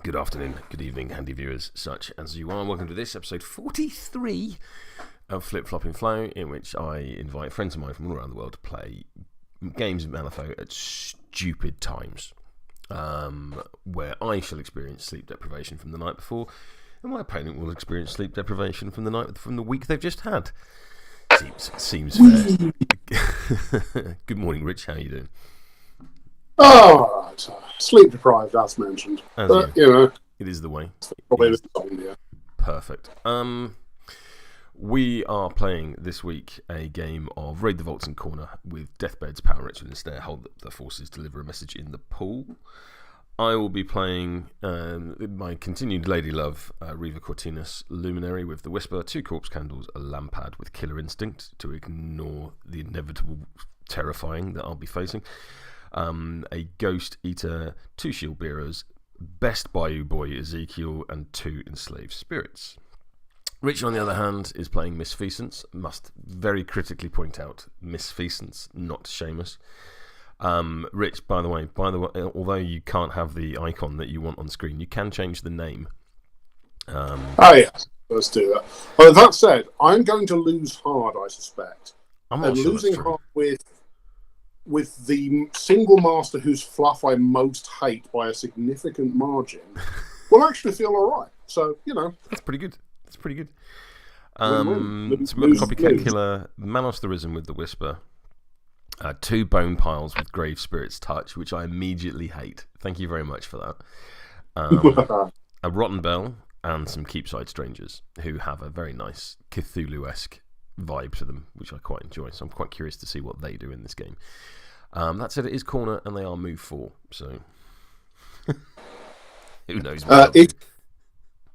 Good afternoon, good evening, handy viewers, such as you are. Welcome to this episode 43 of Flip-Floppin Flow, in which I invite friends of mine from all around the world to play games of Malifaux at stupid times, where I shall experience sleep deprivation from the night before, and my opponent will experience sleep deprivation from the week they've just had. Seems fair. Good morning, Rich. How are you doing? Oh, right. Sleep deprived, as mentioned. But, you know, it is the way. Probably the song, yeah. Perfect. We are playing this week a game of Raid the Vaults and Corner with Deathbed's Power Ritual Ensnare. Hold the forces, deliver a message in the pool. I will be playing my continued lady love, Reva Cortinas Luminary with the Whisper, 2 Corpse Candles, a Lampad with Killer Instinct to ignore the inevitable terrifying that I'll be facing. A Ghost Eater, 2 Shieldbearers, Best Bayou Boy Ezekiel, and 2 Enslaved Spirits. Rich, on the other hand, is playing Miss Feasance. Must very critically point out Miss Feasance, not Seamus. Rich, by the way, although you can't have the icon that you want on screen, you can change the name. Yes, let's do that. But that said, I'm going to lose hard, I suspect. I'm not sure losing that's true. hard with the single master whose fluff I most hate by a significant margin will actually feel alright. So, you know. That's pretty good. So we've got Lose. Copycat Killer, Manos the Risen with the Whisper, 2 Bone Piles with Grave Spirit's Touch, which I immediately hate. Thank you very much for that. A Rotten Belle, and some Keepside Strangers, who have a very nice Cthulhu-esque vibe to them, which I quite enjoy. So I'm quite curious to see what they do in this game. That said, it is corner, and they are move 4, so who knows what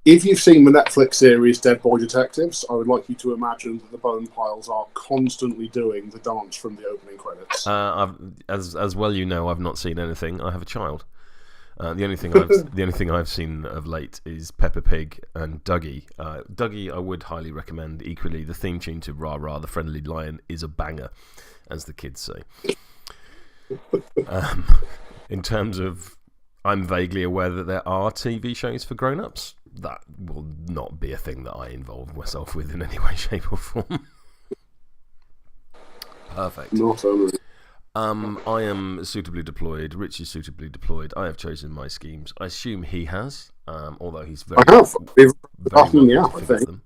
if you've seen the Netflix series Dead Boy Detectives, I would like you to imagine that the bone piles are constantly doing the dance from the opening credits. As well, you know, I've not seen anything. I have a child. The only thing I've seen of late is Peppa Pig and Dougie. Dougie, I would highly recommend. Equally, the theme tune to Rah Rah, the Friendly Lion, is a banger, as the kids say. In terms of, I'm vaguely aware that there are TV shows for grown-ups. That will not be a thing that I involve myself with in any way, shape, or form. Perfect. Not only. I am suitably deployed. Rich is suitably deployed. I have chosen my schemes. I assume he has, although he's very. I have. I think.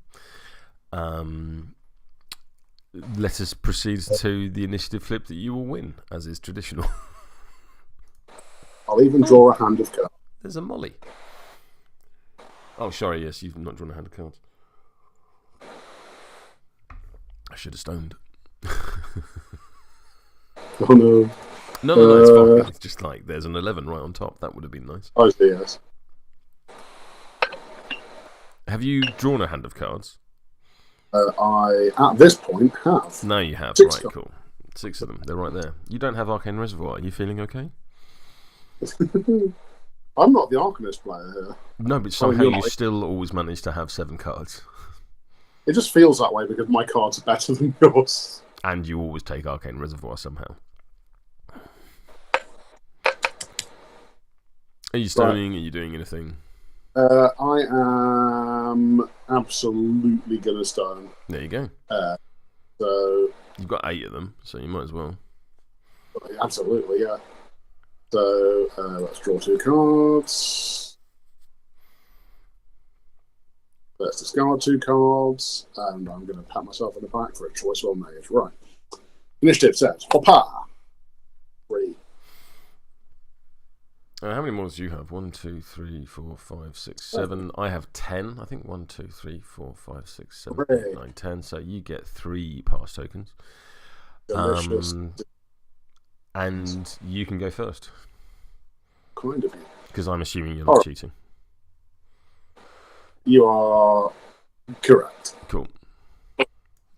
Let us proceed to the initiative flip that you will win, as is traditional. I'll even draw a hand of cards. There's a Molly. Oh, sorry, yes, you've not drawn a hand of cards. I should have stoned. Oh no. No, it's fine. It's just like there's an 11 right on top. That would have been nice. I see, yes. Have you drawn a hand of cards? I, at this point, have. No, you have. 6 right, cards. Cool. 6 of them. They're right there. You don't have Arcane Reservoir. Are you feeling okay? I'm not the Arcanist player here. No, but somehow you still always manage to have 7 cards. It just feels that way because my cards are better than yours. And you always take Arcane Reservoir somehow. Are you stoning? Right. Are you doing anything? I am absolutely going to stone. There you go. So you've got 8 of them, so you might as well. Absolutely, yeah. So let's draw 2 cards. Let's discard 2 cards, and I'm going to pat myself on the back for a choice well made. Right. Initiative says, Papa. 3. How many more do you have? 1, 2, 3, 4, 5, 6, 7. I have 10. I think 1, 2, 3, 4, 5, 6, 7, 8, 9, 10. So you get 3 pass tokens. And you can go first. Kind of you. Because I'm assuming you're not cheating. You are correct. Cool.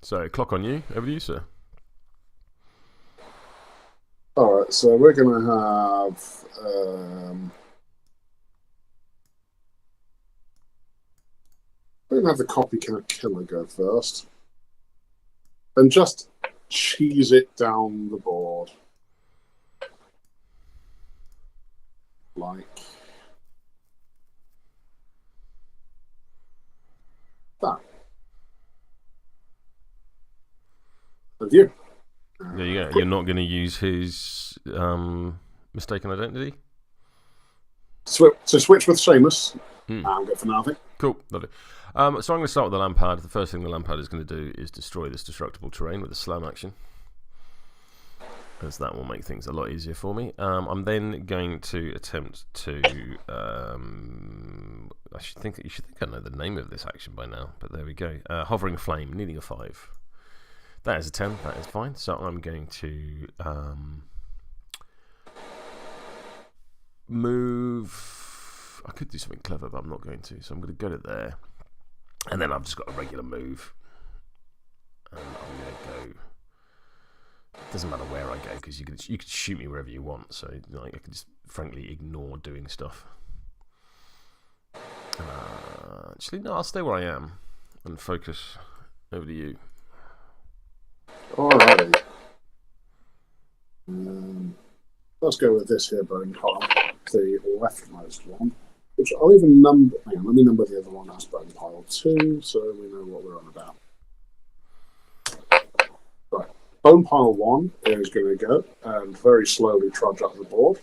So, clock on you. Over to you, sir. Alright, so we're going to have... we're going to have the Copycat Killer go first. And just cheese it down the board. Like That. With you. There you go. You're not going to use his mistaken identity? So switch with Seamus. I'm good for now, I think. Cool. Lovely. So I'm going to start with the Lampad. The first thing the Lampad is going to do is destroy this destructible terrain with a slam action, as that will make things a lot easier for me. I'm then going to attempt to... you should think I know the name of this action by now, but there we go. Hovering Flame, needing a 5. That is a 10, that is fine. So I'm going to move... I could do something clever, but I'm not going to. So I'm going to go to there. And then I've just got a regular move. And I'm going to go... It doesn't matter where I go, because you could shoot me wherever you want. So like, I can just frankly ignore doing stuff. Actually, no, I'll stay where I am and focus. Over to you. Alrighty. Let's go with this here bone pile, the leftmost one. Which I'll even number. Hang on, let me number the other one as bone pile 2, so we know what we're on about. Right. Bone pile 1 is going to go and very slowly trudge up the board.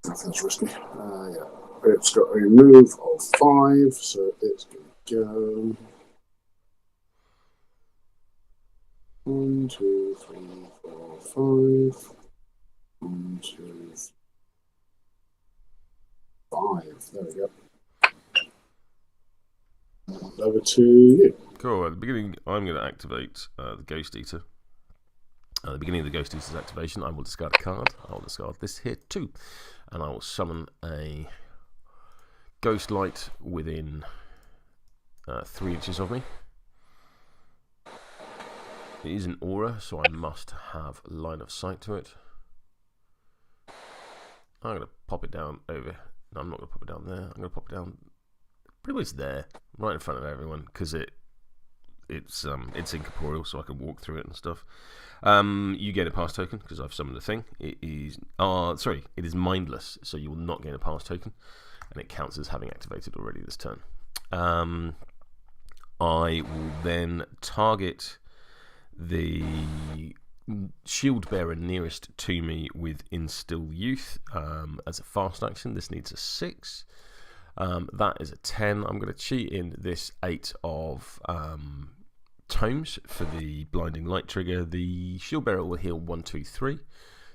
Nothing's risky. Yeah. It's got a move of 5, so it's going to go 1, 2, 3, 4, 5. 1, 2, 5. There we go. Over to you. Cool. At the beginning, I'm going to activate the Ghost Eater. At the beginning of the Ghost Eater's activation, I will discard a card. I will discard this here too. And I will summon a Ghost Light within 3 inches of me. It is an aura, so I must have line of sight to it. I'm going to pop it down over. No, I'm not going to pop it down there. I'm going to pop it down pretty much there, right in front of everyone, because it's incorporeal, so I can walk through it and stuff. You gain a pass token because I've summoned a thing. It is it is mindless, so you will not gain a pass token, and it counts as having activated already this turn. I will then target the Shieldbearer nearest to me with Instill Youth as a fast action. This needs a 6. That is a 10. I'm going to cheat in this 8 of tomes for the blinding light trigger. The Shieldbearer will heal 1, 2, 3.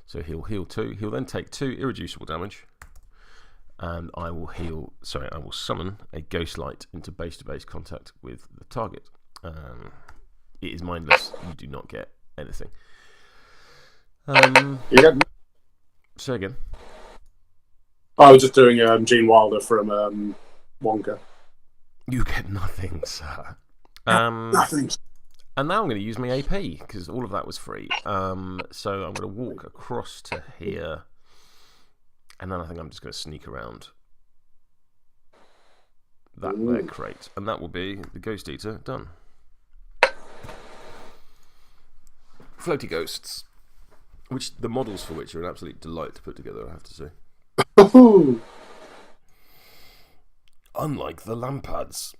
So he'll heal 2. He'll then take 2 irreducible damage. And I will summon a Ghost Light into base-to-base contact with the target. It is mindless. You do not get anything. Say again. I was just doing Gene Wilder from Wonka. You get nothing, sir. Nothing. And now I'm going to use my AP because all of that was free. So I'm going to walk across to here, and then I think I'm just going to sneak around that there crate, and that will be the Ghost Eater done. Floaty ghosts, which the models for which are an absolute delight to put together, I have to say. Unlike the Lampads.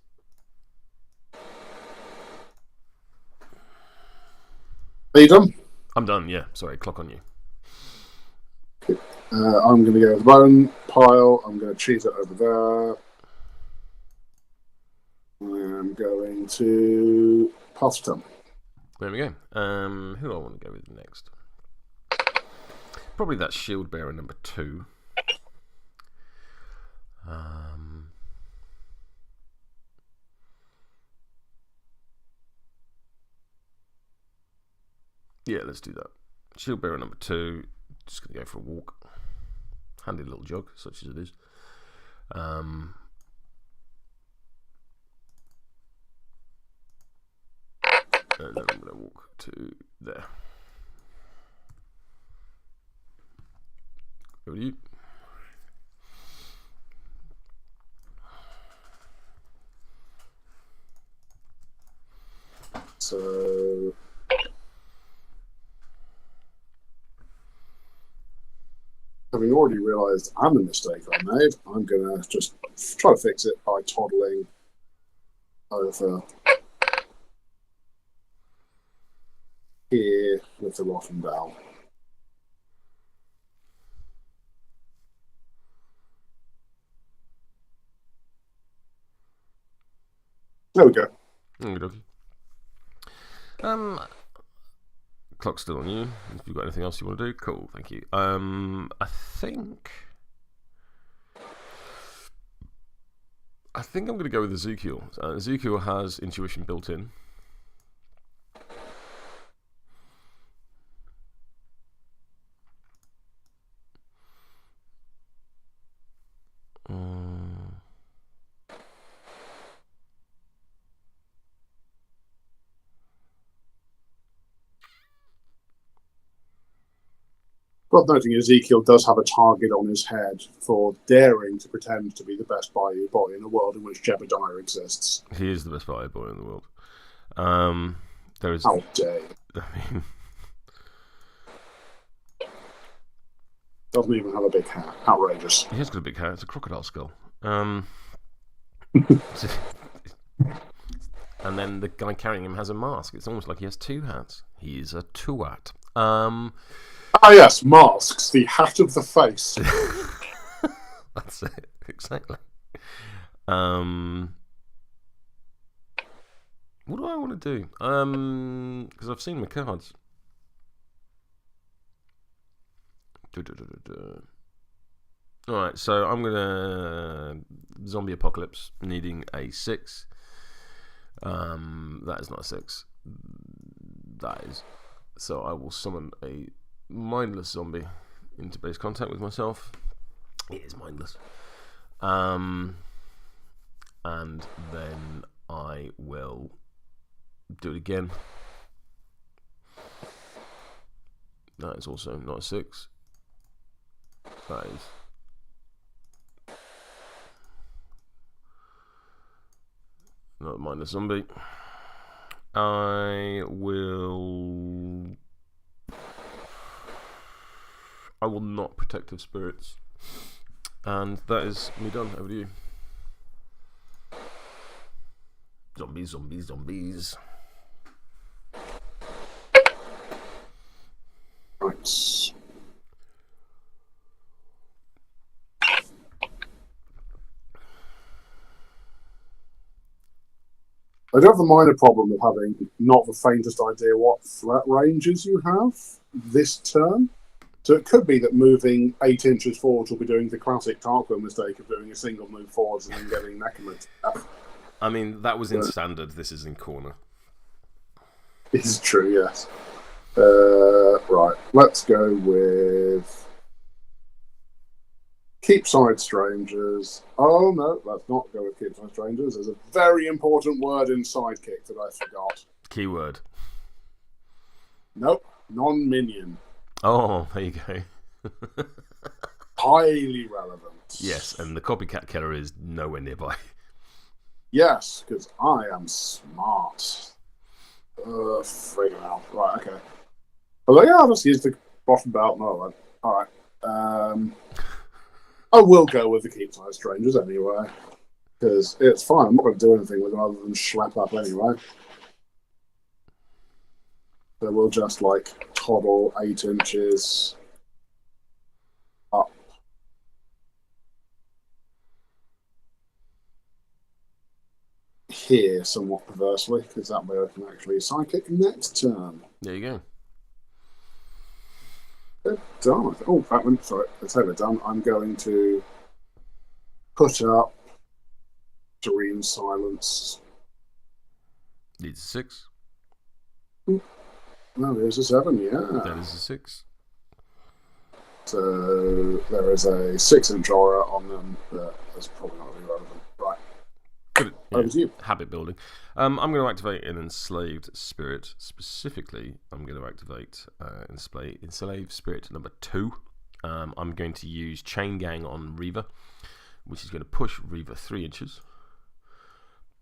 Are you done? I'm done, yeah. Sorry, clock on you. I'm going to go with the bone pile. I'm going to cheat it over there. I'm going to pass the turn. There we go. Who do I want to go with next? Probably that Shieldbearer number 2. Yeah, let's do that. Shieldbearer number 2. Just going to go for a walk. Handy little jog, such as it is. And then I'm going to walk to there. Over to you. having already realised I'm a mistake I made, I'm going to just try to fix it by toddling over here with the Rev'n Belle. There we go. Okay. Clock's still on you. If you've got anything else you want to do, cool. Thank you. I think I'm going to go with Ezekiel. Ezekiel has intuition built in. Worth noting, Ezekiel does have a target on his head for daring to pretend to be the best boy in a world in which Jebediah exists. He is the best boy in the world. There is. How dare you. I mean, doesn't even have a big hat. Outrageous. He has got a big hat. It's a crocodile skull. And then the guy carrying him has a mask. It's almost like he has two hats. He is a tuat. Ah, yes, masks. The hat of the face. That's it. Exactly. What do I want to do? Because I've seen my cards. Alright, so I'm gonna zombie apocalypse needing a 6. That is not a 6. That is. So I will summon a mindless zombie into base contact with myself. It is mindless. And then I will do it again. That is also not a 6. That is not a mindless zombie. I will not protective spirits. And that is me done. Over to you. Zombies, zombies, zombies. Right. I do have a minor problem of having not the faintest idea what threat ranges you have this turn. So it could be that moving 8 inches forward will be doing the classic Tarquin mistake of doing a single move forwards and then getting Necromant. I mean, that was in standard. This is in corner. This is true, yes. Right, let's go with Keepside Strangers. Oh no, let's not go with Keepside Strangers. There's a very important word in Sidekick that I forgot. Keyword. Nope, non-minion. Oh, there you go. Highly relevant. Yes, and the Copycat Killer is nowhere nearby. Yes, because I am smart. Freaking out. Right, okay. Although, yeah, I'll just use the bottom belt. No, alright. I will go with the Keepside Strangers anyway. Because it's fine. I'm not going to do anything with them other than schlep up anyway. So we'll just, like, toddle 8 inches up. Here, somewhat perversely, because that way I can actually Psychic next turn. There you go. We're done. Oh, that one. Sorry, let's say we're done. I'm going to put up Serene Silence. Needs a 6. No, there's a 7, yeah. That is a 6. So there is a 6-inch aura on them, but that's probably not really relevant. Right. Good. Over to you. Habit building. I'm going to activate an Enslaved Spirit. Specifically, I'm going to activate Enslaved Spirit number 2. I'm going to use Chain Gang on Reva, which is going to push Reva 3 inches.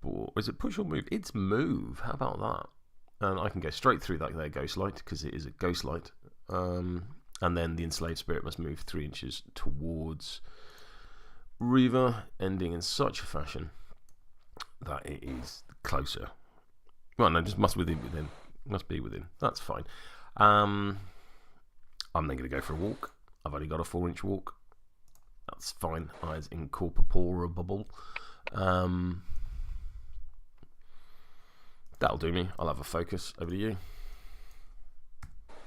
Or is it push or move? It's move. How about that? And I can go straight through that there Ghost Light because it is a Ghost Light. And then the Enslaved Spirit must move 3 inches towards Reva, ending in such a fashion that it is closer. Well, no, just must be within. That's fine. I'm then going to go for a walk. I've only got a 4-inch walk. That's fine. Eyes incorporeable. That'll do me. I'll have a focus. Over to you.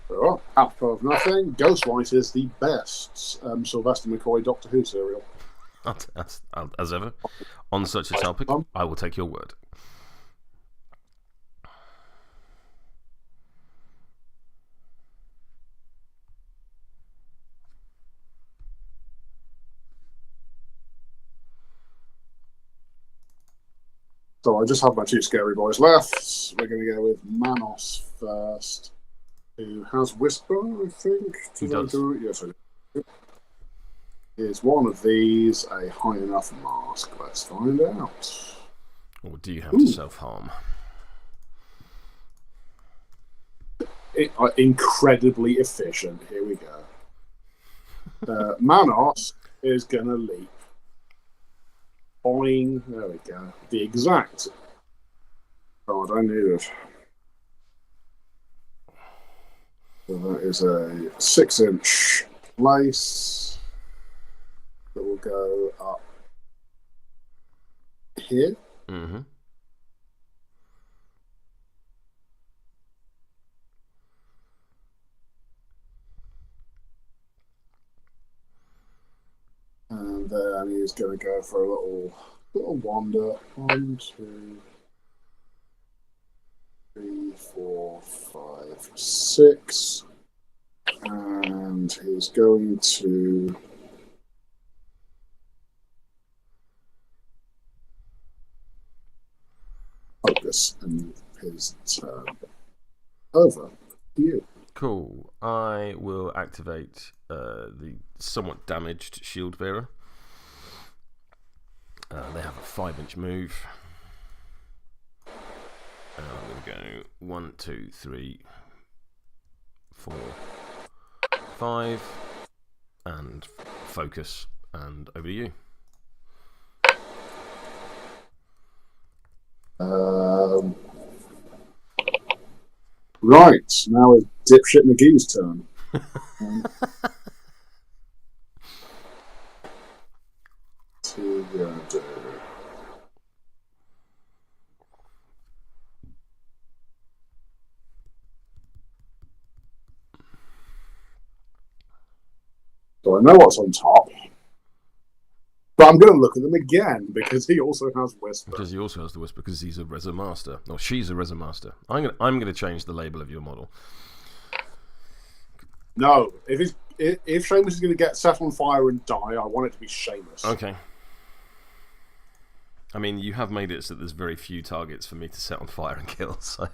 Well, apropos of nothing, Ghostlight is the best Sylvester McCoy Doctor Who serial. As ever, on such a topic, I will take your word. So I just have my 2 scary boys left. We're going to go with Manos first, who has Whisper, I think. He does. Yes, I do. Is one of these a high enough mask? Let's find out. Or do you have to self-harm? Incredibly efficient. Here we go. Manos is going to leap. Boing. There we go. The exact. God, I knew it. So that is a 6-inch place that will go up here. Mm-hmm. And then he's going to go for a little wander. 1, 2, 3, 4, 5, 6. And he's going to focus in his turn. Over to you. Cool. I will activate the somewhat damaged Shieldbearer. They have a 5-inch move. And I'm going to go 1, 2, 3, 4, 5, and focus. And over to you. Right, now it's Dipshit McGee's turn. So I know what's on top. But I'm going to look at them again because he also has Whisper. Because he also has the Whisper because he's a Reza Master. Or she's a Reza Master. I'm going to change the label of your model. No, if Seamus is going to get set on fire and die, I want it to be Seamus. Okay. I mean, you have made it so there's very few targets for me to set on fire and kill, so...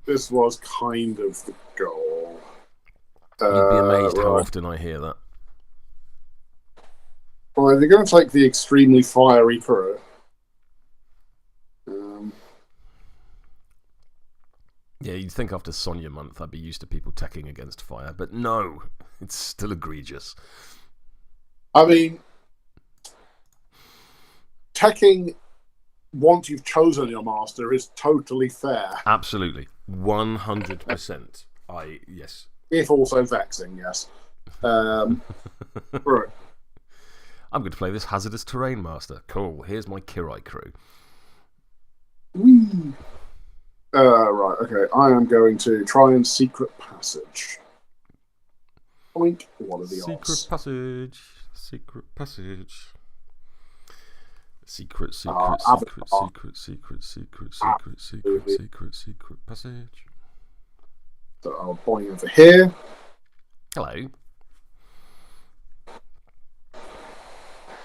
This was kind of the goal. You'd be amazed how often I hear that. Well, they're going to take the extremely fiery crew. Yeah, you'd think after Sonya month I'd be used to people teching against fire, but no, it's still egregious. I mean, teching once you've chosen your master is totally fair. Absolutely. 100%. Yes. If also vexing, yes. Right. I'm going to play this Hazardous Terrain Master. Cool. Here's my Kirai crew. Whee! Right, okay. I am going to try and Secret Passage. Oink. What are the odds? Secret Passage. Secret Passage. Secret Passage. So I'll point over here. Hello.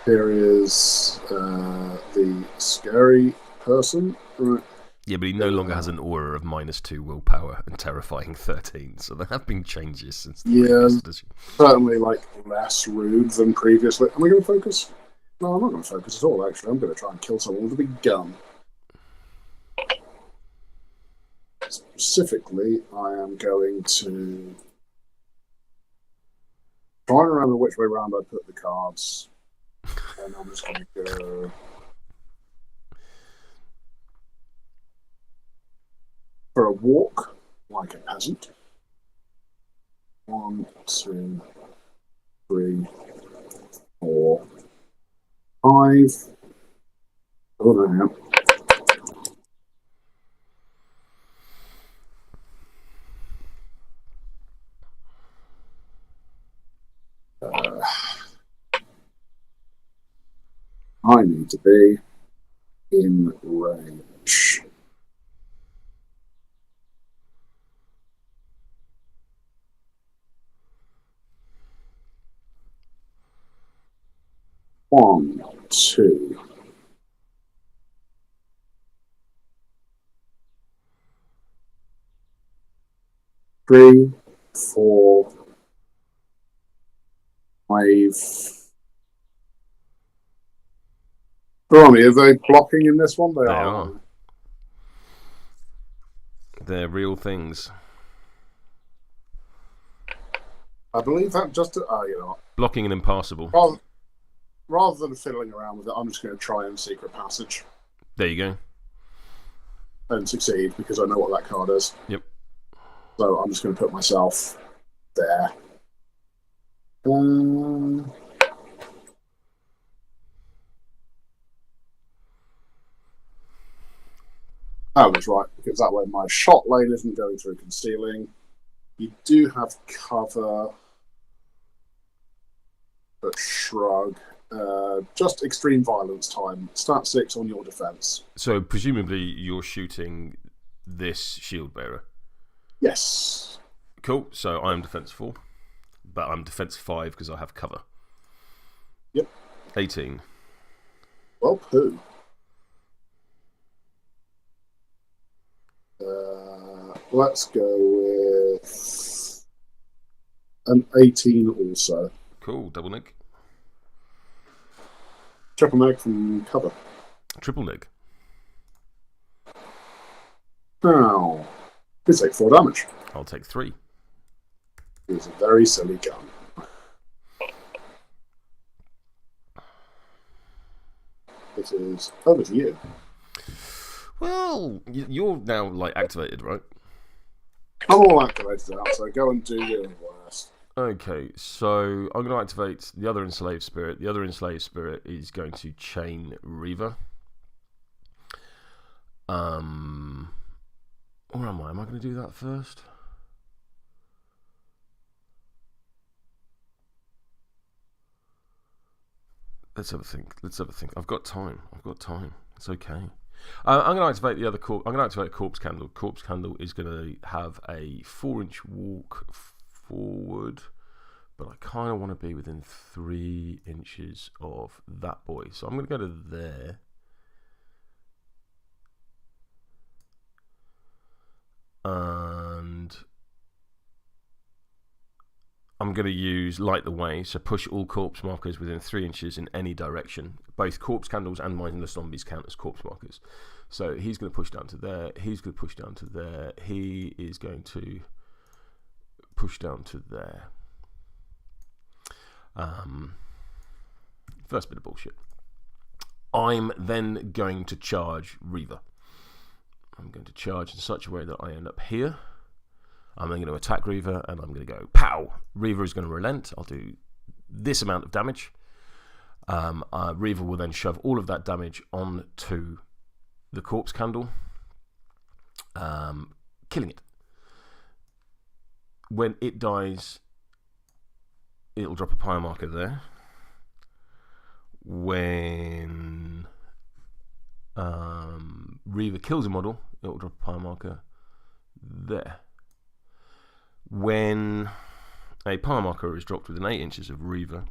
Here is the scary person. Right. Yeah, but he no longer has an aura of -2 willpower and terrifying 13, so there have been changes since the previous edition. Certainly less rude than previously. Am I going to focus? No, I'm not going to focus at all, actually. I'm going to try and kill someone with a big gun. Specifically, I am going to Trying to remember which way around I put the cards. And I'm just going to go. For a walk, like a peasant. 1, 2, 3, 4, 5. Oh, no. I need to be in range. One, 2. 3, 4, 5. Ronnie, are they blocking in this one? They are. They're real things. I believe that just... Oh, you know what? Blocking and impassable. Rather than fiddling around with it, I'm just going to try and secret passage. There you go. And succeed, because I know what that card is. Yep. So I'm just going to put myself there. Oh, that's right, because that way my shot lane isn't going through concealing. You do have cover, but shrug. Just extreme violence time. Stat 6 on your defense. So presumably you're shooting this Shieldbearer. Yes. Cool. So I'm defense 4, but I'm defense 5 because I have cover. Yep. 18. Well, poo. Let's go with an 18 also. Cool. Double nig. Triple neg from cover. Triple nig. Now, you take 4 damage. I'll take 3. It's a very silly gun. It is over to you. Well, you're now like activated, right? I'm all activated out, so go and do your worst. Okay, so I'm going to activate the other Enslaved Spirit. The other Enslaved Spirit is going to chain Reva. Or am I? Am I going to do that first? Let's have a think. I've got time. It's okay. I'm going to activate the other corpse. I'm going to activate Corpse Candle. Corpse Candle is going to have a 4-inch walk forward, but I kind of want to be within 3 inches of that boy. So I'm going to go to there. And I'm going to use Light the Way, so push all corpse markers within 3 inches in any direction. Both corpse candles and mindless zombies count as corpse markers. So he's going to push down to there. He's going to push down to there. He is going to push down to there. First bit of bullshit. I'm then going to charge Reva. I'm going to charge in such a way that I end up here. I'm then going to attack Reva, and I'm going to go pow. Reva is going to relent. I'll do this amount of damage. Reva will then shove all of that damage onto the corpse candle, killing it. When it dies, it'll drop a pyre marker there. When Reva kills a model, it'll drop a pyre marker there. When a pyre marker is dropped within 8 inches of Reva,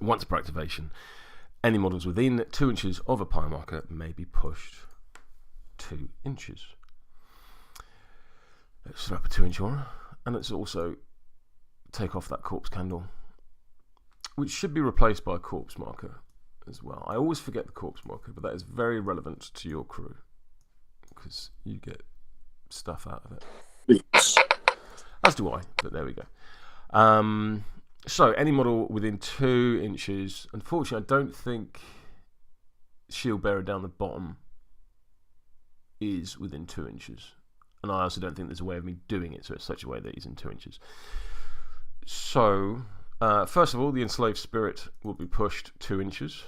once per activation, any models within 2 inches of a pyre marker may be pushed 2 inches. Let's set up a 2-inch aura, and let's also take off that corpse candle, which should be replaced by a corpse marker as well. I always forget the corpse marker, but that is very relevant to your crew because you get stuff out of it. Yes. As do I, but there we go. So, any model within 2 inches. Unfortunately, I don't think Shieldbearer down the bottom is within 2 inches. And I also don't think there's a way of me doing it, so it's such a way that he's in 2 inches. So, first of all, the Enslaved Spirit will be pushed 2 inches.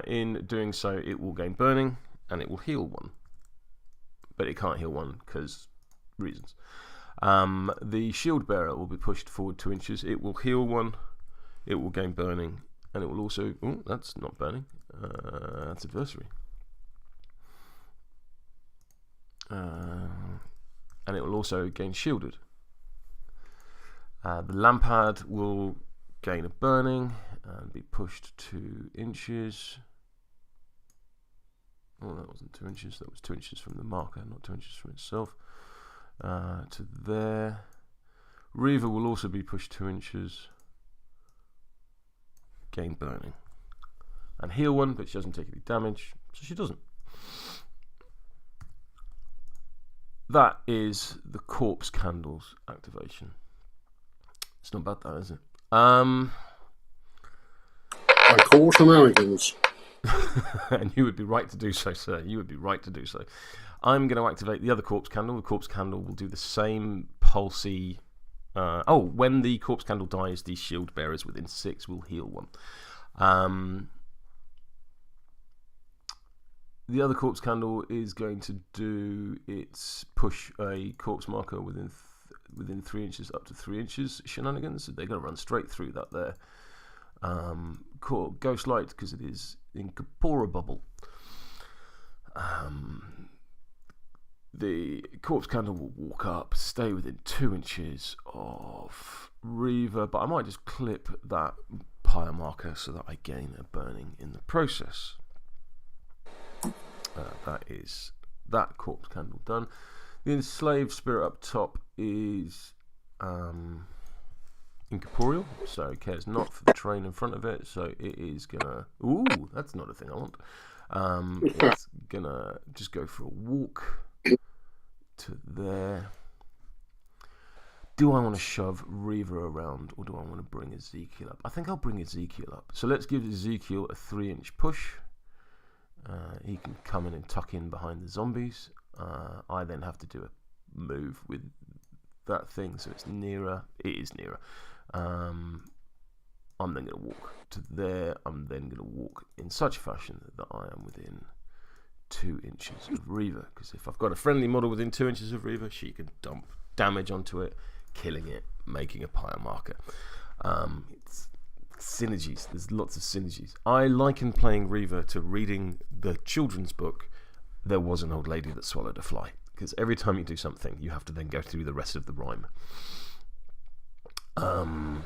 In doing so, it will gain burning, and it will heal 1. But it can't heal 1, because reasons. The Shieldbearer will be pushed forward 2 inches. It will heal 1, it will gain burning, and it will also... Oh, that's not burning. That's adversary. And it will also gain shielded. The Lampad will gain a burning and be pushed 2 inches. Oh, that wasn't 2 inches. That was 2 inches from the marker, not 2 inches from itself. To there. Reva will also be pushed 2 inches. Gain burning. And heal 1, but she doesn't take any damage, so she doesn't. That is the Corpse Candle's activation. It's not bad, that is it? I call shenanigans. And you would be right to do so, sir. You would be right to do so. I'm going to activate the other Corpse Candle. The Corpse Candle will do the same pulsey. When the Corpse Candle dies, the Shield Bearers within 6 will heal 1. The other Corpse Candle is going to do its push a corpse marker within 3 inches up to 3 inches shenanigans. So they're going to run straight through that there. Ghost Light, because it is incorporeable. The Corpse Candle will walk up, stay within 2 inches of Reva, but I might just clip that pyre marker so that I gain a burning in the process. That is that Corpse Candle done. The Enslaved Spirit up top is incorporeal, so it cares not for the train in front of it, so it is gonna... Ooh, that's not a thing I want. It's gonna just go for a walk to there. Do I want to shove Reva around, or do I want to bring Ezekiel up? I think I'll bring Ezekiel up. So let's give Ezekiel a 3-inch push. He can come in and tuck in behind the zombies. I then have to do a move with that thing, so it's nearer. It is nearer. I'm then going to walk to there. I'm then going to walk in such a fashion that I am within 2 inches of Reva. Because if I've got a friendly model within 2 inches of Reva, she can dump damage onto it, killing it, making a pyre marker. It's synergies. There's lots of synergies. I liken playing Reva to reading the children's book There Was an Old Lady That Swallowed a Fly, because every time you do something you have to then go through the rest of the rhyme. I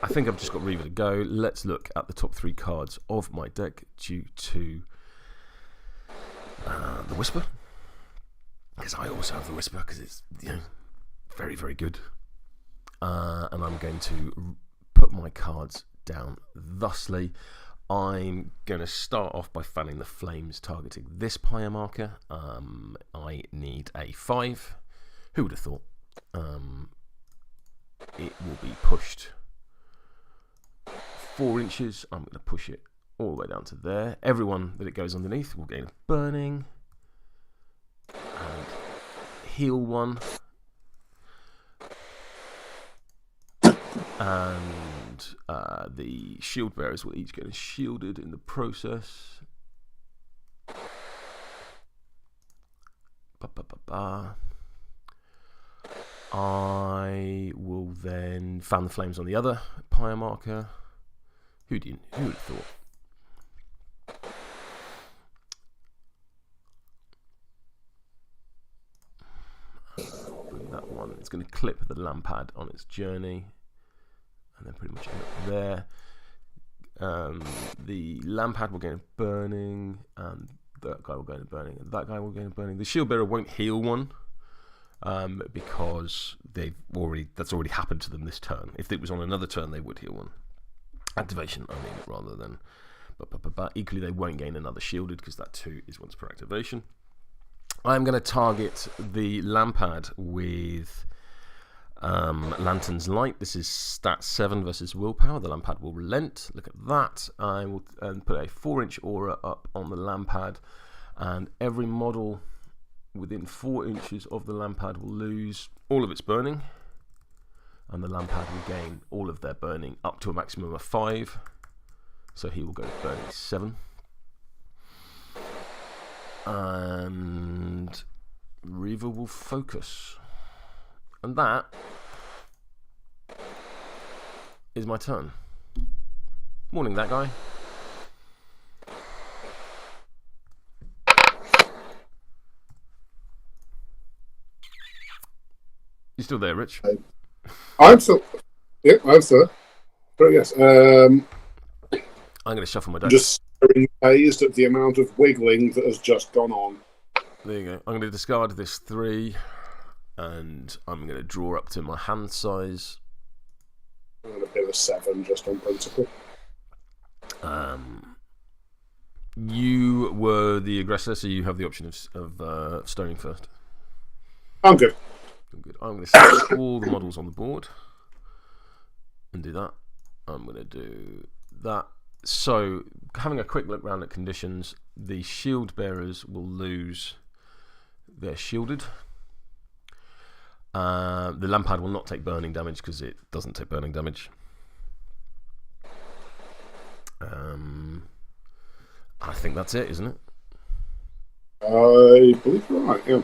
think I've just got Reva to go. Let's look at the top 3 cards of my deck due to the Whisper, because I also have the Whisper because it's very, very good. And I'm going to put my cards down thusly. I'm going to start off by fanning the flames, targeting this pyre marker. I need a 5. Who would have thought? It will be pushed 4 inches. I'm going to push it all the way down to there. Everyone that it goes underneath will gain a burning and heal 1. And the shield bearers will each get shielded in the process. I will then fan the flames on the other pyre marker. Who would have thought? Bring that one. It's going to clip the Lampad on its journey. And then pretty much end up there. The Lampad will gain a burning, and that guy will gain a burning, and that guy will gain a burning. The Shieldbearer won't heal 1, because that's already happened to them this turn. If it was on another turn, they would heal 1. Activation, I mean, rather than. But equally, they won't gain another shielded because that 2 is once per activation. I'm going to target the Lampad with Lantern's Light. This is stat 7 versus willpower. The Lampad will relent. Look at that. I will put a 4-inch aura up on the Lampad, and every model within 4 inches of the Lampad will lose all of its burning, and the Lampad will gain all of their burning up to a maximum of 5. So he will go burning 7. And Reva will focus. And that is my turn. Morning, that guy. You still there, Rich? I'm still. Yep, I'm still. But yes, I'm going to shuffle my deck. Just amazed at the amount of wiggling that has just gone on. There you go. I'm going to discard this 3, and I'm going to draw up to my hand size. I'm going to put a 7 just on principle. You were the aggressor, so you have the option of stoning first. I'm good. Good. I'm going to set all the models on the board and do that. I'm going to do that. So, having a quick look around at conditions, the Shieldbearers will lose. They're shielded. The Lampad will not take burning damage because it doesn't take burning damage. I think that's it, isn't it? I believe you're right, yeah.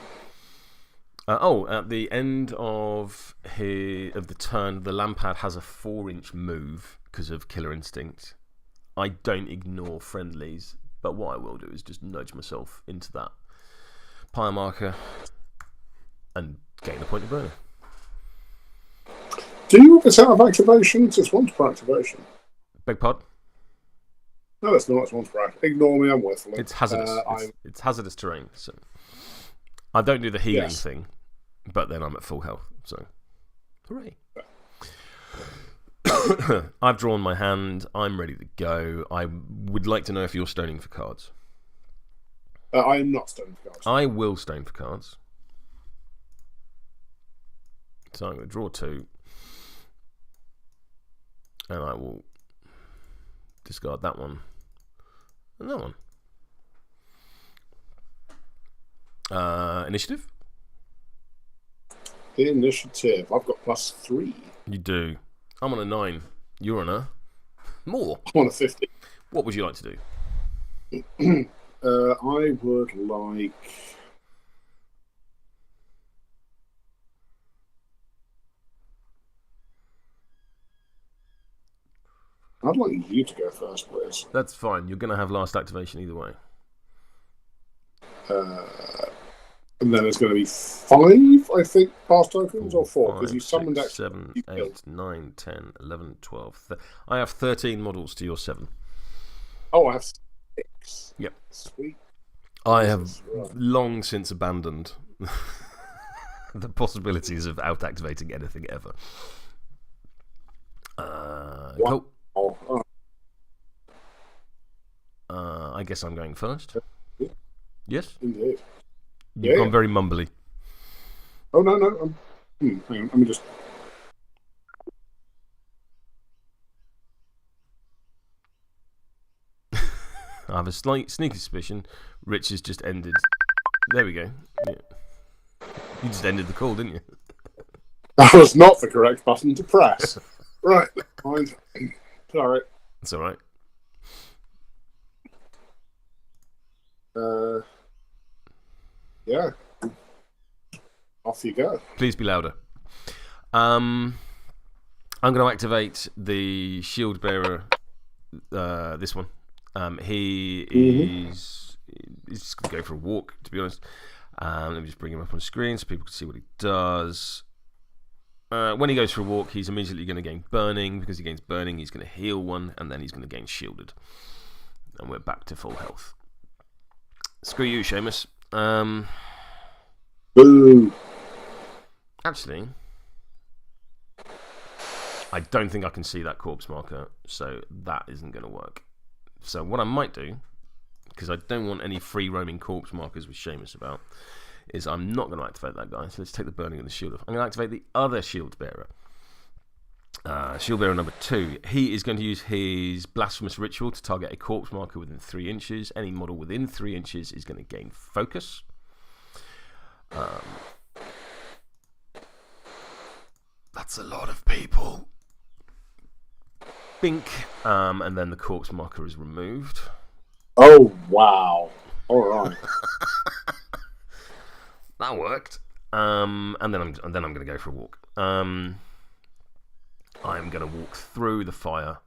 At the end of the turn, the Lampad has a 4-inch move because of Killer Instinct. I don't ignore friendlies, but what I will do is just nudge myself into that pyre marker and gain a point of burning. Do you want this out of activation? It's just once per activation. Beg pardon? No, it's not. It's once per activation. Ignore me, I'm worthless. It's hazardous. It's hazardous terrain, so I don't do the healing thing, but then I'm at full health, so hooray. I've drawn my hand. I'm ready to go. I would like to know if you're stoning for cards. I am not stoning for cards. I will stone for cards. So I'm going to draw 2. And I will discard that one. And that one. Initiative? Initiative. I've got +3. You do. I'm on a 9. You're on a more. I'm on a 50. What would you like to do? I would like... I'd like you to go first, please. That's fine. You're going to have last activation either way. And then it's going to be 5, I think, pass tokens, or 4, because you summoned 6, 7, 8, 9, 10, 11, 12. I have 13 models to your 7. Oh, I have 6. Yep. Sweet. I have long since abandoned the possibilities of out-activating anything ever. Cool. Oh. I guess I'm going first. Yeah. Yes? Indeed. You've gone very mumbly. Oh, no. Hang on, let me just... I have a slight sneaky suspicion Rich has just ended. There we go. Yeah. You just ended the call, didn't you? That was not the correct button to press. Right. Fine. Sorry. It's alright. Yeah. Off you go. Please be louder. I'm going to activate the Shieldbearer. This one. He is just going to go for a walk, to be honest. Let me just bring him up on screen so people can see what he does. When he goes for a walk, he's immediately going to gain burning. Because he gains burning, he's going to heal 1, and then he's going to gain shielded. And we're back to full health. Screw you, Seamus. Boo. Actually, I don't think I can see that corpse marker, so that isn't going to work. So what I might do, because I don't want any free roaming corpse markers with Seamus about, is I'm not going to activate that guy. So let's take the burning and the shield off. I'm going to activate the other Shieldbearer. Shieldbearer number 2. He is going to use his blasphemous ritual to target a corpse marker within 3 inches. Any model within 3 inches is going to gain focus. That's a lot of people. Bink. And then the corpse marker is removed. Oh, wow. All right. That worked. And then I'm going to go for a walk. I'm going to walk through the fire,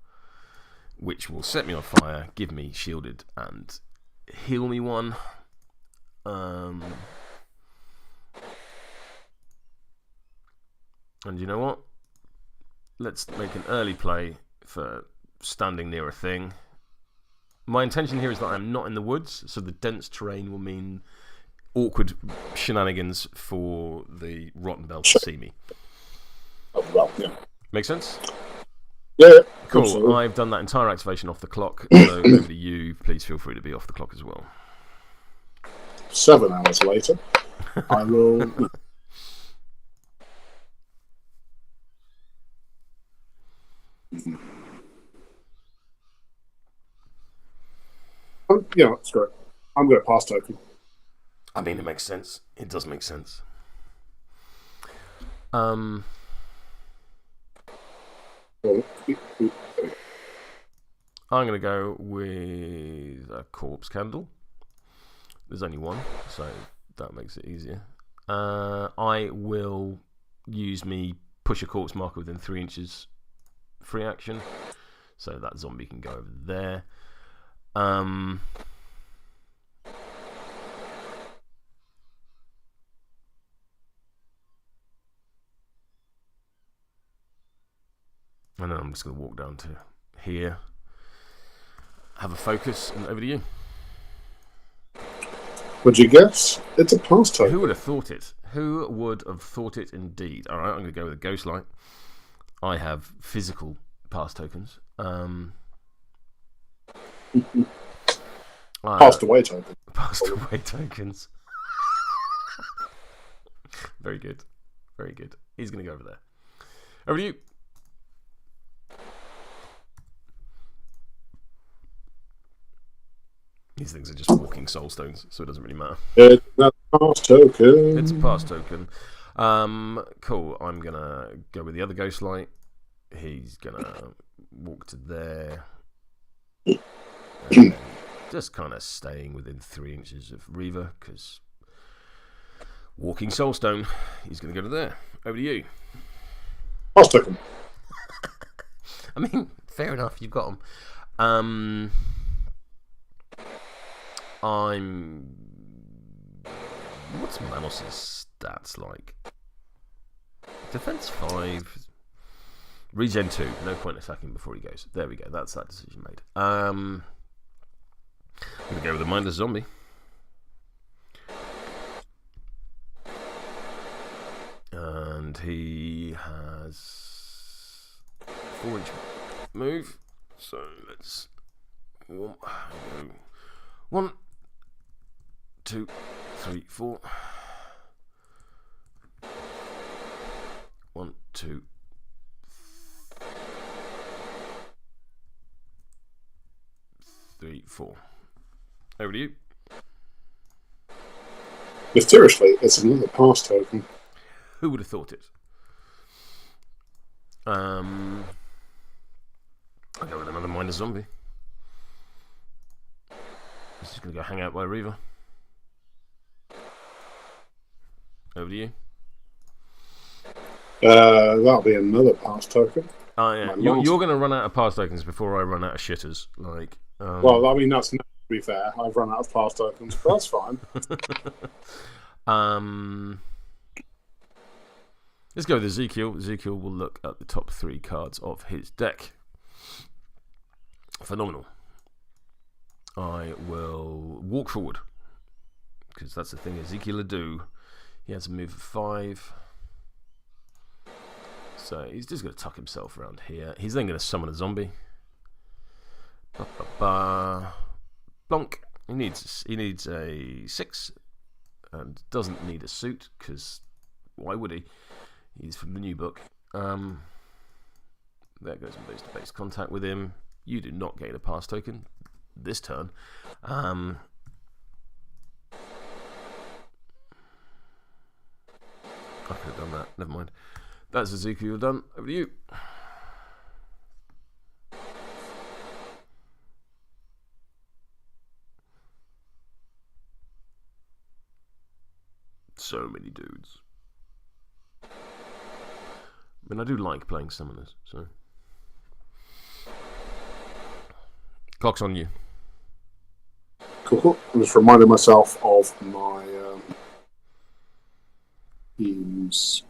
which will set me on fire, give me shielded, and heal me 1. And you know what? Let's make an early play for standing near a thing. My intention here is that I'm not in the woods, so the dense terrain will mean awkward shenanigans for the Rotten Belle to see me. Oh, well, yeah. Make sense? Yeah. Cool. Absolutely. I've done that entire activation off the clock, so over to you. Please feel free to be off the clock as well. 7 hours later, I will... Yeah, that's great. I'm going to pass token. I mean, it makes sense. It does make sense. Well, I'm going to go with a corpse candle. There's only one, so that makes it easier. I will use me push a corpse marker within 3 inches free action, so that zombie can go over there. And then I'm just going to walk down to here, have a focus, and over to you. Would you guess? It's a pass token. Who would have thought it? Who would have thought it indeed? Alright, I'm going to go with a ghost light. I have physical pass tokens. Passed away token. Passed away tokens. Very good. Very good. He's going to go over there. Over to you. These things are just walking soul stones, so it doesn't really matter. It's a pass token. It's a pass token. Cool. I'm going to go with the other ghost light. He's going to walk to there. And then just kind of staying within 3 inches of Reva, because walking soulstone, he's going to go to there. Over to you. Pass token. I mean, fair enough, you've got them. What's Manos' stats like? Defense 5. Regen 2. No point attacking before he goes. There we go. That's that decision made. I'm going to go with a mindless zombie. And he has 4-inch move. So let's go 1, 2, 3, 4. 1, 2, 3, 4. Over to you. Mysteriously, it's another pass token. Who would have thought it? I'll go with another mindless zombie. He's just going to go hang out by Reva. Over to you. That'll be another pass token. Oh yeah, you're going to run out of pass tokens before I run out of shitters. Like, well, I mean that's not to be fair. I've run out of pass tokens, but that's fine. Let's go with Ezekiel. Ezekiel will look at the top 3 cards of his deck. Phenomenal. I will walk forward, because that's the thing Ezekiel will do. He has a move of 5. So he's just going to tuck himself around here. He's then going to summon a zombie. Bonk. He needs a 6. and doesn't need a suit, because why would he? He's from the new book. There goes my base-to-base contact with him. You do not gain a pass token this turn. I could have done that. Never mind. That's Ezekiel done. Over to you. So many dudes. I mean, I do like playing summoners, so. Clock's on you. Cool. I'm just reminding myself of my teams.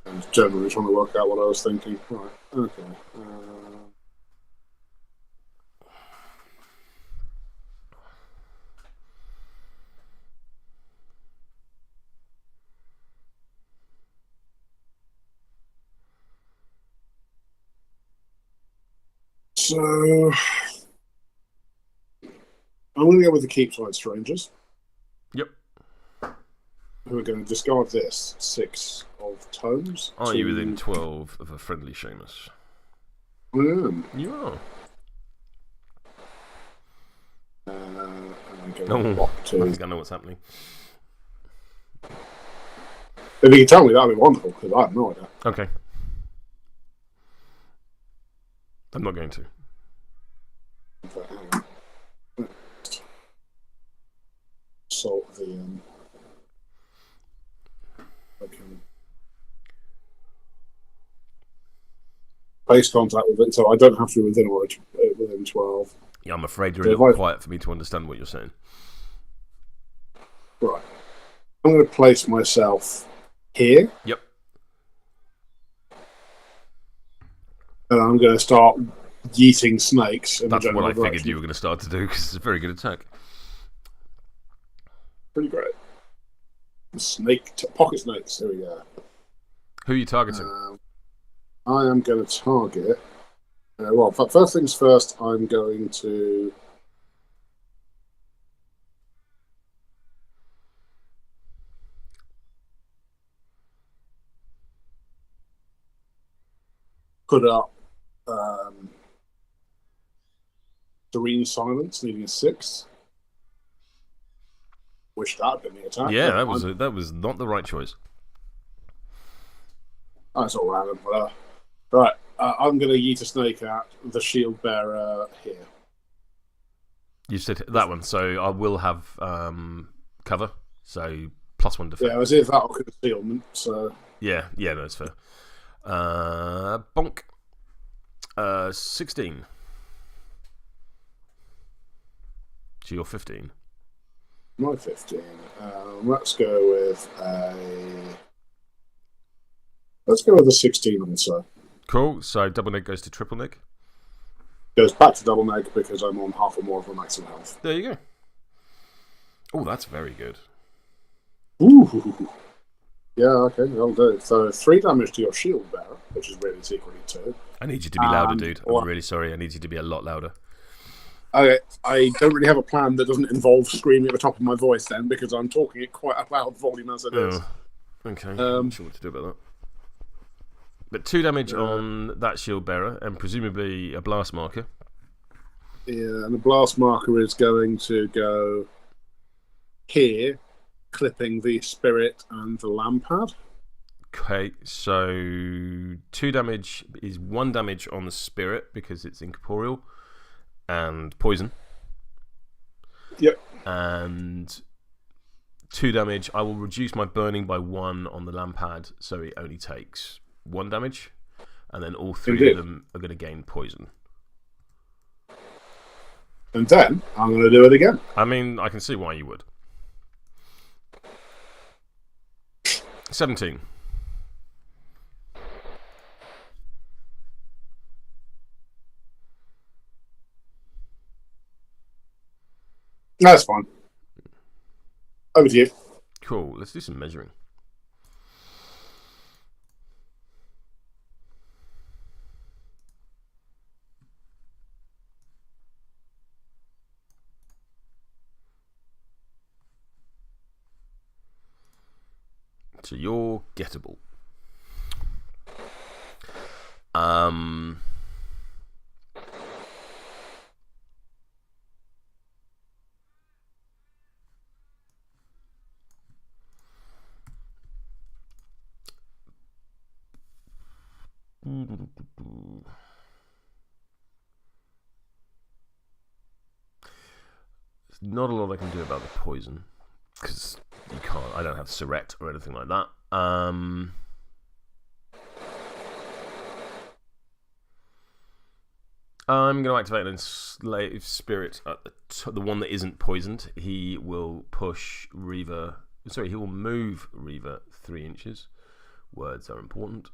I was generally trying to work out what I was thinking. Right, okay. So I'm going to go with the Keepside Strangers. Yep. Who are going to discard this 6 of tomes. Are you within 12 of a friendly Seamus? I am. You are. And I'm going Oh, to I think I know what's happening. If you can tell me, that would be wonderful, because I have no idea. Okay. I'm not going to. But hang on. Salt the okay. Base contact with it, so I don't have to be within 12. Yeah, I'm afraid you're So a little quiet for me to understand what you're saying. Right. I'm going to place myself here. Yep. And I'm going to start yeeting snakes. That's what I figured you were going to start to do, because it's a very good attack. Pretty great. Pocket snakes. There we go. Who are you targeting? I am going to target. Well, first things first, I'm going to. Put up Serene Silence, needing a 6. Wish that had been the attack. Yeah, that was not the right choice. That's all random. Right, I'm going to yeet a snake at the Shieldbearer here. You said that one, so I will have cover, so +1 defense. Yeah, I see if that'll concealment, so. Yeah, no, it's fair. Bonk. 16. So you're 15. My 15. Let's go with a 16 also. Cool. So double neg goes to triple neg. Goes back to double neg because I'm on half or more of a maximum health. There you go. Oh, that's very good. Ooh. Yeah, okay, that'll do. So 3 damage to your Shieldbearer, which is really secretly 2. I need you to be louder, dude. I'm really sorry. I need you to be a lot louder. Okay, I don't really have a plan that doesn't involve screaming at the top of my voice then, because I'm talking at quite a loud volume as it is. Okay, I'm not sure what to do about that. But 2 damage on that Shieldbearer, and presumably a blast marker. Yeah, and the blast marker is going to go here, clipping the Spirit and the Lampad. Okay, so 2 damage is 1 damage on the Spirit because it's incorporeal and poison. Yep. And 2 damage. I will reduce my burning by 1 on the Lampad, so it only takes 1 damage, and then all 3 of them are going to gain poison. And then I'm going to do it again. I mean, I can see why you would. 17. That's fine. Over to you. Cool. Let's do some measuring. So you're gettable. There's not a lot I can do about the poison because you can't. I don't have Surret or anything like that. I'm going to activate an Enslaved Spirit at the one that isn't poisoned. He will push Reva. Sorry, he will move Reva 3 inches. Words are important.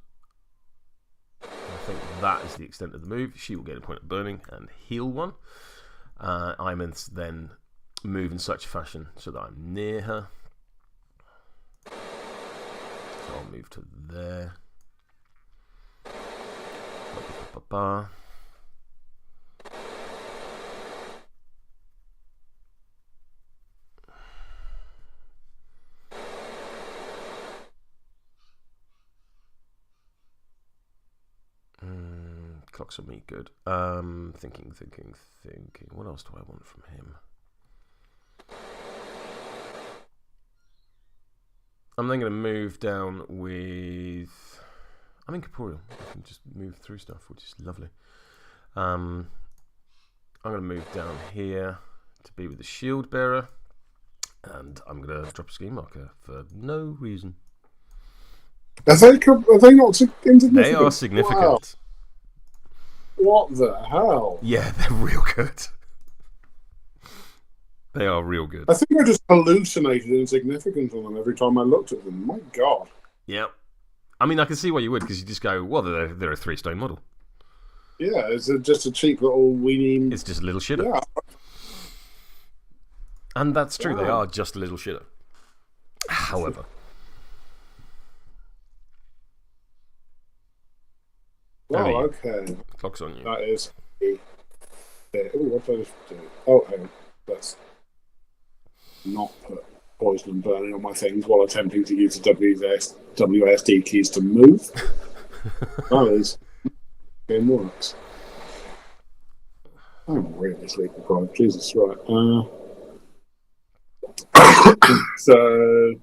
I think that is the extent of the move. She will get a point of burning and heal 1. I then move in such a fashion so that I'm near her. So I'll move to there. Ba-ba-ba-ba. Clocks on me, good. Thinking. What else do I want from him? I'm then going to move down with... I'm incorporeal. I can just move through stuff, which is lovely. I'm going to move down here to be with the Shieldbearer. And I'm going to drop a scheme marker for no reason. Are they not significant? They are significant. Wow. What the hell? Yeah, they're real good. They are real good. I think I just hallucinated insignificance on them every time I looked at them. My God. Yep. I mean, I can see why you would, because you just go, well, they're a 3-stone model. Yeah, it's just a cheap little weenie... It's just a little shitter. Yeah. And that's true, They are just a little shitter. However... Oh, okay. Clock's on you. That is... Oh, what did I just do? Oh, hang on. Let's not put poison and burning on my things while attempting to use the WASD keys to move. That is... Game works. I'm really sleep deprived. Jesus, right. So...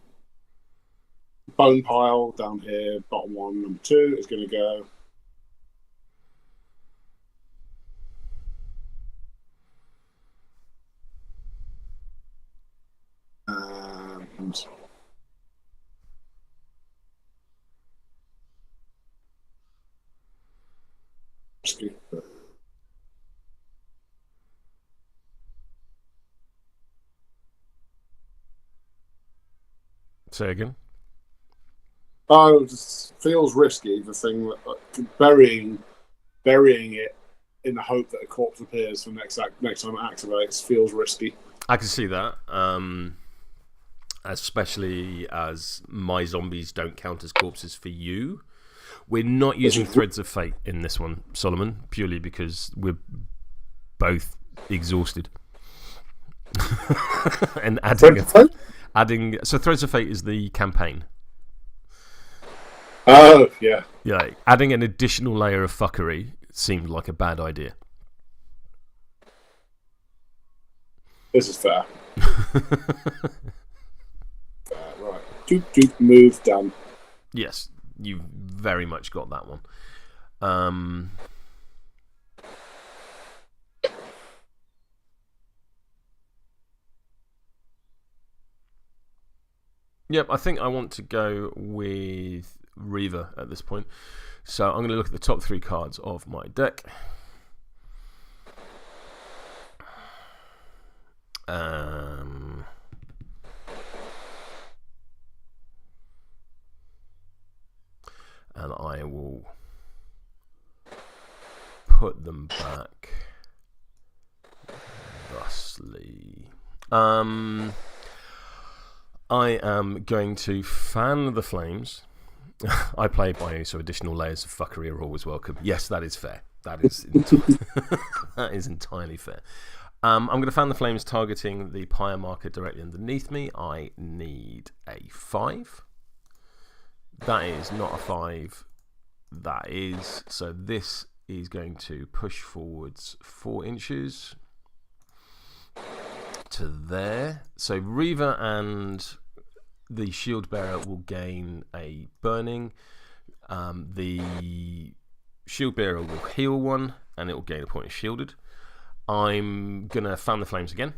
Bone pile down here, bottom one, number 2 is going to go... Say again? Oh, it just feels risky, the thing that burying it in the hope that a corpse appears for next time it activates feels risky. I can see that. Especially as my zombies don't count as corpses for you. We're not using Threads of Fate in this one, Solomon, purely because we're both exhausted. And adding so Threads of Fate is the campaign. Oh, yeah. Yeah, adding an additional layer of fuckery seemed like a bad idea. This is fair. Right. Doop, move, done. Yes, you very much got that one. Yep, I think I want to go with Reva at this point. So I'm going to look at the top 3 cards of my deck. And I will put them back thusly. I am going to fan the flames. I play by so additional layers of fuckery are always welcome. Yes, that is fair. That is that is entirely fair. I'm going to fan the flames targeting the pyre marker directly underneath me. I need a 5. That is not a 5. That is. So this is going to push forwards 4 inches to there. So Reva and the Shieldbearer will gain a burning. The Shieldbearer will heal 1, and it will gain a point of shielded. I'm going to fan the flames again.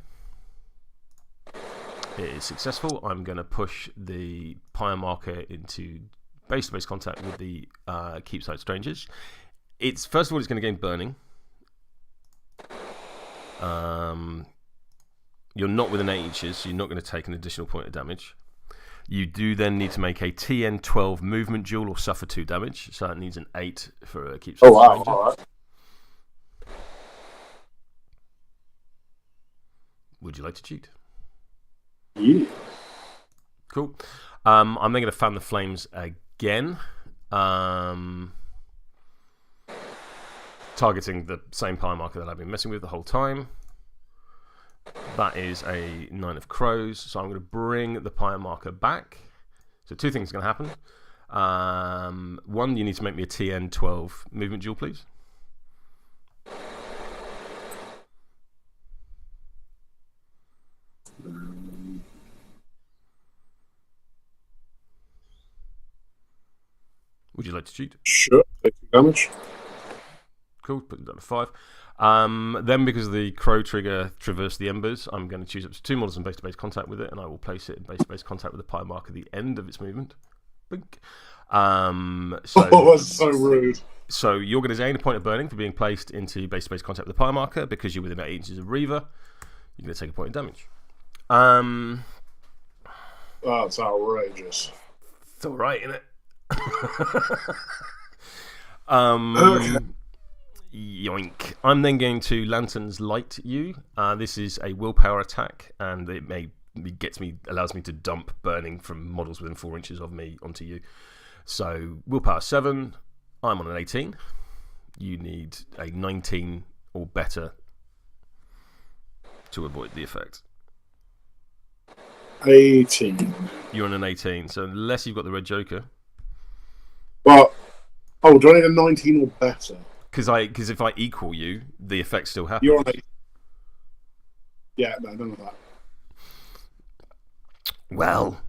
It is successful. I'm going to push the pyre marker into base-to-base contact with the Keepside Strangers. First of all, it's going to gain burning. You're not within 8 inches, so you're not going to take an additional point of damage. You do then need to make a TN 12 movement duel or suffer 2 damage, so that needs an 8 for a Keepside Stranger. All right. Would you like to cheat? Yeah. Cool. I'm then going to fan the flames again. Targeting the same pyre marker that I've been messing with the whole time. That is a 9 of crows, so I'm going to bring the pyre marker back. So 2 things are going to happen. 1, you need to make me a TN 12 movement duel, please. Would you like to cheat? Sure. Take 2 damage. Cool, put it down to 5. Then, because the crow trigger traversed the embers, I'm going to choose up to 2 models in base-to-base contact with it, and I will place it in base-to-base contact with the pyre marker at the end of its movement. Bink. That's so rude. So you're going to gain a point of burning for being placed into base-to-base contact with the pyre marker because you're within 8 inches of Reva. You're going to take a point of damage. That's outrageous. It's all right, isn't it? Okay. Yoink. I'm then going to Lantern's Light you. This is a willpower attack, and it allows me to dump burning from models within 4 inches of me onto you. So willpower 7. I'm on an 18. You need a 19 or better to avoid the effect. 18. You're on an 18, so unless you've got the red joker. But do I need a 19 or better? Because if I equal you, the effect still happens. You're on 18. Yeah, no, none of that. Well,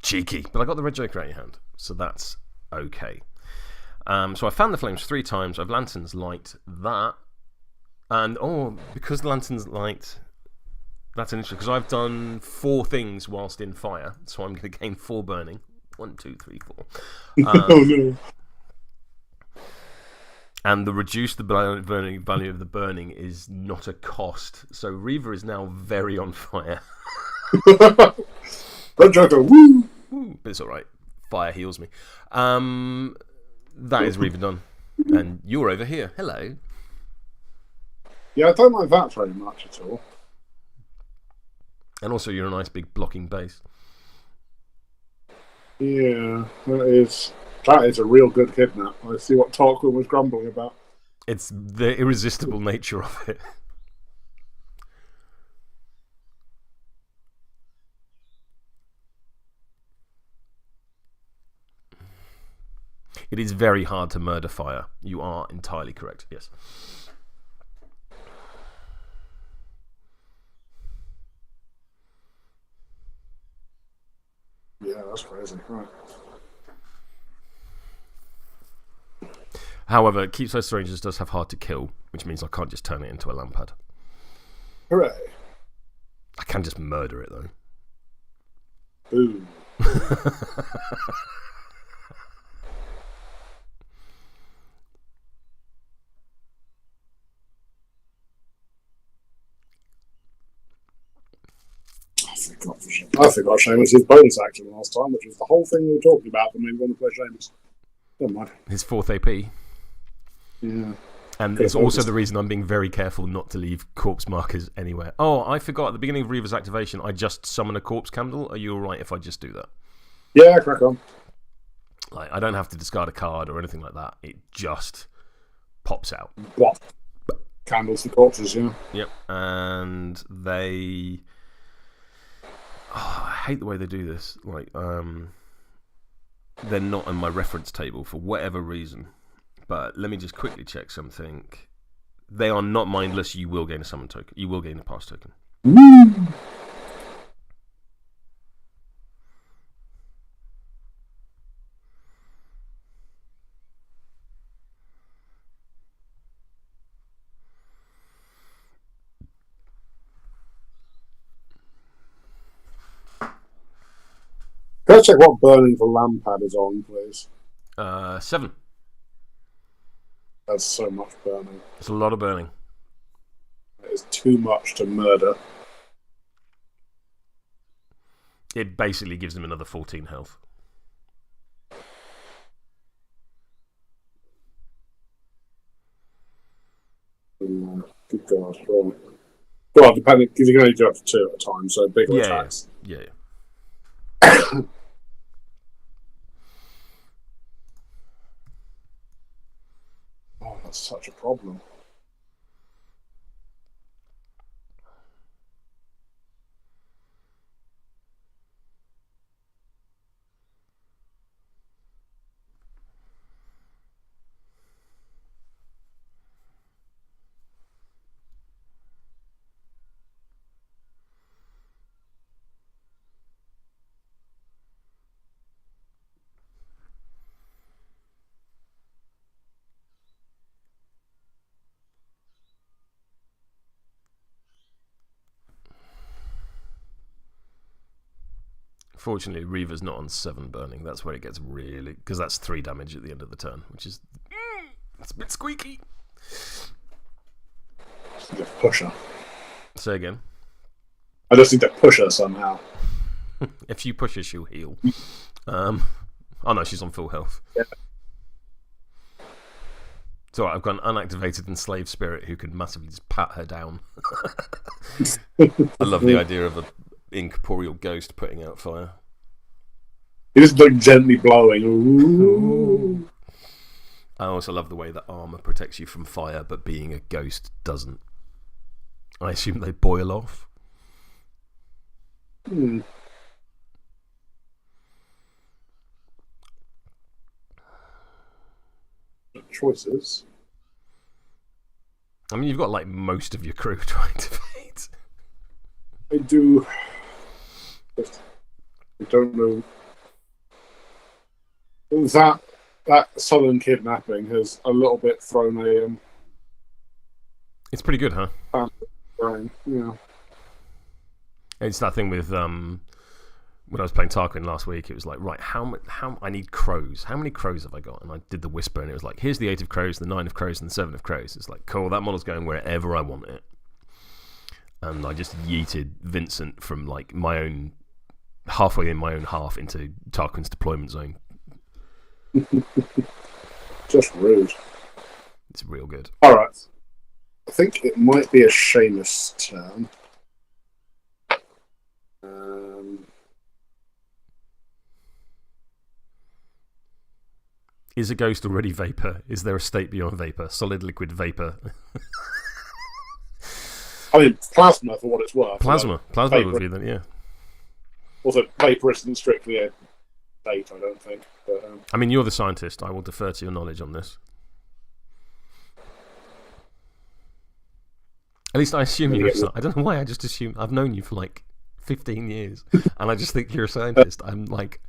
cheeky. But I got the red joker out of your hand, so that's okay. So I fan the flames 3 times. I've Lantern's Light that. And, because Lantern's Light, that's an interesting, because I've done 4 things whilst in fire, so I'm going to gain 4 burning. 1, 2, 3, 4. Oh, no. And the reduce the burning value of the burning is not a cost. So Reva is now very on fire. Red Joker, woo! But it's alright. Fire heals me. That is Reva done. And you're over here. Hello. Yeah, I don't like that very much at all. And also, you're a nice big blocking base. Yeah, that is a real good kidnap. I see what Tarquin was grumbling about. It's the irresistible nature of it. It is very hard to murder fire. You are entirely correct, yes. Yeah, that's crazy. Right. However, Keepside Strangers does have hard to kill, which means I can't just turn it into a Lampad. Hooray. I can just murder it, though. Boom. I forgot Seamus' bonus action last time, which was the whole thing we were talking about when we were going to play Seamus. Never mind. His 4th AP. Yeah. And it's also the reason I'm being very careful not to leave corpse markers anywhere. Oh, I forgot at the beginning of Reva's activation, I just summon a corpse candle. Are you alright if I just do that? Yeah, crack on. Like, I don't have to discard a card or anything like that. It just pops out. What? Candles for corpses, yeah. Yep. And they... Oh, I hate the way they do this. Like, they're not in my reference table for whatever reason. But let me just quickly check something. They are not mindless. You will gain a summon token. You will gain a pass token. Can I check what burning for Lampad is on, please? 7. That's so much burning. It's a lot of burning. It is too much to murder. It basically gives them another 14 health. Good God, right. Well, depending, because you can only do up to 2 at a time, so bigger attacks. Yeah. Oh, that's such a problem. Fortunately, Reva's not on 7 burning. That's where it gets really... Because that's 3 damage at the end of the turn, which is... That's a bit squeaky. I just need to push her. Say again. I just need to push her somehow. If you push her, she'll heal. Oh no, she's on full health. Yeah. It's alright, I've got an unactivated Enslaved Spirit who can massively just pat her down. I love the idea of an incorporeal ghost putting out fire. It is like gently blowing. Ooh. I also love the way that armor protects you from fire, but being a ghost doesn't. I assume they boil off. Choices. I mean, you've got like most of your crew to activate. I do. I don't know. That southern kidnapping has a little bit thrown a. It's pretty good, huh? Brain. Yeah. It's that thing with when I was playing Tarquin last week. It was like, right, how I need crows. How many crows have I got? And I did the whisper, and it was like, here's the 8 of crows, the 9 of crows, and the 7 of crows. It's like, cool. That model's going wherever I want it. And I just yeeted Vincent from like my own halfway in my own half into Tarquin's deployment zone. Just rude. It's real good. Alright. I think it might be a Seamus turn. Is a ghost already vapor? Is there a state beyond vapor? Solid, liquid, vapor? I mean, plasma for what it's worth. Plasma. Plasma would be then, yeah. Also, vapor isn't strictly a state, I don't think. But, I mean, you're the scientist. I will defer to your knowledge on this. At least I assume you're a scientist. I don't know why, I just assume. I've known you for like 15 years, and I just think you're a scientist. I'm like...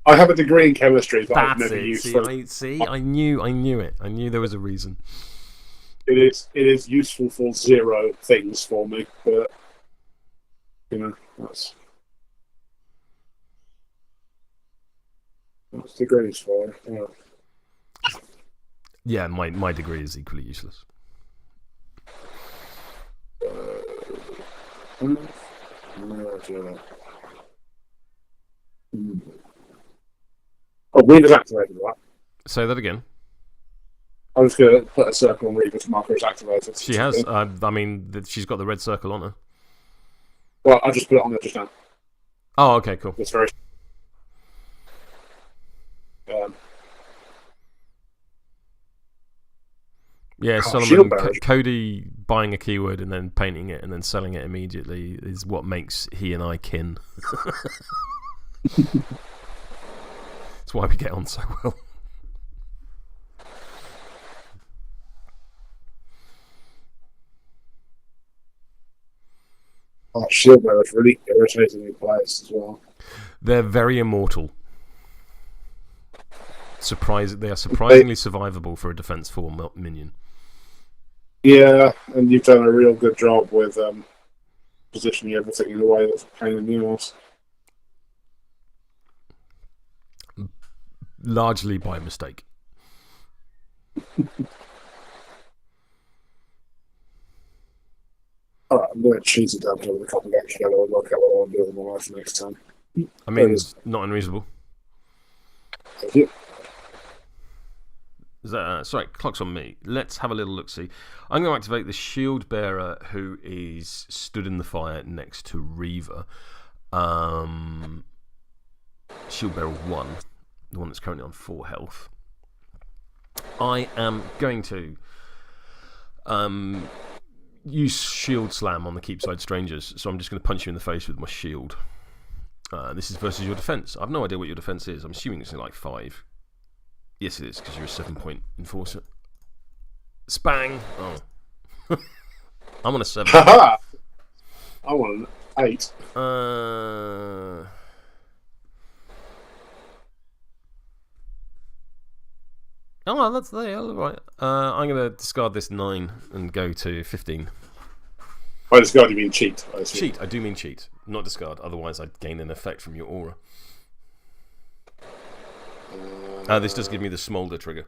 I have a degree in chemistry that I've That's never it. used. See, I knew it. I knew there was a reason. It is useful for 0 things for me, but you know, that's degrees for. Yeah, my degree is equally useless. Oh, Reva's activated, right? Say that again. I'm just going to put a circle on Reva to mark her as activated. She has. I mean, she's got the red circle on her. Well, I just put it on there just now. Oh, okay, cool. It's very. Yeah, Solomon, Cody buying a keyword and then painting it and then selling it immediately is what makes he and I kin. That's why we get on so well. Oh, Shieldbearer is really irritatingly placed as well. They're very immortal. They are surprisingly survivable for a defense 4 minion. Yeah, and you've done a real good job with positioning everything in a way that's a pain in the ass. Largely by mistake. Alright, I'm going to cheese it down to the Copycat Killer and work out what I want to do with my life next time. I mean, it's not unreasonable. Thank you. Is that, sorry, clock's on me. Let's have a little look-see. I'm going to activate the Shieldbearer, who is stood in the fire next to Reva. Shieldbearer 1, the one that's currently on 4 health. I am going to use Shield Slam on the Keepside Strangers, so I'm just going to punch you in the face with my shield. This is versus your defense. I have no idea what your defense is. I'm assuming it's like 5. Yes, it is, because you're a 7-point enforcer. Spang! Oh. I'm on a 7. Haha! I'm on an 8. Oh, that's there. Right. I'm going to discard this 9 and go to 15. By discard, you mean cheat? Cheat. I do mean cheat, not discard. Otherwise, I'd gain an effect from your aura. This does give me the smolder trigger.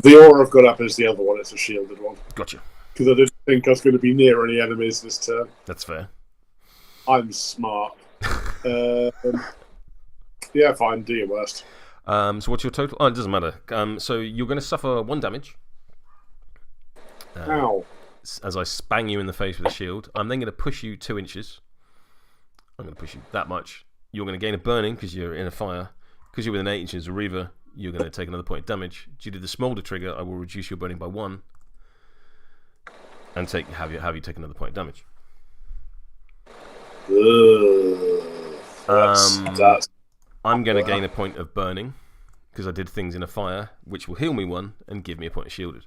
The aura I've got up is the other one. It's a shielded one. Gotcha. Because I didn't think I was going to be near any enemies this turn. That's fair. I'm smart. Yeah, fine. Do your worst. So what's your total? Oh, it doesn't matter. So you're going to suffer 1 damage. Ow. As I spang you in the face with a shield. I'm then going to push you 2 inches. I'm going to push you that much. You're going to gain a burning because you're in a fire. Because you're within 8 inches of Reva, you're going to take another point of damage. Due to the smolder trigger, I will reduce your burning by 1. And have you take another point of damage. I'm going to gain a point of burning. Because I did things in a fire, which will heal me 1 and give me a point of shielded.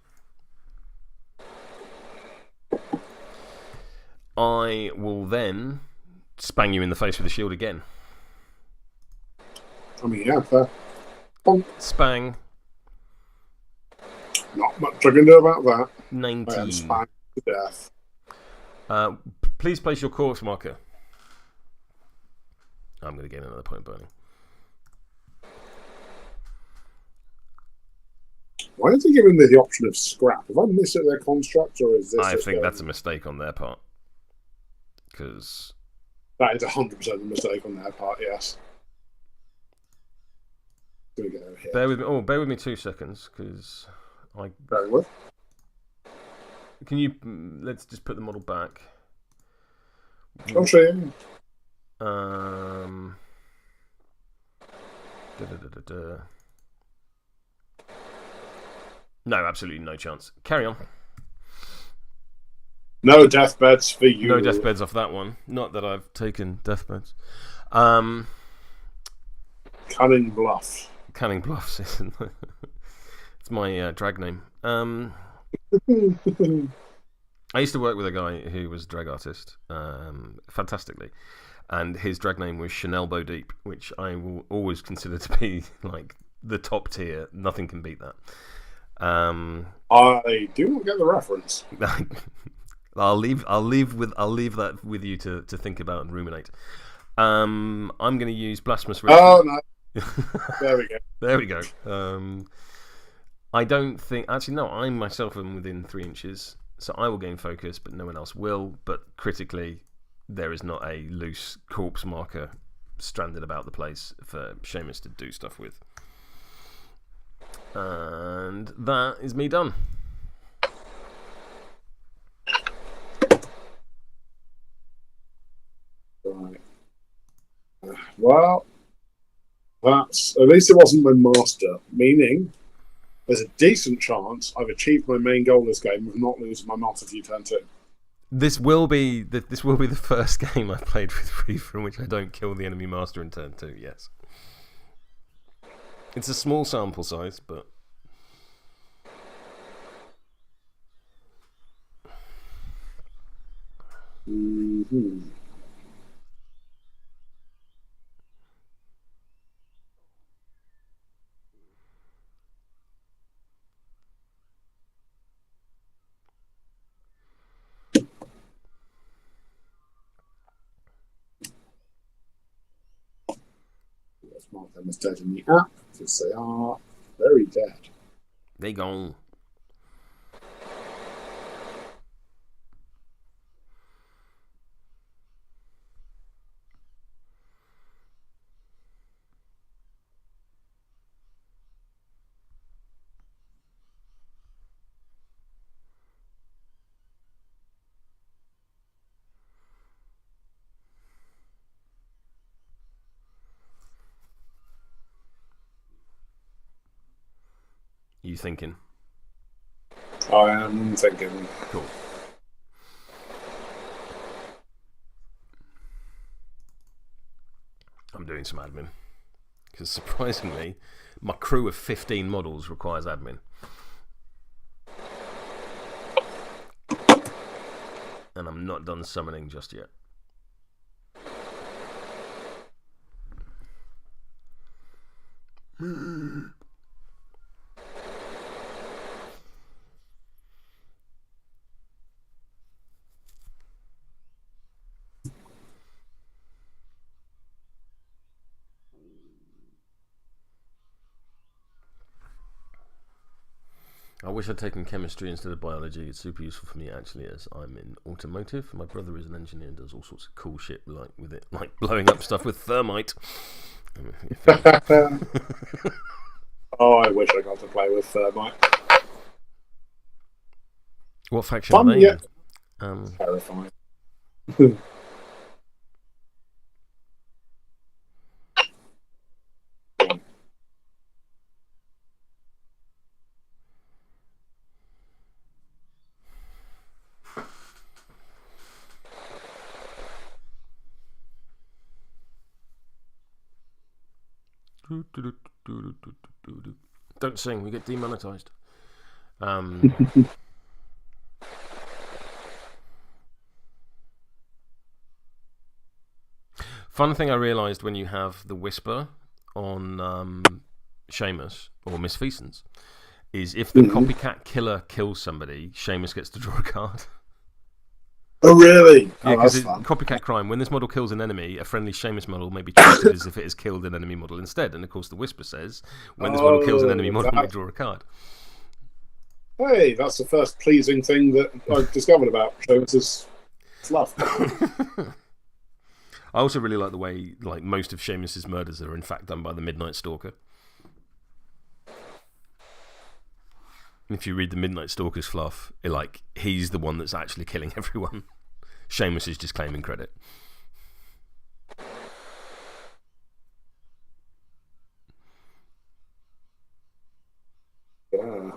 I will then spang you in the face with a shield again. I mean, yeah, fair. Bonk. Spang. Not much I can do about that. 19. I am spang to death. Please place your corpse marker. I'm going to gain another point of burning. Why did they give me the option of scrap? Have I missed it their construct, or is this? I think that's a mistake on their part. Because that is 100% a mistake on their part. Yes. Gonna go here. Bear with me 2 seconds, because I. Very well. Can you? Let's just put the model back. I'll show you. No, absolutely no chance. Carry on. No deathbeds for you. No deathbeds off that one. Not that I've taken deathbeds. Cunning Bluff. Cunning Bluffs. It's my drag name. I used to work with a guy who was a drag artist, fantastically, and his drag name was Chanel Bo Deep, which I will always consider to be like the top tier. Nothing can beat that. I do not get the reference. I'll leave that with you to think about and ruminate. I'm going to use Blasphemous Ritual. Oh no! There we go. There we go. I don't think actually no. I myself am within 3 inches, so I will gain focus, but no one else will. But critically, there is not a loose corpse marker stranded about the place for Seamus to do stuff with. And that is me done. Right. Well, that's at least it wasn't my master. Meaning, there's a decent chance I've achieved my main goal this game of not losing my multi turn 2. This will be the first game I've played with Reva in which I don't kill the enemy master in turn 2. Yes. It's a small sample size, but Mm-hmm. Let's mark them as dead in the app because they are very dead. they gone. You thinking? I am thinking. Cool. I'm doing some admin. Because surprisingly, my crew of 15 models requires admin. And I'm not done summoning just yet. I wish I'd taken chemistry instead of biology. It's super useful for me actually, as I'm in automotive. My brother is an engineer and does all sorts of cool shit with it, like blowing up stuff with thermite. Oh, I wish I got to play with thermite. What faction are they in? Terrifying. Don't sing, we get demonetized. Fun thing I realised when you have the Whisper on Seamus or Miss Feasance is if the Copycat Killer kills somebody, Seamus gets to draw a card. Oh, really? Yeah, because Copycat Crime, when this model kills an enemy, a friendly Seamus model may be treated as if it has killed an enemy model instead. And of course, the Whisper says, when this model kills an enemy model, you may draw a card. Hey, that's the first pleasing thing that I've discovered about Seamus's fluff. I also really like the way most of Seamus's murders are in fact done by the Midnight Stalker. If you read the Midnight Stalker's fluff, he's the one that's actually killing everyone. Seamus is just claiming credit. Right.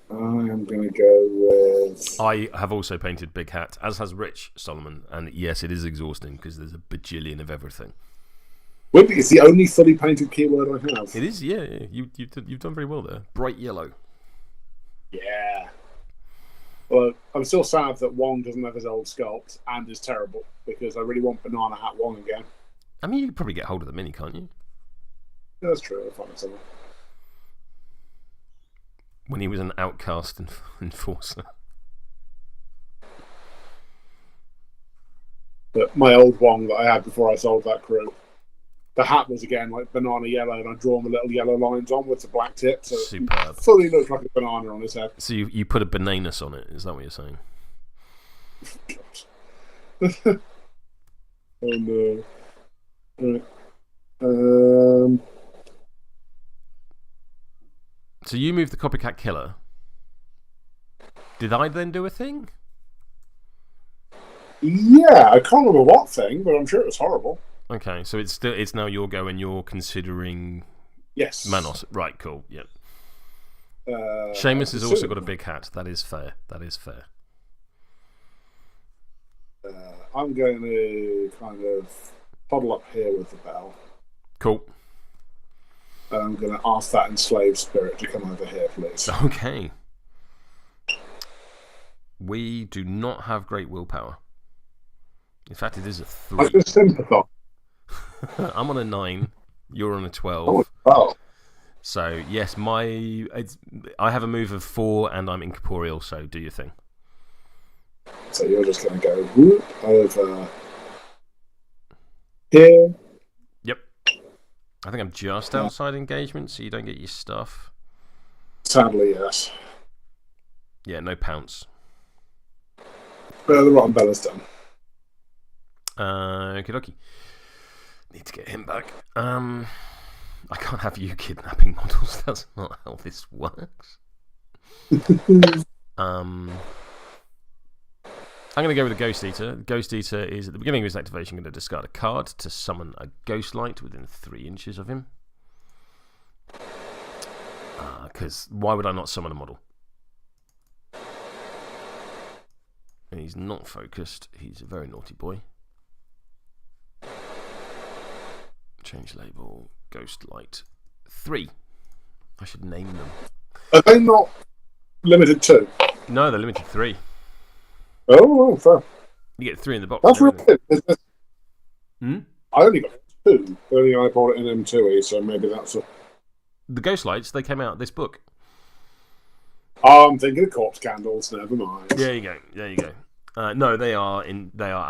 I am going to go with... I have also painted Big Hat, as has Rich Solomon, and yes, it is exhausting because there's a bajillion of everything. Wimpy is the only fully painted keyword I have. It is, yeah. You've done very well there. Bright yellow. Yeah. Well, I'm still sad that Wong doesn't have his old sculpt and is terrible because I really want Banana Hat Wong again. I mean, you could probably get hold of the mini, can't you? Yeah, that's true. I'll find it somewhere. When he was an outcast enforcer. But my old Wong that I had before I sold that crew, the hat was again like banana yellow, and I'd drawn the little yellow lines on with the black tip, so superb. It fully looked like a banana on his head. So you put a bananas on it, is that what you're saying? Oh no. So you moved the Copycat Killer. Did I then do a thing? Yeah, I can't remember what thing, but I'm sure it was horrible. Okay, so it's now your go, and you're considering Manos. Right, cool. Yep. Seamus has also got a big hat. That is fair. I'm going to kind of huddle up here with the Belle. Cool. I'm going to ask that Enslaved Spirit to come over here, please. Okay. We do not have great willpower. In fact, it is a 3. I just sympathise. I'm on a 9. You're on a 12. Oh, wow. So, yes, I have a move of 4 and I'm incorporeal, so do your thing. So you're just going to go whoop over here. Yep. I think I'm just outside engagement, so you don't get your stuff. Sadly, yes. Yeah, no pounce. The rotten Bella's done. Okie dokie. Need to get him back. I can't have you kidnapping models. That's not how this works. I'm going to go with a Ghost Eater. Ghost Eater is, at the beginning of his activation, going to discard a card to summon a Ghost Light within 3 inches of him. Because why would I not summon a model? And he's not focused. He's a very naughty boy. Change label. Ghost Light 3. I should name them. Are they not limited 2? No, they're limited 3. Oh, fair. You get 3 in the box. That's really good. I only got 2. Only I bought it in M2E, so maybe that's a... The Ghost Lights, they came out this book. I'm thinking of corpse candles. Never mind. There you go. No, they are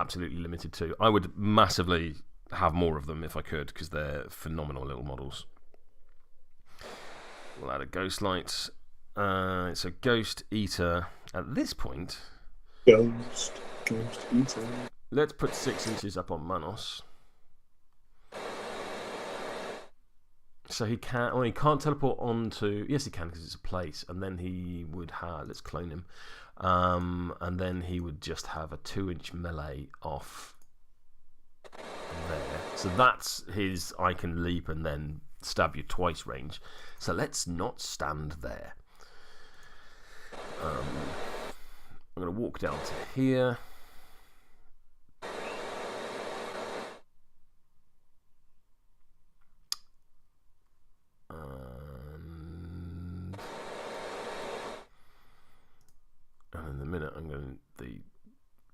absolutely limited too. I would massively have more of them if I could, because they're phenomenal little models. We'll add a Ghost Light. It's a Ghost Eater. At this point, Ghost Eater. Let's put 6 inches up on Manos. So he can't. Well, he can't teleport onto. Yes, he can because it's a place, and then he would have. Let's clone him, and then he would just have a 2-inch melee off there. So that's his. I can leap and then stab you twice range. So let's not stand there. I'm going to walk down to here. And in a minute, I'm going to... The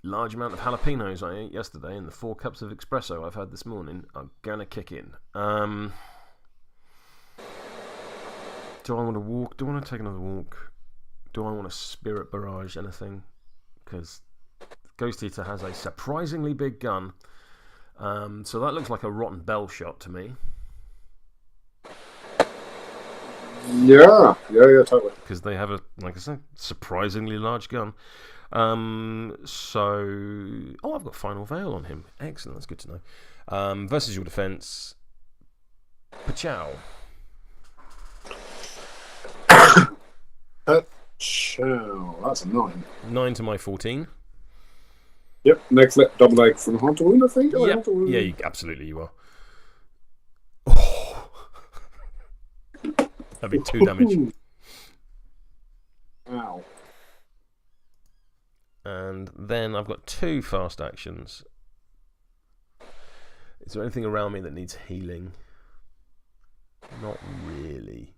large amount of jalapenos I ate yesterday and the 4 cups of espresso I've had this morning are going to kick in. Do I want to walk? Do I want to take another walk? Do I want to spirit barrage anything? Because Ghost Eater has a surprisingly big gun. So that looks like a rotten Belle shot to me. Yeah, totally. Because they have a, like I said, surprisingly large gun. I've got Final Veil on him. Excellent, that's good to know. Versus your defense, Pachow. Pachow, that's a 9. 9 to my 14. Yep, neck flip, double leg from Hunter Wound, I think. Yep. Yeah, absolutely you are. That'd be 2 damage. Ow. And then I've got 2 fast actions. Is there anything around me that needs healing? Not really.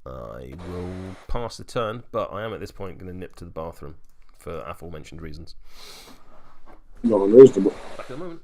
I will pass the turn, but I am at this point going to nip to the bathroom for aforementioned reasons. Not unreasonable. Back in a moment.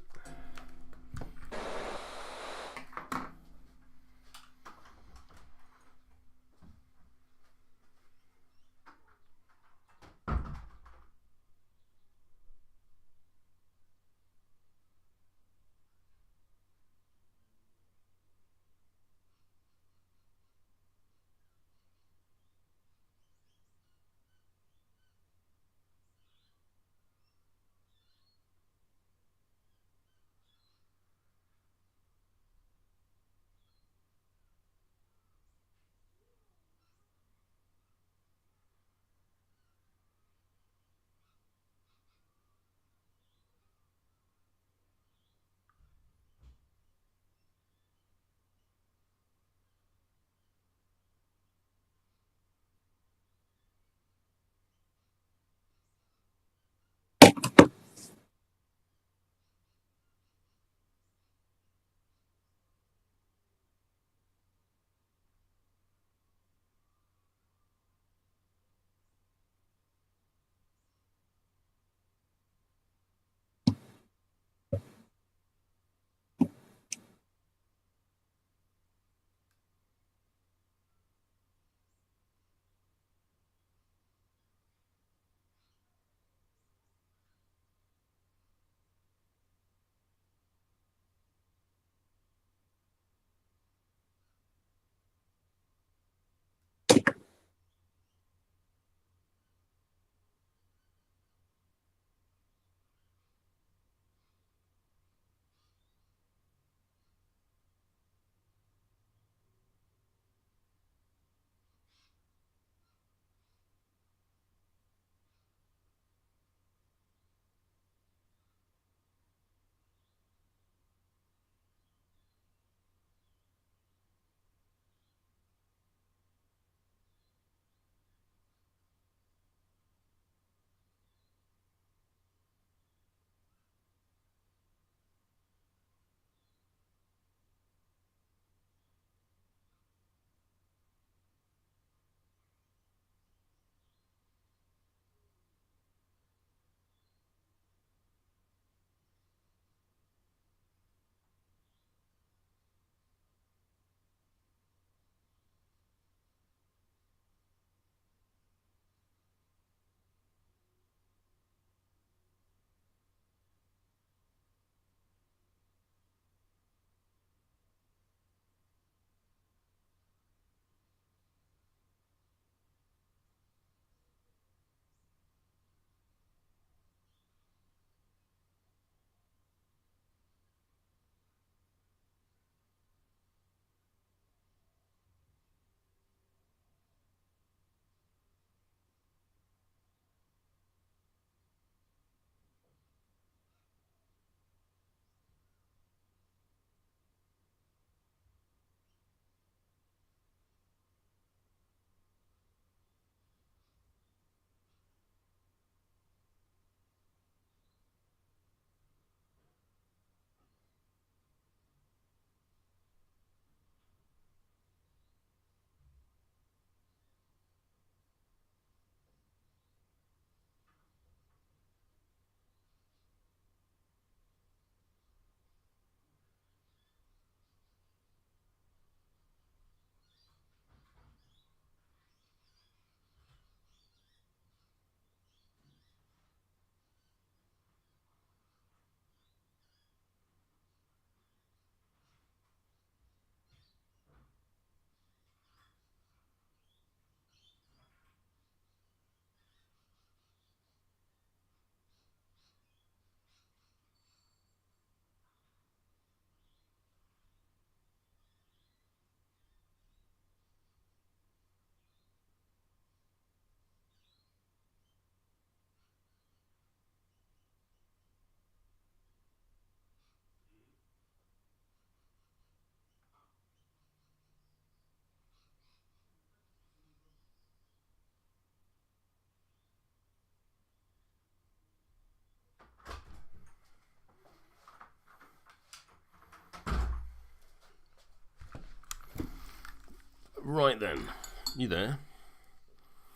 Right then. You there?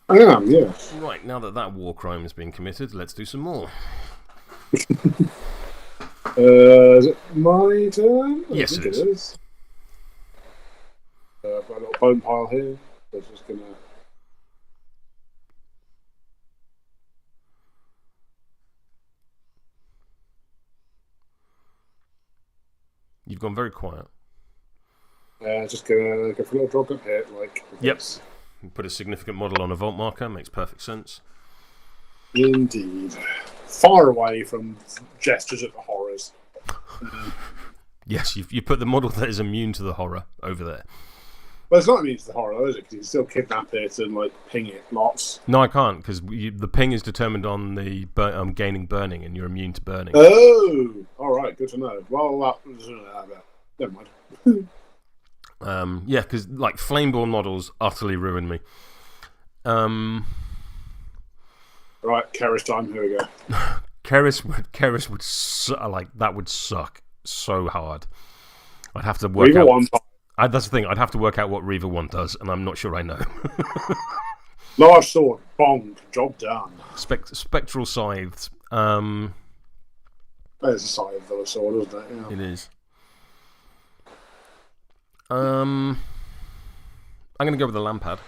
I am, yes. Right, now that war crime has been committed, let's do some more. Is it my turn? Yes, it is. I've got a little bone pile here. So just gonna. You've gone very quiet. Just gonna go for a little drop up here, like. Yes. Put a significant model on a vault marker, makes perfect sense. Indeed. Far away from gestures at the horrors. Yes, you put the model that is immune to the horror over there. Well, it's not immune to the horror, is it? Because you can still kidnap it and like ping it lots. No, I can't, because the ping is determined on the gaining burning, and you're immune to burning. Oh, all right, good to know. Well, never mind. Yeah, because like Flameborn models utterly ruin me. Right, Keris time. Here we go. Keris would that would suck so hard. I'd have to work Reva out. 1 time. That's the thing. I'd have to work out what Reva 1 does, and I'm not sure I know. Large sword, bong, job done. Spectral scythes. There's a scythe of a sword, isn't it? Yeah. It is. I'm going to go with the Lampad.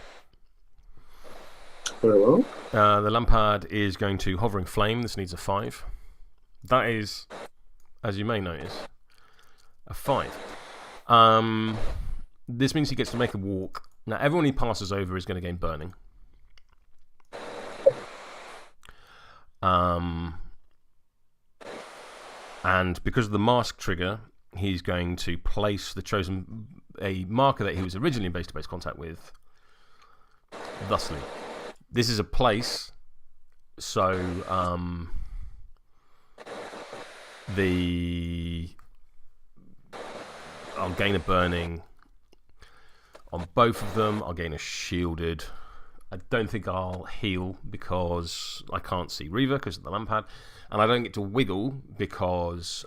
Very well. The Lampad is going to Hovering Flame. This needs a 5. That is, as you may notice, a 5. This means he gets to make a walk. Now, everyone he passes over is going to gain burning. And because of the mask trigger, he's going to place a marker that he was originally in base-to-base contact with. Thusly, this is a place, so I'll gain a burning on both of them. I'll gain a shielded. I don't think I'll heal because I can't see Reva because of the Lampad, and I don't get to wiggle because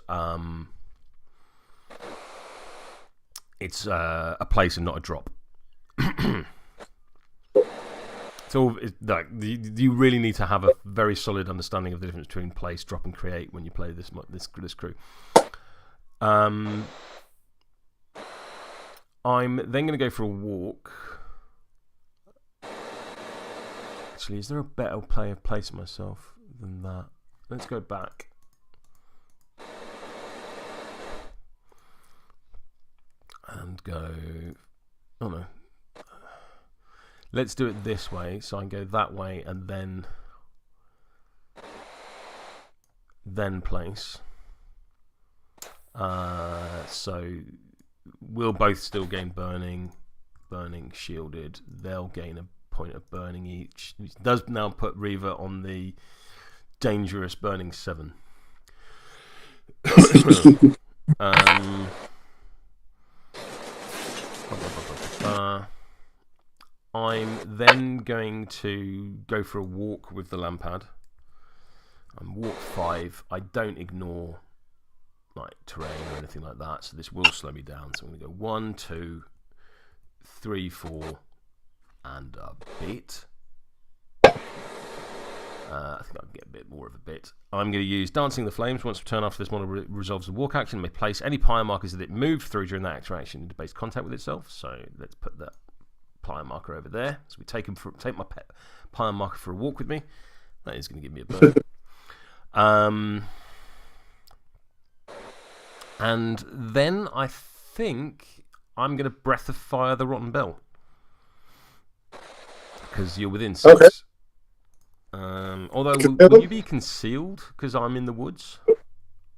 it's a place and not a drop. So you really need to have a very solid understanding of the difference between place, drop, and create when you play this crew. I'm then going to go for a walk. Actually, is there a better place myself than that? Let's go back. And go... Oh no. Let's do it this way, so I can go that way and then place. So we'll both still gain burning, shielded. They'll gain a point of burning each. It does now put Reva on the dangerous burning 7. I'm then going to go for a walk with the Lampad. I'm walk 5. I don't ignore like terrain or anything like that, so this will slow me down. So I'm going to go 1, 2, 3, 4, and a bit. I think I can get a bit more of a bit. I'm going to use Dancing the Flames. Once per turn after this model resolves the walk action, may place any pyre markers that it moved through during that interaction into base contact with itself. So let's put that pyre marker over there. So we take my pyre marker for a walk with me. That is going to give me a burn. And then I think I'm going to Breath of Fire the Rotten Belle. Because you're within 6. Okay. Although, will you be concealed because I'm in the woods?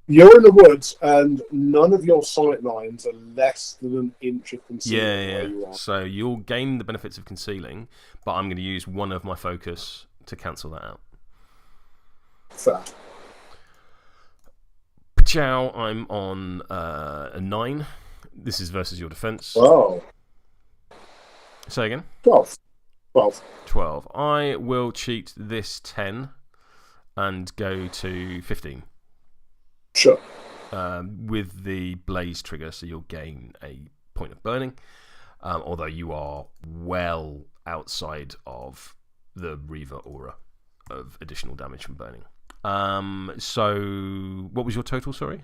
You're in the woods, and none of your sight lines are less than an inch of concealment where you are. So you'll gain the benefits of concealing, but I'm going to use one of my focus to cancel that out. Fair. Pachow, I'm on a 9. This is versus your defense. Wow. Say again? 12. 12. I will cheat this 10 and go to 15. Sure. With the blaze trigger, so you'll gain a point of burning. although you are well outside of the Reva aura of additional damage from burning. So, what was your total, sorry?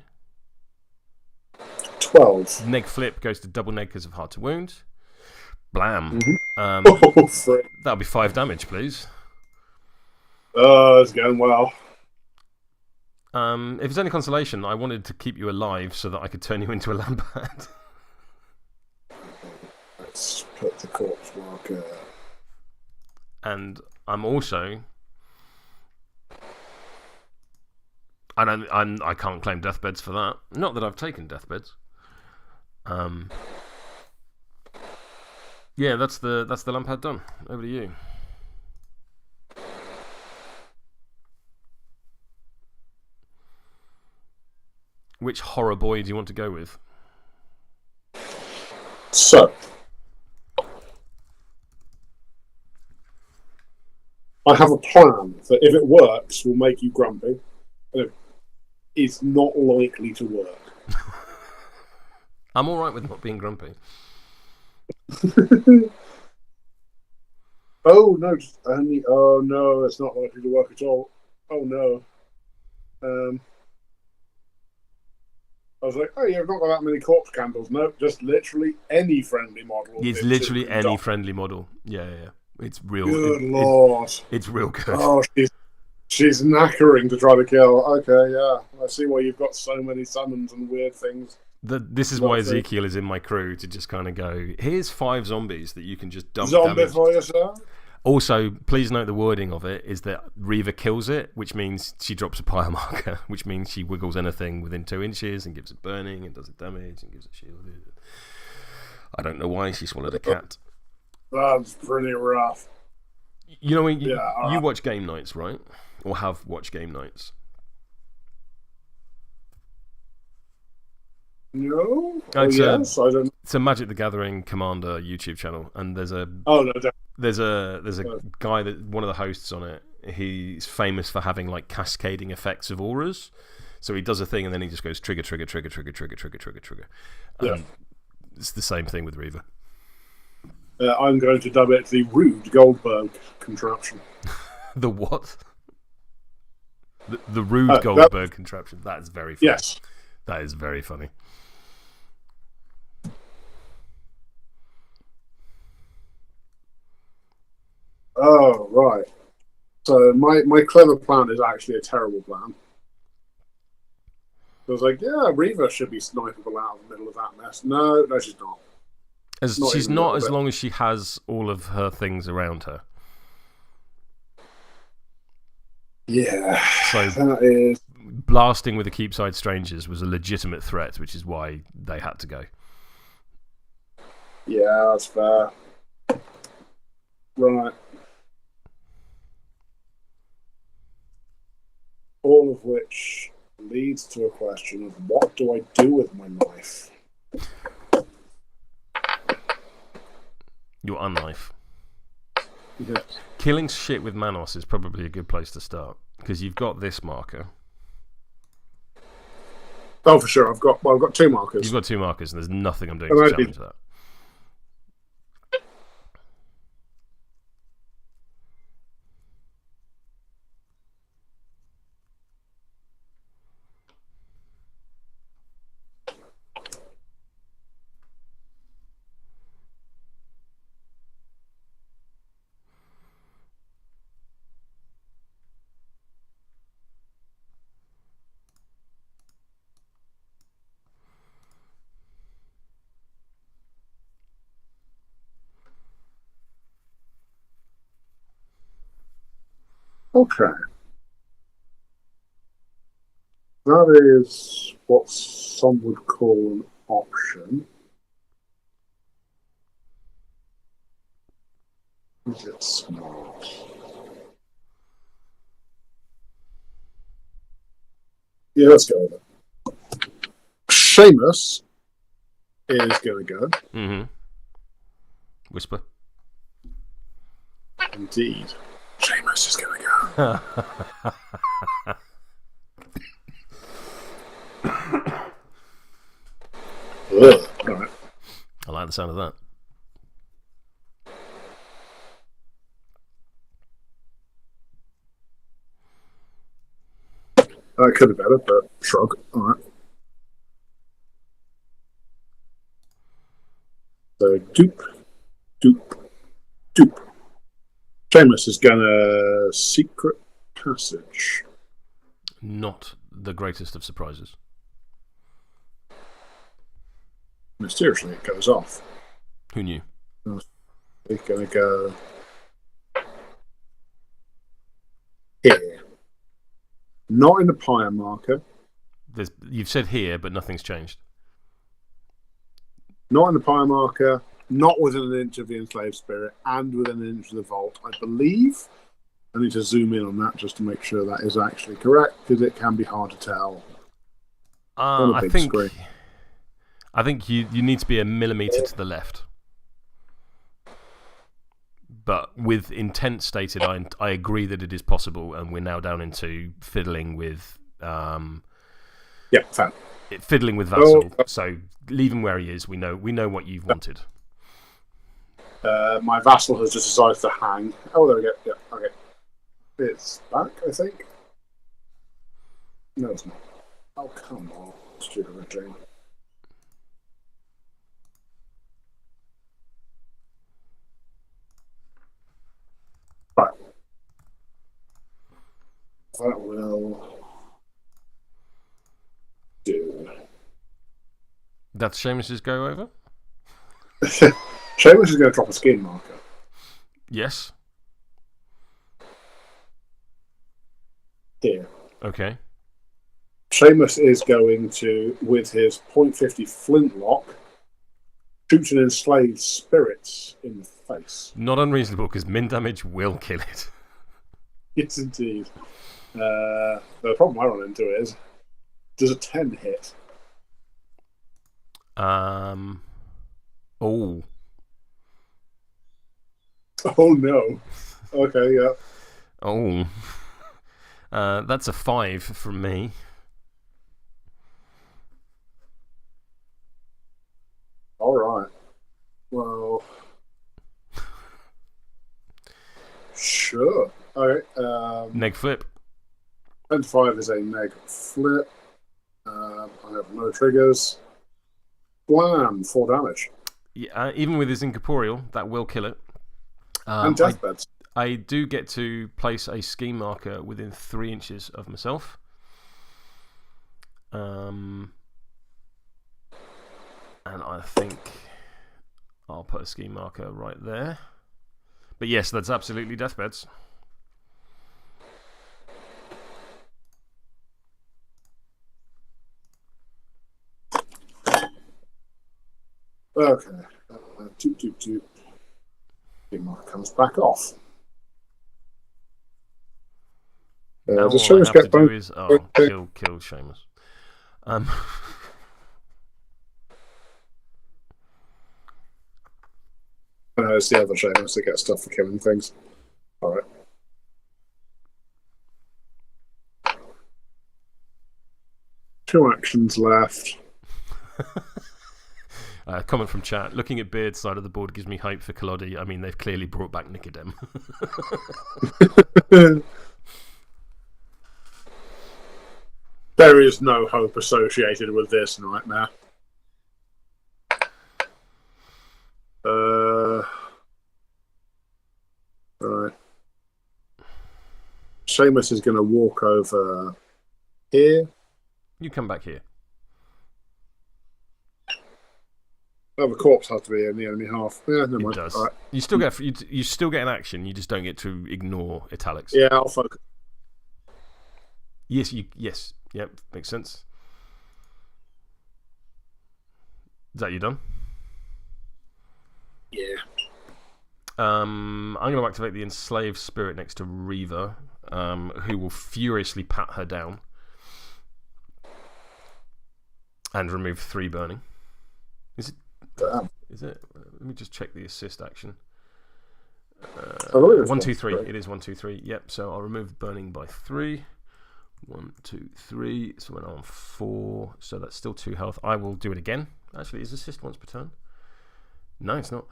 12. Neg flip goes to double neg because of hard to wound. Blam. That'll be 5 damage, please. It's going well. If it's any consolation, I wanted to keep you alive so that I could turn you into a Lampad. Let's put the corpse marker. And I'm also... I can't claim deathbeds for that. Not that I've taken deathbeds. Yeah, that's the Lampad done. Over to you. Which horror boy do you want to go with? So, I have a plan that if it works, will make you grumpy. It's not likely to work. I'm alright with not being grumpy. Oh no! Oh no! It's not likely to work at all. Oh no! I was like, oh, you've not got that many corpse candles. No, just literally any friendly model. It's literally any friendly model. Yeah. It's real. Good lord! It's real good. Oh, she's knackering to try to kill. Okay, yeah. I see why you've got so many summons and weird things. This is why Ezekiel is in my crew, to just kind of go, here's 5 zombies that you can just dump Zombie damage. for yourself. Also, please note the wording of it is that Reva kills it, which means she drops a pyre marker, which means she wiggles anything within 2 inches and gives it burning and does it damage and gives it shielded. I don't know why she swallowed a cat. That's pretty rough. You know, you watch game nights, right? Or have watched game nights? No? It's I don't. It's a Magic the Gathering Commander YouTube channel, and there's a guy that one of the hosts on it. He's famous for having like cascading effects of auras. So he does a thing, and then he just goes trigger, trigger, trigger, trigger, trigger, trigger, trigger, trigger. Yeah. It's the same thing with Reva. I'm going to dub it the Rude Goldberg contraption. The what? The Rude Goldberg contraption. That is very funny. Yes. That is very funny. Oh, right. So my clever plan is actually a terrible plan. I was like, yeah, Reva should be snipeable out of the middle of that mess. No, she's not. She's not as long as she has all of her things around her. Yeah. So that is... blasting with the Keepside Strangers was a legitimate threat, which is why they had to go. Yeah, that's fair. Right. All of which leads to a question of what do I do with my knife? Your unknife. Yeah. Killing shit with Manos is probably a good place to start, because you've got this marker. Oh, for sure. I've got 2 markers. You've got 2 markers, and there's nothing I'm doing to challenge that. Okay. That is what some would call an option. Is it smart? Yeah, let's go with it. Seamus is going to go. Mm-hmm. Whisper. Indeed. Seamus is going to go. Right. I like the sound of that. That could have better, but shrug. All right. So dupe. Seamus is gonna secret passage. Not the greatest of surprises. Mysteriously, it goes off. Who knew? He's gonna go here. Not in the pyre marker. You've said here, but nothing's changed. Not in the pyre marker. Not within an inch of the Enslaved Spirit, and within an inch of the vault, I believe. I need to zoom in on that just to make sure that is actually correct, because it can be hard to tell on a big screen. I think you need to be a millimetre to the left. But with intent stated, I agree that it is possible, and we're now down into fiddling with... fine. Fiddling with Vassal. So leave him where he is. We know what you've wanted. My vassal has just decided to hang. Oh, there we go. Yeah, okay. It's back, I think. No, it's not. Oh, come on. Stupid regime. Right. That will do. That's Seamus's go over? Seamus is going to drop a skin marker. Yes. Here. Okay. Seamus is going to, with his .50 flintlock, shoot an enslaved spirit in the face. Not unreasonable, because min damage will kill it. Yes, indeed. The problem I run into is, does a 10 hit? Oh. Oh no. Okay, yeah. Oh. That's a 5 from me. Alright. Well. Sure. Okay. Neg flip. 25 is a neg flip. I have no triggers. Blam! 4 damage. Yeah, even with his incorporeal, that will kill it. And deathbeds. I do get to place a scheme marker within 3 inches of myself. And I think I'll put a scheme marker right there. But yes, that's absolutely deathbeds. Okay. Toot. Scheme marker comes back off. Now does all I Seamus have to get do bonus? is kill Seamus. No, it's the other Seamus that gets stuff for killing things. Alright. Two actions left. Comment from chat. Looking at Beard's side of the board gives me hope for Kalodi. I mean, they've clearly brought back Nicodem. There is no hope associated with this nightmare. Right. Seamus is going to walk over here. You come back here. Oh, the corpse has to be in the enemy half. Yeah, never mind. It does. Right. You still get an action. You just don't get to ignore italics. Yeah, I'll focus. Yes. Yep. Makes sense. Is that you done? Yeah. I'm going to activate the Enslaved Spirit next to Reva, who will furiously pat her down and remove 3 burning. Is it? Is it? Let me just check the assist action. 1, 2, 3. It is 1, 2, 3. Yep. So I'll remove burning by 3. 1, 2, 3. So we're on 4. So that's still 2 health. I will do it again. Actually, is assist once per turn? No, it's not.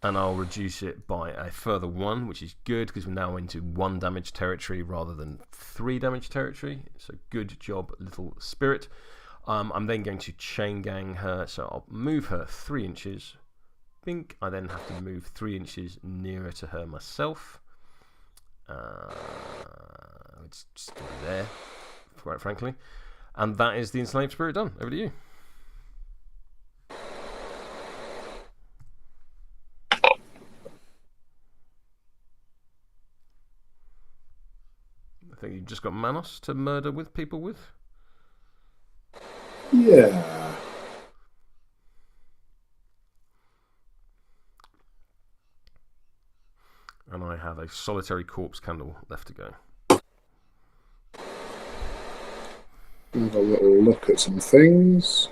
and I'll reduce it by a further 1, which is good because we're now into 1 damage territory rather than 3 damage territory. So good job, little spirit. I'm then going to chain gang her, so I'll move her 3 inches. Bink. I then have to move 3 inches nearer to her myself. It's just there, quite frankly. And that is the Enslaved Spirit done. Over to you. I think you've just got Manos to murder with people with. Yeah. And I have a solitary corpse candle left to go. Have a little look at some things.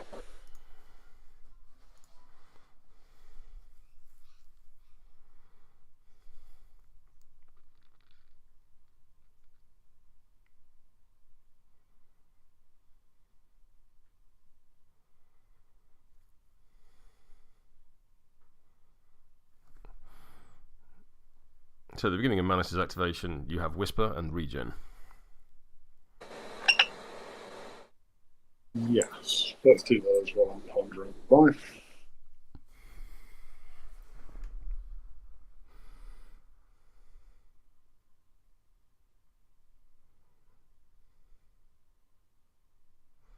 So at the beginning of Manos' activation, you have Whisper and Regen. Yes, let's do those while I'm pondering life.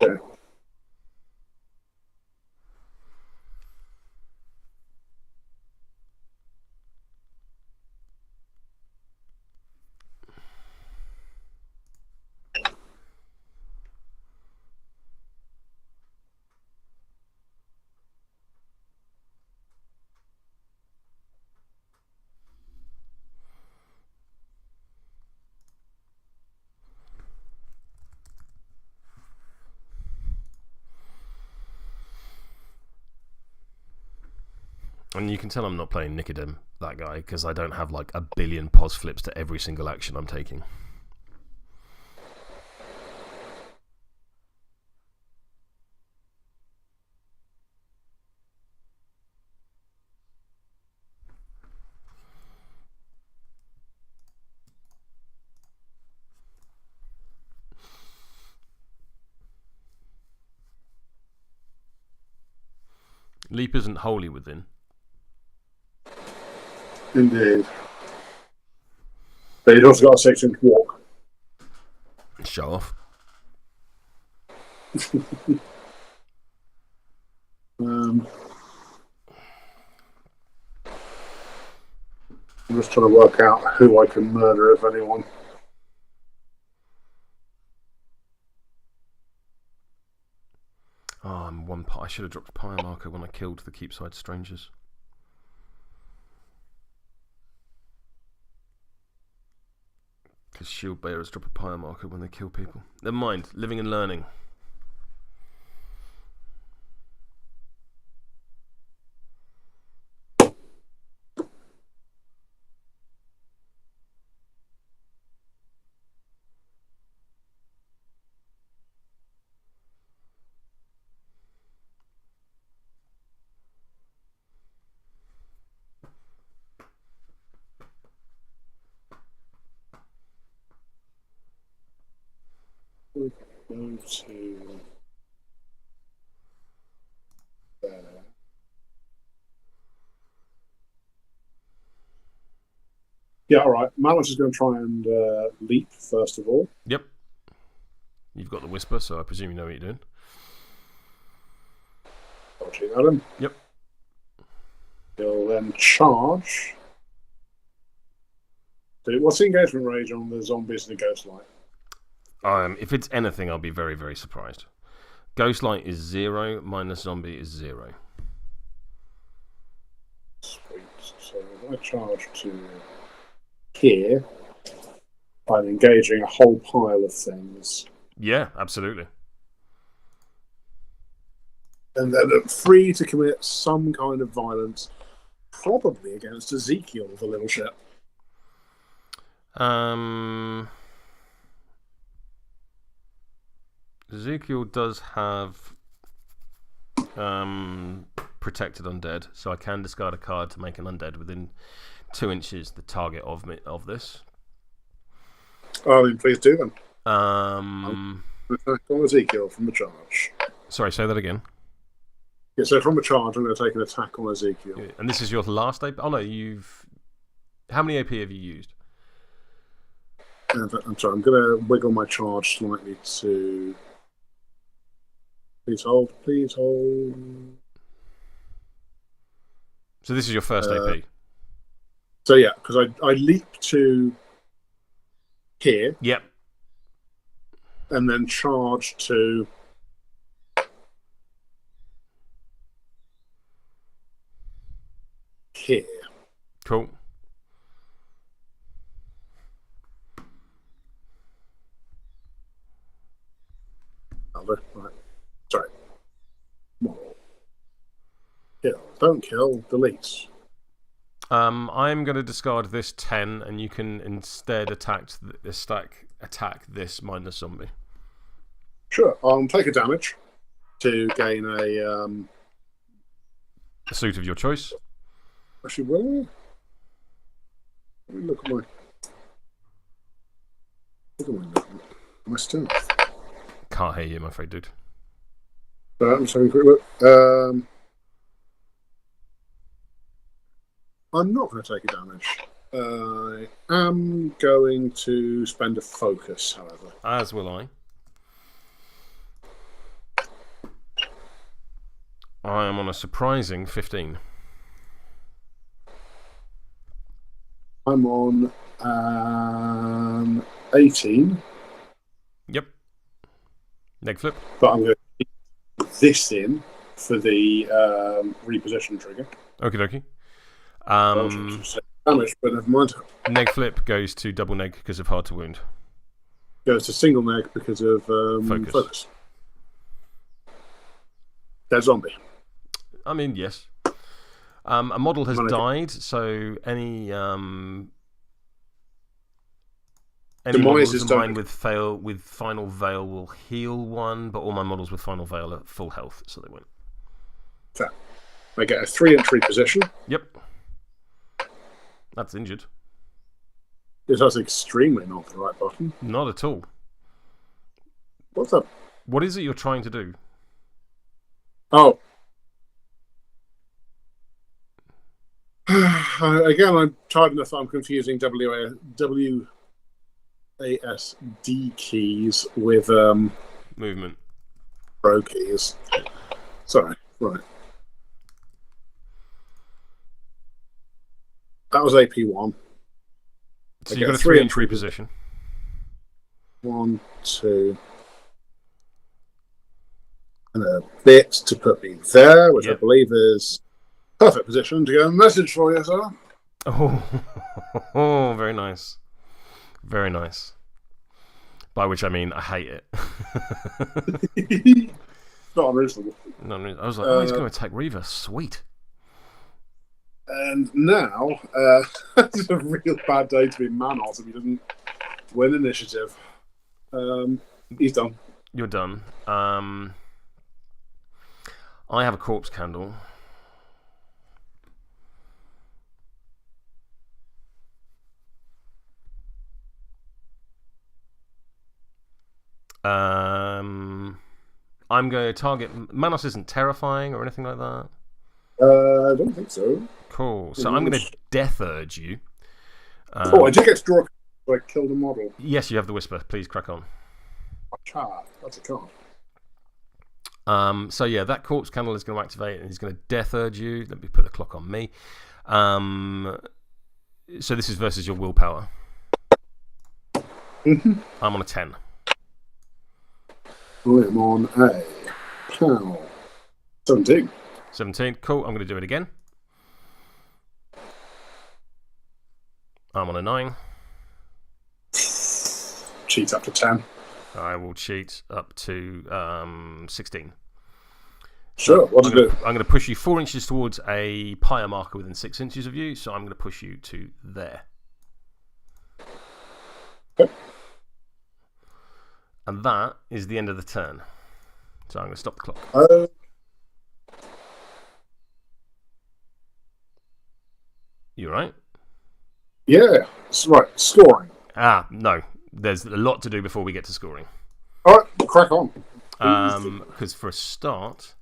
Okay. And you can tell I'm not playing Nicodem, that guy, because I don't have like a billion pos flips to every single action I'm taking. Leap isn't wholly within. Indeed. But you've also got a 6-inch walk. Show off. I'm just trying to work out who I can murder, if anyone. Oh, I'm one pot. I should have dropped a pyre marker when I killed the Keepside Strangers. Because Shieldbearers drop a pyre marker when they kill people. Never mind. Living and learning. Go to there. Yeah, all right. Manos is going to try and leap, first of all. Yep. You've got the Whisper, so I presume you know what you're doing. Dodging at him. Yep. He'll then charge. So what's the engagement range on the zombies and the ghost light? If it's anything, I'll be very, very surprised. Ghostlight is 0, minus zombie is 0. Sweet. So if I charge to here, I'm engaging a whole pile of things. Yeah, absolutely. And then free to commit some kind of violence, probably against Ezekiel, the little shit. Ezekiel does have protected undead, so I can discard a card to make an undead within 2 inches the target of this. Oh, then please do then. Attack on Ezekiel from the charge. Sorry, say that again. Yeah, so from the charge, I'm going to take an attack on Ezekiel. And this is your last AP? Oh no, how many AP have you used? I'm sorry, I'm going to wiggle my charge slightly to... Please hold, please hold. So this is your first AP? So yeah, because I leap to here. Yep. And then charge to... here. Cool. Right. Sorry. Model. Kill. Don't kill. Delete. I'm going to discard this 10, and you can instead attack this minus zombie. Sure. I'll take a damage to gain a suit of your choice. Actually, will I? Let me look at my stuff. Can't hear you, I'm afraid, dude. I'm just having a quick look. I'm not going to take a damage. I am going to spend a focus, however. As will I. I am on a surprising 15. I'm on 18. Yep. Neg flip. But I'm going to keep this in for the reposition trigger. Okie dokie. Damage, but never mind. Neg flip goes to double neg because of hard to wound. Goes to single neg because of focus. Dead zombie. I mean, yes. A model has died, so any models of mine with final veil will heal one, but all my models with final veil are full health, so they won't. Fair. I get a 3-inch reposition. Yep. That's injured. That's extremely not the right button. Not at all. What's up? What is it you're trying to do? Oh. Again, I'm tired enough that I'm confusing WASD keys with movement. Pro keys. Sorry, right. That was AP1. So you've got a 3-inch reposition. 1, 2. And a bit to put me there, which I believe is perfect position to get a message for you, sir. Oh, very nice. Very nice. By which I mean, I hate it. Not unreasonable. I was like, he's going to attack Reva. Sweet. And now, it's a real bad day to be Manos if he doesn't win initiative. He's done. You're done. I have a corpse candle. I'm going to target... Manos isn't terrifying or anything like that? I don't think so. Cool. So I'm going to death urge you. I did get to draw a card, so I killed a model. Yes, you have the whisper. Please crack on. A card. That's a card. So yeah, that corpse candle is going to activate and he's going to death urge you. Let me put the clock on me. So this is versus your willpower. Mm-hmm. I'm on a 10. I'm on a 17. 17. Cool. I'm going to do it again. I'm on a 9. Cheat up to 10. I will cheat up to 16. Sure, what to do? I'm going to push you 4 inches towards a pyre marker within 6 inches of you, so I'm going to push you to there. Okay. And that is the end of the turn. So I'm going to stop the clock. You right? Yeah. Right. Scoring. No. There's a lot to do before we get to scoring. All right. Crack on. Because for a start,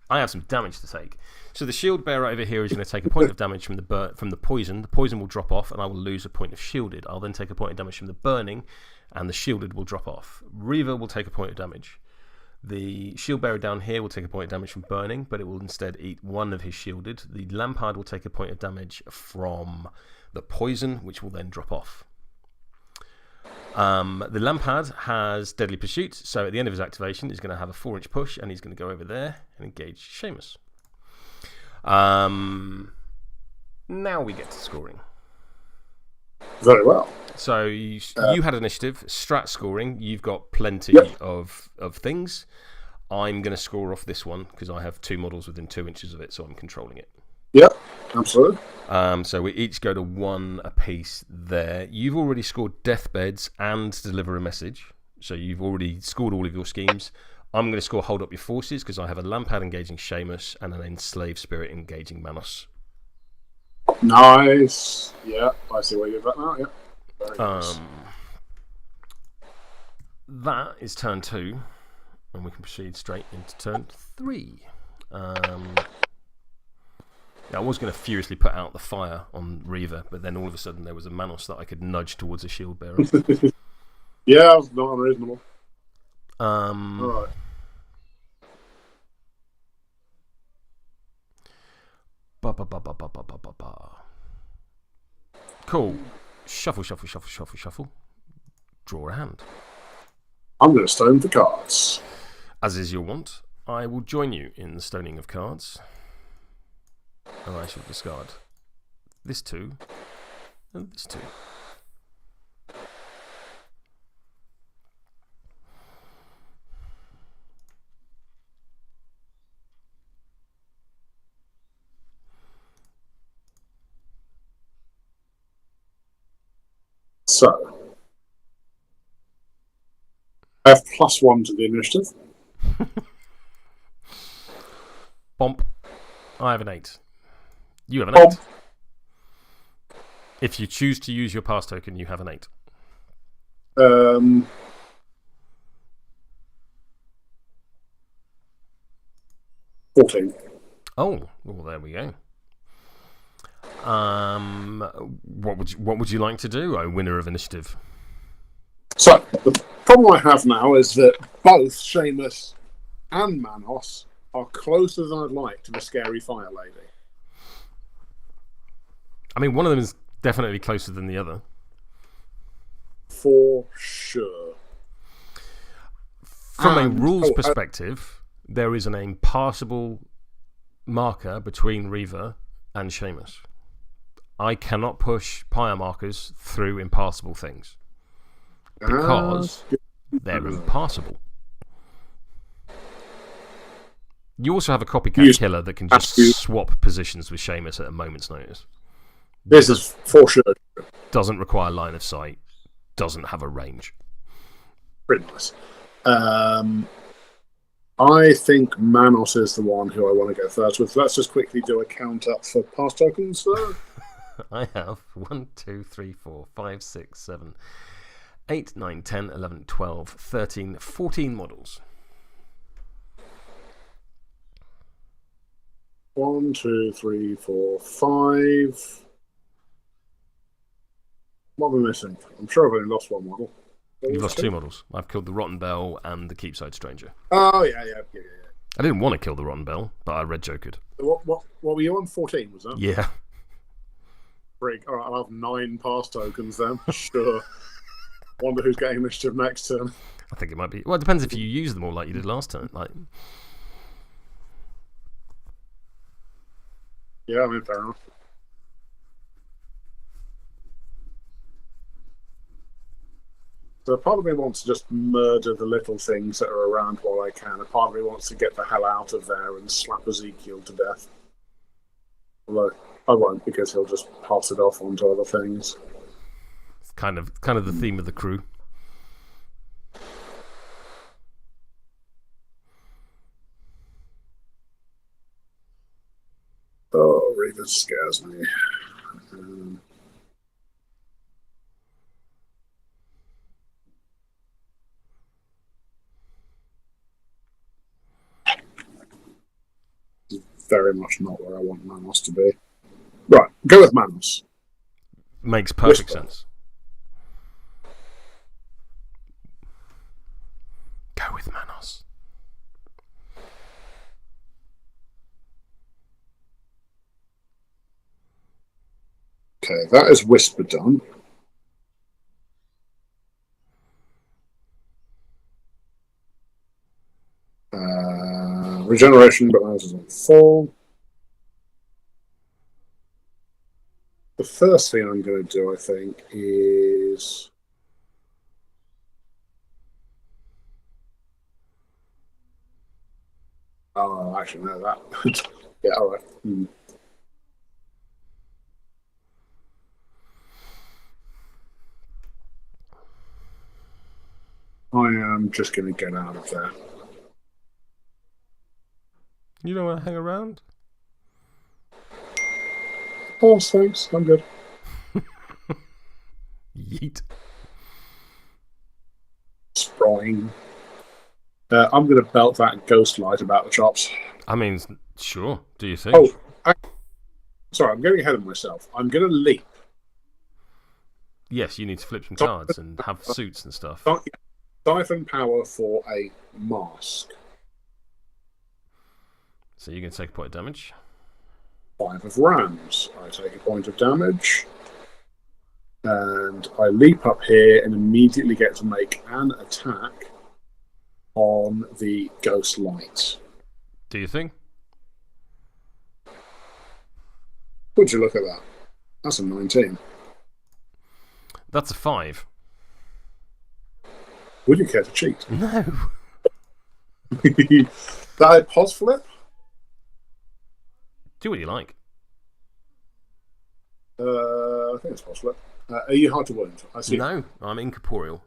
I have some damage to take. So the Shieldbearer over here is going to take a point of damage from the poison. The poison will drop off, and I will lose a point of shielded. I'll then take a point of damage from the burning, and the shielded will drop off. Reva will take a point of damage. The Shieldbearer down here will take a point of damage from burning, but it will instead eat one of his shielded. The Lampad will take a point of damage from the poison, which will then drop off. The Lampad has Deadly Pursuit, so at the end of his activation, he's going to have a 4-inch push, and he's going to go over there and engage Seamus. Now we get to scoring. Very well. So you had initiative, strat scoring. You've got plenty of things. I'm going to score off this one because I have 2 models within 2 inches of it, so I'm controlling it. Yep, absolutely. So we each go to 1 apiece there. You've already scored deathbeds and deliver a message, so you've already scored all of your schemes. I'm going to score hold up your forces because I have a Lampad engaging Seamus and an Enslaved Spirit engaging Manos. Nice. Yeah, I see where you're at now. Yeah. Very nice. That is turn 2, and we can proceed straight into turn 3. I was going to furiously put out the fire on Reva, but then all of a sudden there was a Manos that I could nudge towards a Shieldbearer. Yeah, it's not unreasonable. All right. Cool. Shuffle, shuffle, shuffle, shuffle, shuffle. Draw a hand. I'm going to stone for cards. As is your wont, I will join you in the stoning of cards. And I shall discard this 2 and this 2. So, I have +1 to the initiative. Bomp. I have an 8. You have an 8. If you choose to use your pass token, you have an 8. 14. Oh, well, there we go. What would you like to do, winner of initiative? So, the problem I have now is that both Seamus and Manos are closer than I'd like to the scary fire lady. I mean, one of them is definitely closer than the other. For sure. From a rules perspective, there is an impassable marker between Reva and Seamus. I cannot push pyre markers through impassable things because they're impassable. You also have a copycat killer that can just swap positions with Seamus at a moment's notice. This is for sure. Doesn't require line of sight. Doesn't have a range. Pretty nice. I think Manos is the one who I want to go first with. Let's just quickly do a count up for pass tokens. I have 1, 2, 3, 4, 5, 6, 7, 8, 9, 10, 11, 12, 13, 14 models. 1, 2, 3, 4, 5. What am I missing? I'm sure I've only lost 1 model. You've lost 2 models. I've killed the Rotten Belle and the Keepside Stranger. Oh, yeah. I didn't want to kill the Rotten Belle, but I red-jokered. What were you on? 14, was that? Yeah. Frig. Alright, I'll have 9 pass tokens then. Sure. Wonder who's getting initiative next turn. I think it might be. Well, it depends if you use them all like you did last turn. Yeah, I mean, fair enough. So part of me wants to just murder the little things that are around while I can. A part of me wants to get the hell out of there and slap Ezekiel to death. Although I won't, because he'll just pass it off onto other things. It's kind of the theme of the crew. Oh, Reva scares me. very much not where I want Manos to be. Right, go with Manos. Makes perfect Whisper. sense. Go with Manos. Okay, that is Whisper done. Regeneration, but ours is on 4. The first thing I'm going to do, I think, is... Oh, actually, no, that... yeah, all right. I am just going to get out of there. You don't want to hang around? Oh, thanks. I'm good. Yeet. Sprawling. I'm going to belt that ghost light about the chops. I mean, sure. Do you think? Oh, sorry, I'm getting ahead of myself. I'm going to leap. Yes, you need to flip some cards and have suits and stuff. Siphon power for a mask. So you're going to take a point of damage. 5 of rams. I take a point of damage. And I leap up here and immediately get to make an attack on the ghost light. Do you think? Would you look at that? That's a 19. That's a 5. Would you care to cheat? No. That a pos flip? Do what you like. I think it's pos flip. Are you hard to wound? I see. No, I'm incorporeal.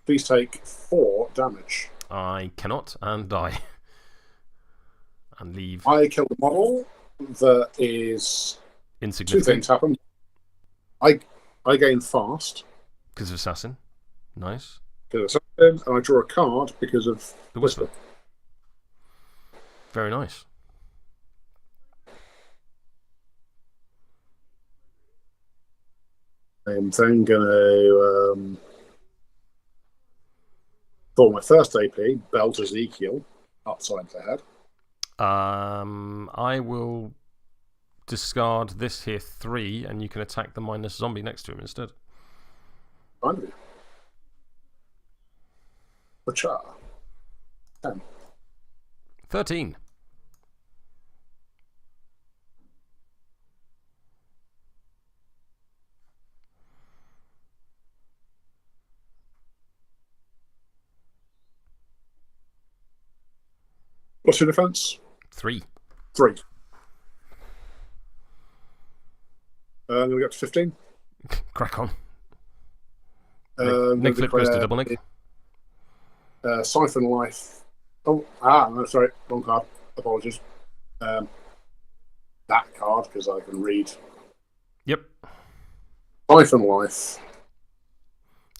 Please take 4 damage. I cannot and die. And leave. I kill the model. That is... Insignificant. 2 things happen. I gain fast. Because of Assassin. Nice. Because of Assassin, and I draw a card because of The Whisper. Very nice. I'm then going to for my first AP, belt Ezekiel upside the head. I will discard this here 3, and you can attack the minus zombie next to him instead. Kind of you. Wacha. 10. 13. What's your defense? 3. 3. I'm going to go up to 15. Crack on. Nick Flip goes to double Nick. Siphon life. Oh, no, sorry, wrong card. Apologies. That card, because I can read. Yep. Siphon life.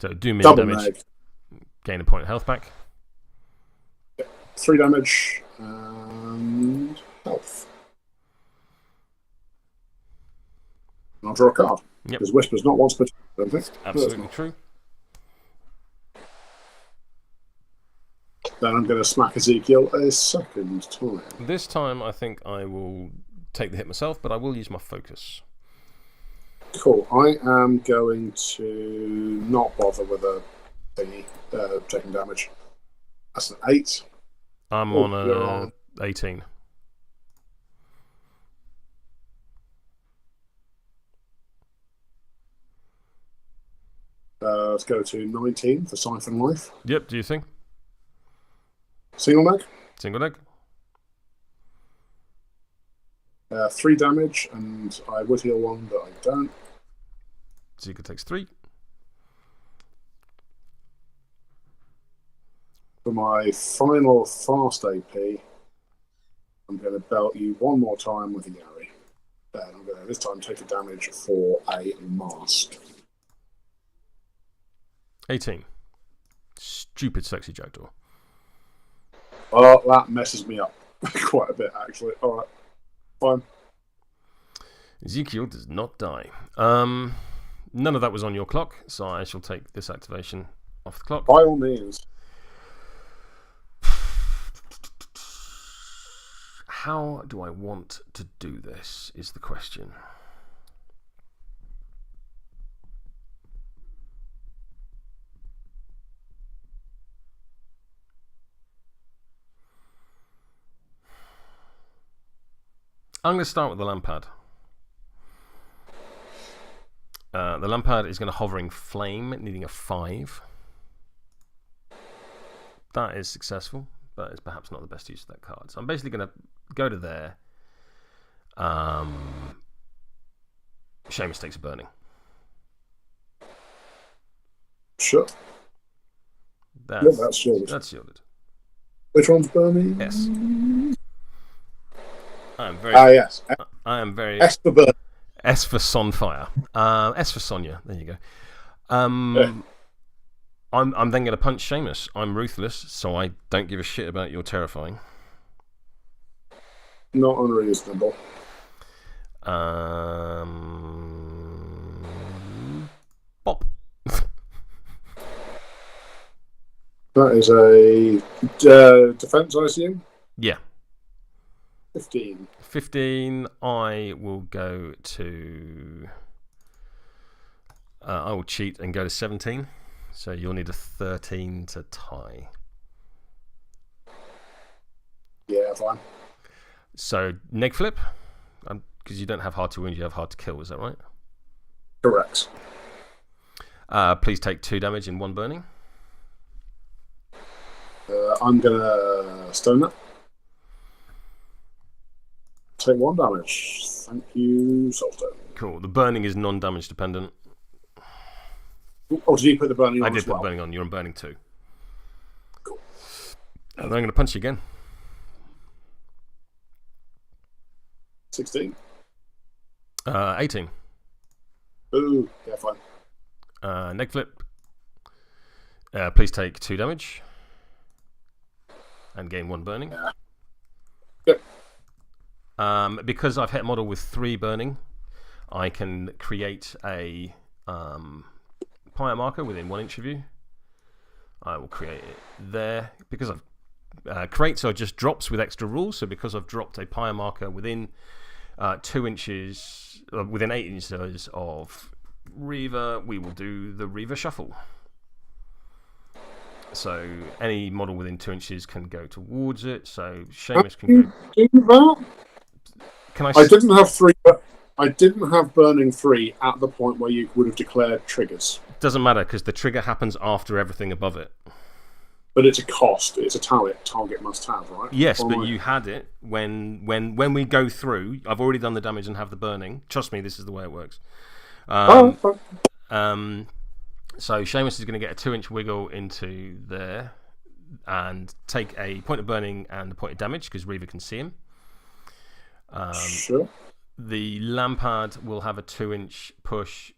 So do me Double damage. neg. Gain a point of health back. 3 damage and health. And I'll draw a card. Yep. Because Whisper's not once per turn, I don't think. Absolutely true. Then I'm going to smack Ezekiel a second time. This time I think I will take the hit myself, but I will use my focus. Cool. I am going to not bother with a thingy taking damage. That's an 8. I'm on a 18. Let's go to 19 for Siphon Life. Yep, do you think? Single neg. Single leg. 3 damage, and I would heal 1, but I don't. Ezekiel takes 3. For my final fast AP, I'm going to belt you one more time with a Yari. And I'm going to this time take a damage for a mask. 18. Stupid sexy jackdaw. Oh, that messes me up. Quite a bit, actually. All right, fine. Ezekiel does not die. None of that was on your clock, so I shall take this activation off the clock. By all means. How do I want to do this is the question. I'm going to start with the Lampad. The Lampad is going to Hovering Flame, needing a 5. That is successful, but it's perhaps not the best use of that card. So I'm basically going to go to there. Seamus takes a burning. Sure. That's shielded. That's shielded. Which one's burning? Yes. Yes. I am very. S for burn. S for Sonfire. S for Sonia. There you go. Yeah. I'm then going to punch Seamus. I'm ruthless, so I don't give a shit about your terrifying. Not unreasonable. Pop. That is a defense, I assume? Yeah. 15. 15. I will go to. I will cheat and go to 17. So you'll need a 13 to tie. Yeah, fine. So neg flip, because you don't have hard to wound, you have hard to kill. Is that right? Correct. Please take 2 damage in 1 burning. I'm gonna stone that. Take 1 damage. Thank you, Soulstone. Cool. The burning is non-damage dependent. Oh, did you put the burning on? I did as put well? the burning on. You're on burning 2. Cool. And I'm going to punch you again. 16. 18. Ooh, yeah, fine. Neg flip. Please take 2 damage. And gain 1 burning. Yeah. Yep. Because I've hit a model with 3 burning, I can create a pyre marker within 1 inch of you. I will create it there. Because I've crates are just drops with extra rules, so because I've dropped a pyre marker within 2 inches, within 8 inches of Reva, we will do the Reva shuffle. So any model within 2 inches can go towards it. So Seamus can go. Do that? Can I? I didn't have 3. I didn't have burning 3 at the point where you would have declared triggers. Doesn't matter because the trigger happens after everything above it. But it's a cost. It's a target must have, right? Yes, but you had it when we go through. I've already done the damage and have the burning. Trust me, this is the way it works. So Seamus is going to get a 2-inch wiggle into there and take a point of burning and a point of damage because Reva can see him. Sure. The Lampad will have a 2-inch push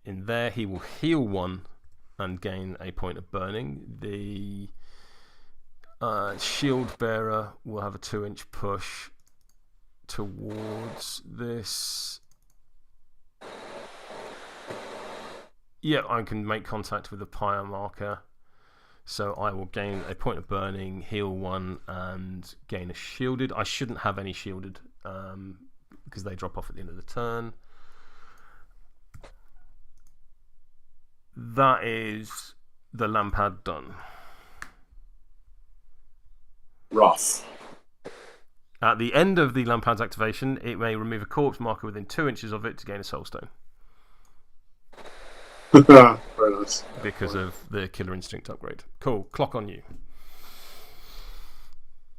in there. He will heal 1 and gain a point of burning. The Shieldbearer will have a 2-inch push towards this. Yeah, I can make contact with the pyre marker. So I will gain a point of burning, heal 1, and gain a shielded. I shouldn't have any shielded because they drop off at the end of the turn. That is the Lampad done. Rough. At the end of the Lampad's activation, it may remove a corpse marker within 2 inches of it to gain a soulstone. Very nice. Because of the Killer Instinct upgrade. Cool. Clock on you.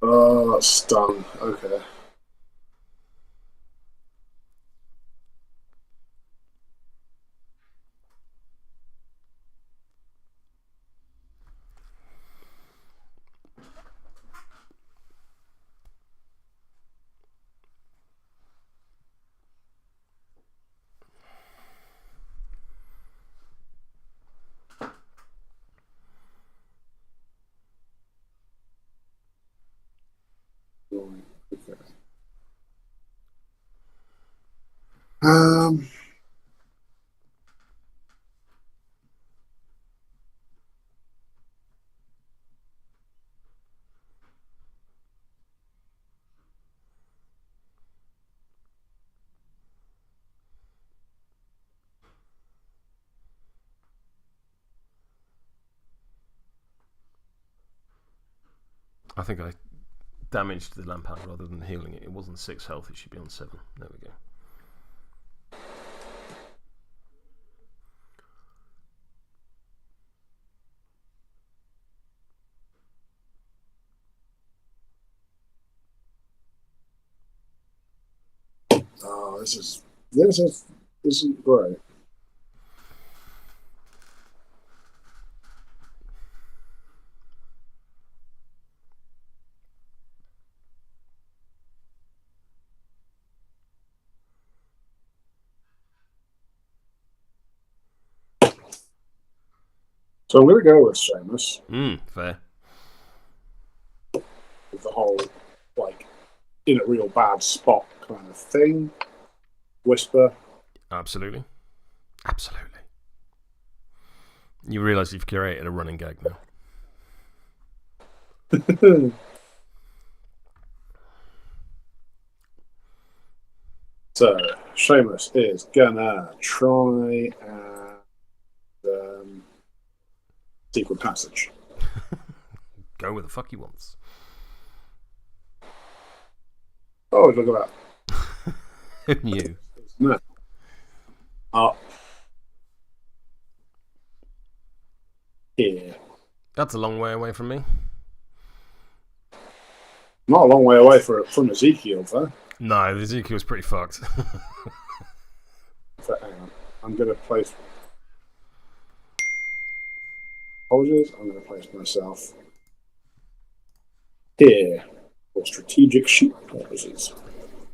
Oh, stun. Okay. Um, I think I damaged the Lampad rather than healing it. It wasn't 6 health, it should be on 7. There we go. Oh, this isn't great. So I'm going to go with Seamus. Fair. With the whole, like, in a real bad spot kind of thing. Whisper. Absolutely. Absolutely. You realise you've created a running gag now. So, Seamus is gonna try and secret passage. Go where the fuck he wants. Oh, look at that. Who knew? No. Up. Here. That's a long way away from me. Not a long way away from Ezekiel, though. No, Ezekiel's pretty fucked. So, hang on. I'm going to place... Apologies. I'm going to place myself here for strategic shoot purposes.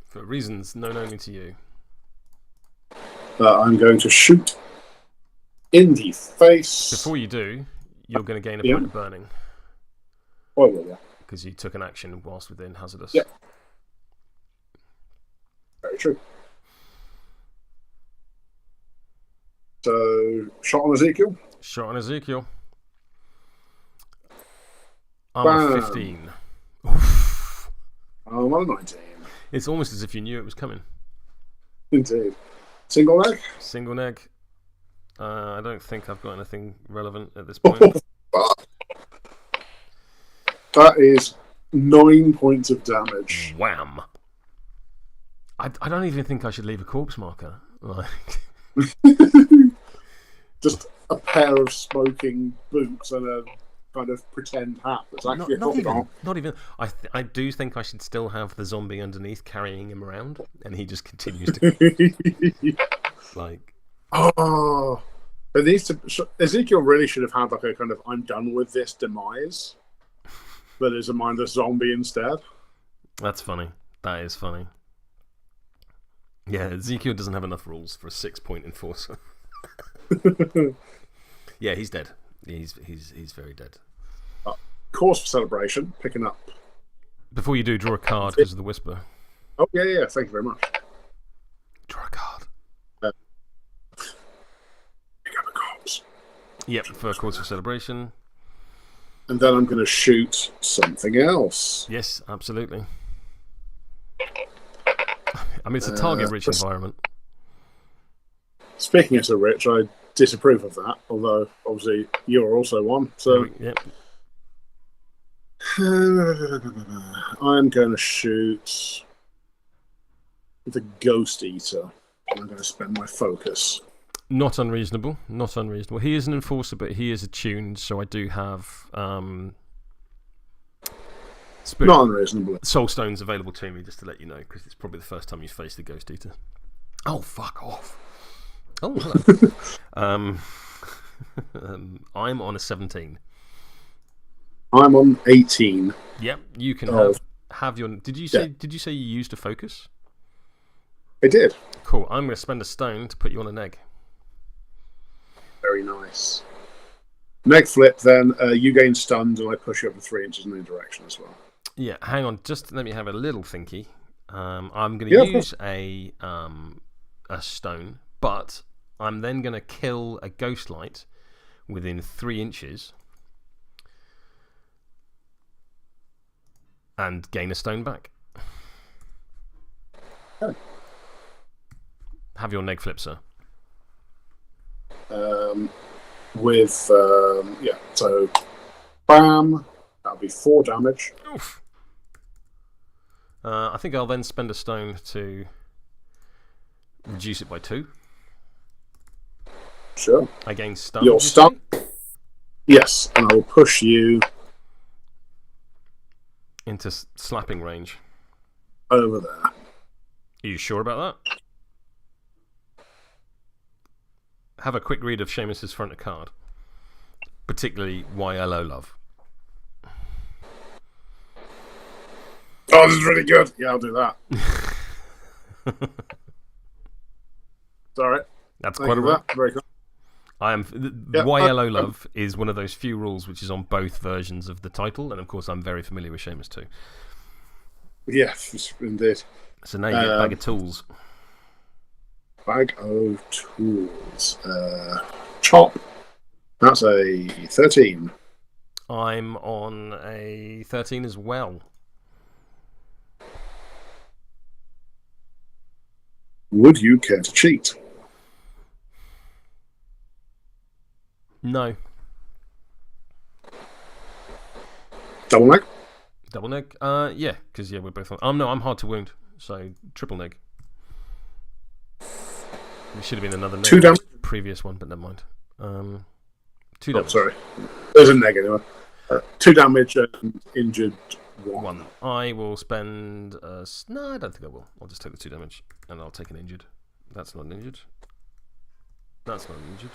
For reasons known only to you. I'm going to shoot in the face. Before you do, you're going to gain a point of burning. Oh, yeah. Because you took an action whilst within hazardous. Yeah. Very true. So, shot on Ezekiel. Shot on Ezekiel. Armor 15. Oof. I'm on 19. It's almost as if you knew it was coming. Indeed. Single leg? Single neg. I don't think I've got anything relevant at this point. That is 9 points of damage. Wham! I don't even think I should leave a corpse marker. Like, just a pair of smoking boots and a kind of pretend hat. That's actually not even. I do think I should still have the zombie underneath carrying him around, and he just continues to like. Oh, it needs to. Ezekiel really should have had like a kind of "I'm done with this" demise, but is a mindless zombie instead. That's funny. That is funny. Yeah, Ezekiel doesn't have enough rules for a 6-point enforcer. Yeah, he's dead. He's very dead. Cause for celebration, picking up. Before you do, draw a card because of the whisper. Oh yeah. Thank you very much. Draw a card. Pick up a corpse. Yep, for cause for celebration. And then I'm going to shoot something else. Yes, absolutely. I mean, it's a target-rich environment. Speaking of so rich, I disapprove of that. Although, obviously, you're also one. So, yep. I'm going to shoot the Ghost Eater. I'm going to spend my focus. Not unreasonable. Not unreasonable. He is an enforcer, but he is attuned, so I do have not unreasonable. Soul stones available to me, just to let you know, because it's probably the first time you faced the Ghost Eater. Oh, fuck off. Oh, hello. I'm on a 17. I'm on 18. Yep, you can have your. Did you say you used a focus? I did. Cool. I'm going to spend a stone to put you on an egg. Very nice. Neg flip, then you gain stunned, and I push you up to 3 inches in the direction as well. Yeah, hang on. Just let me have a little thinky. I'm going to use a a stone, but I'm then going to kill a ghost light within 3 inches and gain a stone back. Okay. Have your neg flip, sir. So bam, that'll be 4 damage. Oof. I think I'll then spend a stone to reduce it by 2. Sure. I gain stun. You're stunned. Yes, and I will push you into slapping range. Over there. Are you sure about that? Have a quick read of Seamus's front of card, particularly YLO Love. Oh, this is really good. Yeah, I'll do that. Sorry. That's quite a lot. Very cool. YLO Love is one of those few rules which is on both versions of the title, and of course I'm very familiar with Seamus too. Yes, indeed. So now you get a bag of tools. Bag of tools. Chop. That's a 13. I'm on a 13 as well. Would you care to cheat? No. Double neg? Double neg? Yeah, because we're both on. No, I'm hard to wound, so triple neg. It should have been another neg. 2 damage. Previous one, but never mind. 2 damage. Oh, sorry. There's a neg anyway. 2 damage and injured 1. I will spend. No, I don't think I will. I'll just take the 2 damage and I'll take an injured. That's not an injured. That's not an injured.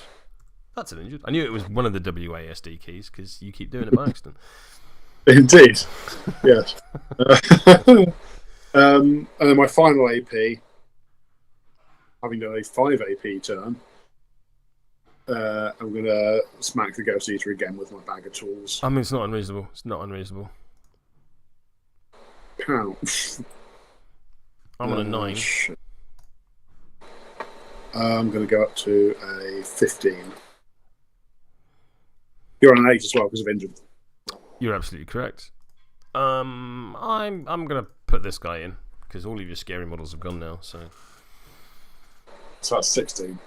That's an injured. I knew it was one of the WASD keys because you keep doing it by accident. Indeed. Yes. And then my final AP, having done a 5 AP turn, I'm going to smack the Ghost Eater again with my bag of tools. I mean, it's not unreasonable. It's not unreasonable. Pow. I'm on a 9. I'm going to go up to a 15. You're on an 8 as well because of injured. You're absolutely correct. I'm going to put this guy in because all of your scary models have gone now. So that's 16.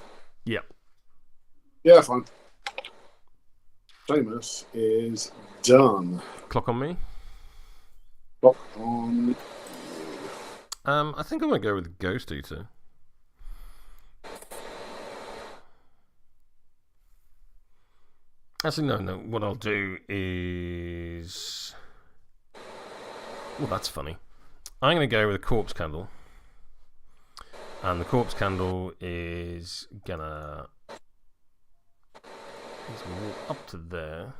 Yeah. Yeah, fine. Seamus is done. Clock on me. Clock on. I think I'm going to go with the Ghost Eater. Actually, no. What I'll do is... Well, that's funny. I'm going to go with a Corpse Candle. And the Corpse Candle is going to... Let's walk up to there.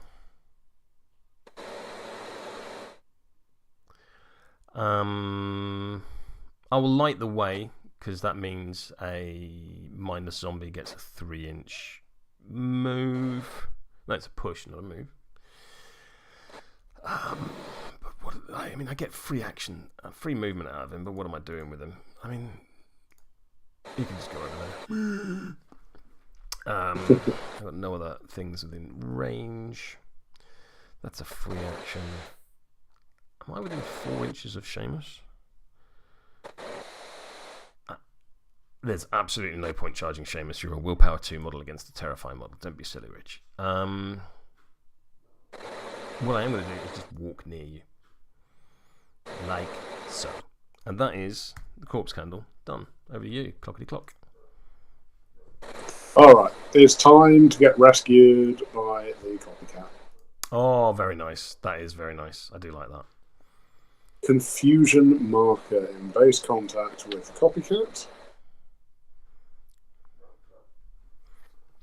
I will light the way, because that means a mindless zombie gets a 3-inch move. No, it's a push, not a move. But what? I mean, I get free action, free movement out of him, but what am I doing with him? I mean, he can just go over there. I've got no other things within range. That's a free action. Am I within 4 inches of Seamus? There's absolutely no point charging Seamus. You're a willpower 2 model against a terrifying model. Don't be silly, Rich. What I am going to do is just walk near you. Like so. And that is the Corpse Candle done. Over to you, clockety clock. Alright, it's time to get rescued by the Copycat. Oh, very nice. That is very nice. I do like that. Confusion marker in base contact with Copycat.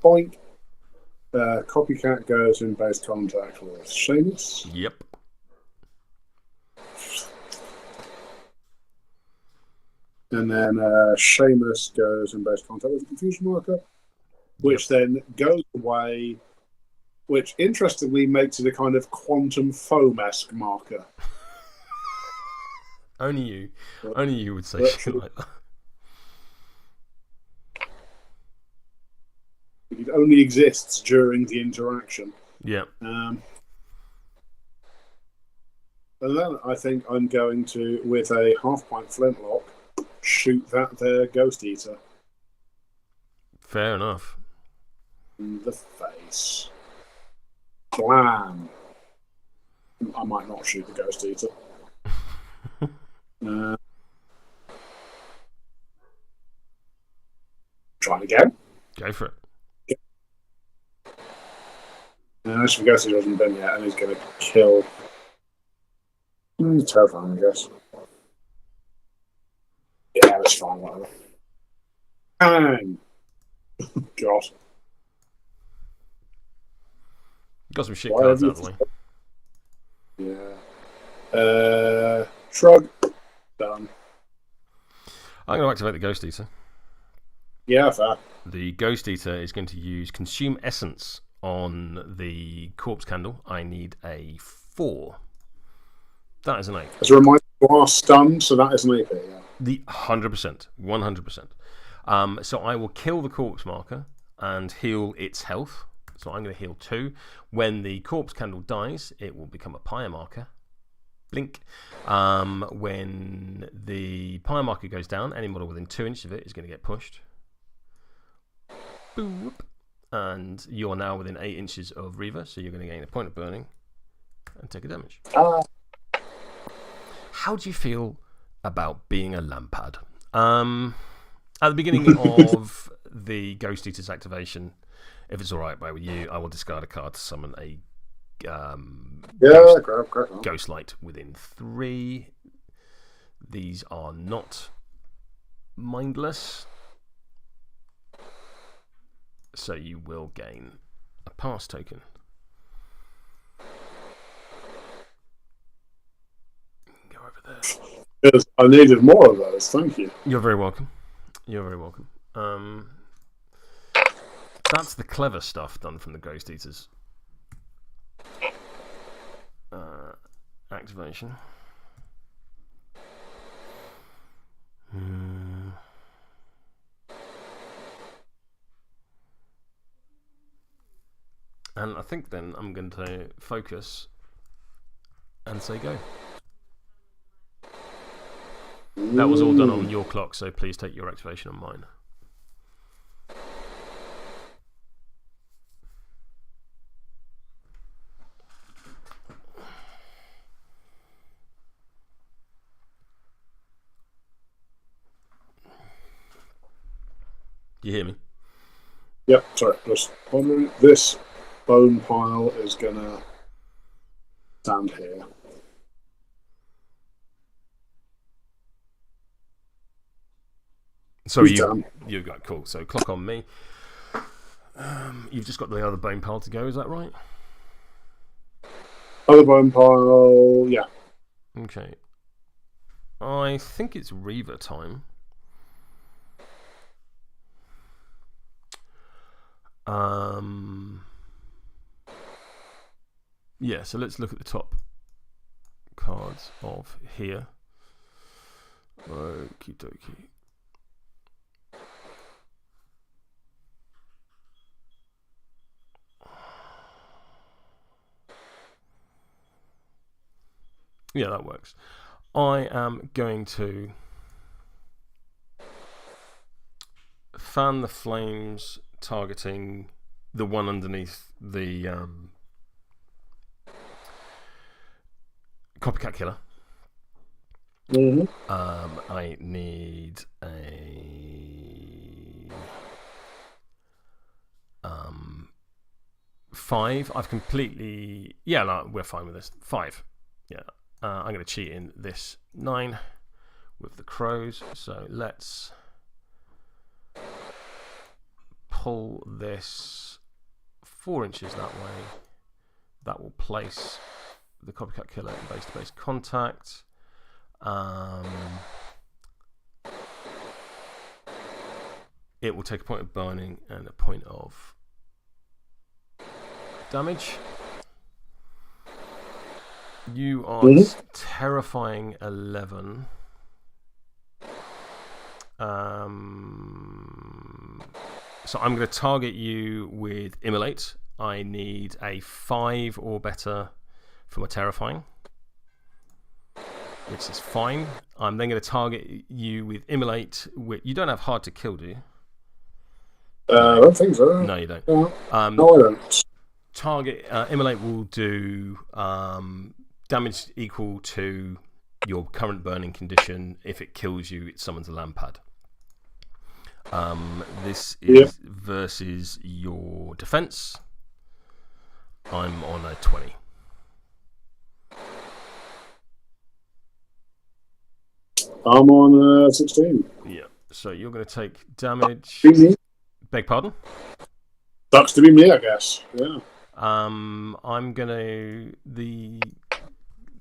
Boink. Copycat goes in base contact with Seamus. Yep. And then Seamus goes in base contact with the confusion marker, which then goes away, which interestingly makes it a kind of quantum foam-esque marker. Only you would say shit like that. It only exists during the interaction. Yeah. And then I think I'm going to, with a half-pint flintlock, shoot that there Ghost Eater. Fair enough. In the face. Blam! I might not shoot the Ghost Eater. Trying again. Go for it. This Ghost Eater hasn't been yet, and he's going to kill. He's terrifying, I guess. Yeah, that's fine, whatever. Bang! God. Got some shit cards out of the way. Yeah. Shrug. Done. I'm going to activate the Ghost Eater. Yeah, fair. The Ghost Eater is going to use Consume Essence on the Corpse Candle. I need a 4. That is an 8. As a reminder, you are stunned, so that is an AP, yeah. The 100%. 100%. So I will kill the Corpse Marker and heal its health. So I'm going to heal 2. When the Corpse Candle dies, it will become a Pyre Marker. Blink. When the Pyre Marker goes down, any model within 2 inches of it is going to get pushed. Boop. And you're now within 8 inches of Reva, so you're going to gain a point of burning and take a damage. How do you feel about being a Lampad? At the beginning of the Ghost Eater's Yeah, activation, if it's alright with you, I will discard a card to summon a Ghost Light within 3. These are not mindless, so you will gain a pass token. Go over there. Because I needed more of those, thank you. You're very welcome. You're very welcome. That's the clever stuff done from the Ghost Eaters. Activation. And I think then I'm going to focus and say go. That was all done on your clock, so please take your activation on mine. You hear me? Yep, sorry, just wondering. This bone pile is gonna stand here. So you got cool. So clock on me. You've just got the other bone pile to go. Is that right? Other bone pile, yeah. Okay. I think it's Reva time. Yeah, so let's look at the top cards of here. Okie dokie. Yeah, that works. I am going to fan the flames, targeting the one underneath the Copycat Killer. I need a 5. I've completely... Yeah, no, we're fine with this. 5. Yeah. I'm going to cheat in this 9 with the crows. So let's pull this 4 inches that way. That will place the Copycat Killer in base-to-base contact. It will take a point of burning and a point of damage. You are terrifying 11. So I'm going to target you with Immolate. I need a 5 or better for my Terrifying, which is fine. I'm then going to target you with Immolate. You don't have Hard to Kill, do you? I don't think so. No, you don't. No, I don't. Target Immolate will do damage equal to your current burning condition. If it kills you, it summons a Lampad. This is versus your defense. I'm on a 20. I'm on 16. Yeah. So you're going to take damage. Beg pardon? Sucks to be me, I guess. Yeah. I'm gonna the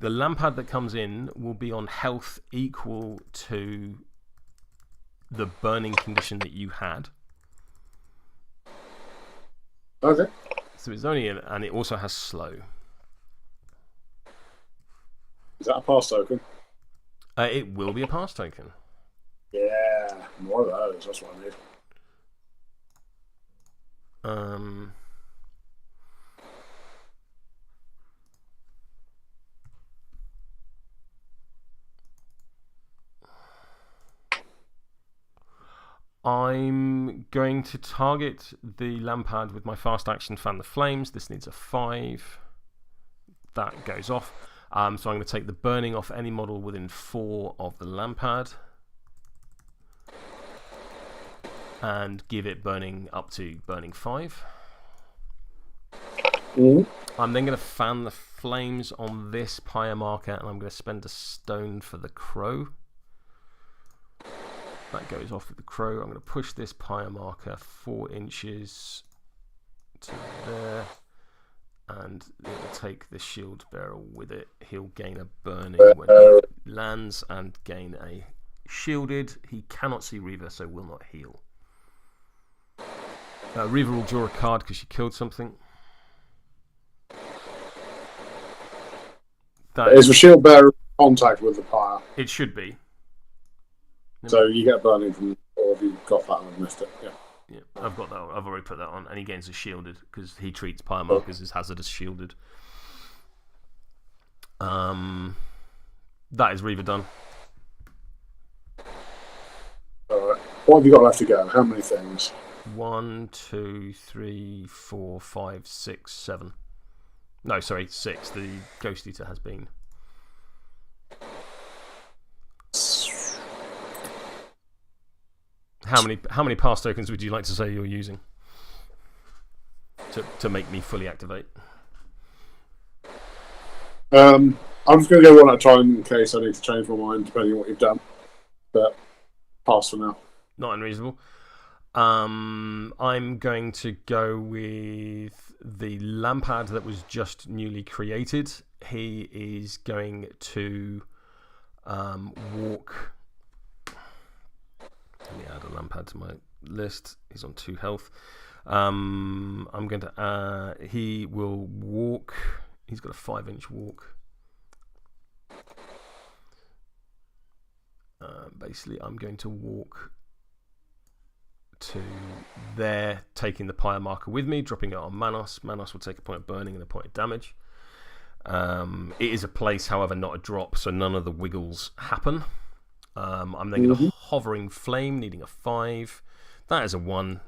Lampad that comes in will be on health equal to the burning condition that you had. Okay. So it's only and it also has slow. Is that a pass token? It will be a pass token. Yeah, more of those. That's what I need. I'm going to target the Lampad with my fast action, Fan the Flames. This needs a 5. That goes off. So I'm going to take the burning off any model within 4 of the Lampad and give it burning up to burning 5. I'm then going to fan the flames on this pyre marker, and I'm going to spend a stone for the crow. That goes off with the crow. I'm going to push this pyre marker 4 inches to there, and it will take the Shieldbearer with it. He'll gain a burning when he lands and gain a shielded. He cannot see Reva, so will not heal. Reva will draw a card because she killed something. Is the Shieldbearer in contact with the pyre? It should be. So you get burning from, or have you got that and I've missed it? Yeah, I've got that. I've already put that on, and he gains a shielded because he treats pyre markers as hazardous shielded. That is Reva done. Alright. What have you got left to go? How many things? 1, 2, 3, 4, 5, 6, 7. No, sorry, 6. The Ghost Eater has been. How many pass tokens would you like to say you're using to make me fully activate? I'm just going to go one at a time in case I need to change my mind depending on what you've done. But pass for now. Not unreasonable. I'm going to go with the Lampad that was just newly created. He is going to walk. Let me add a Lampad to my list. He's on 2 health. I'm going to. He will walk. He's got a 5-inch walk. Basically, I'm going to walk to there, taking the pyre marker with me, dropping it on Manos. Manos will take a point of burning and a point of damage. It is a place, however, not a drop, so none of the wiggles happen. I'm then going to hovering flame, needing a 5. That is a 1.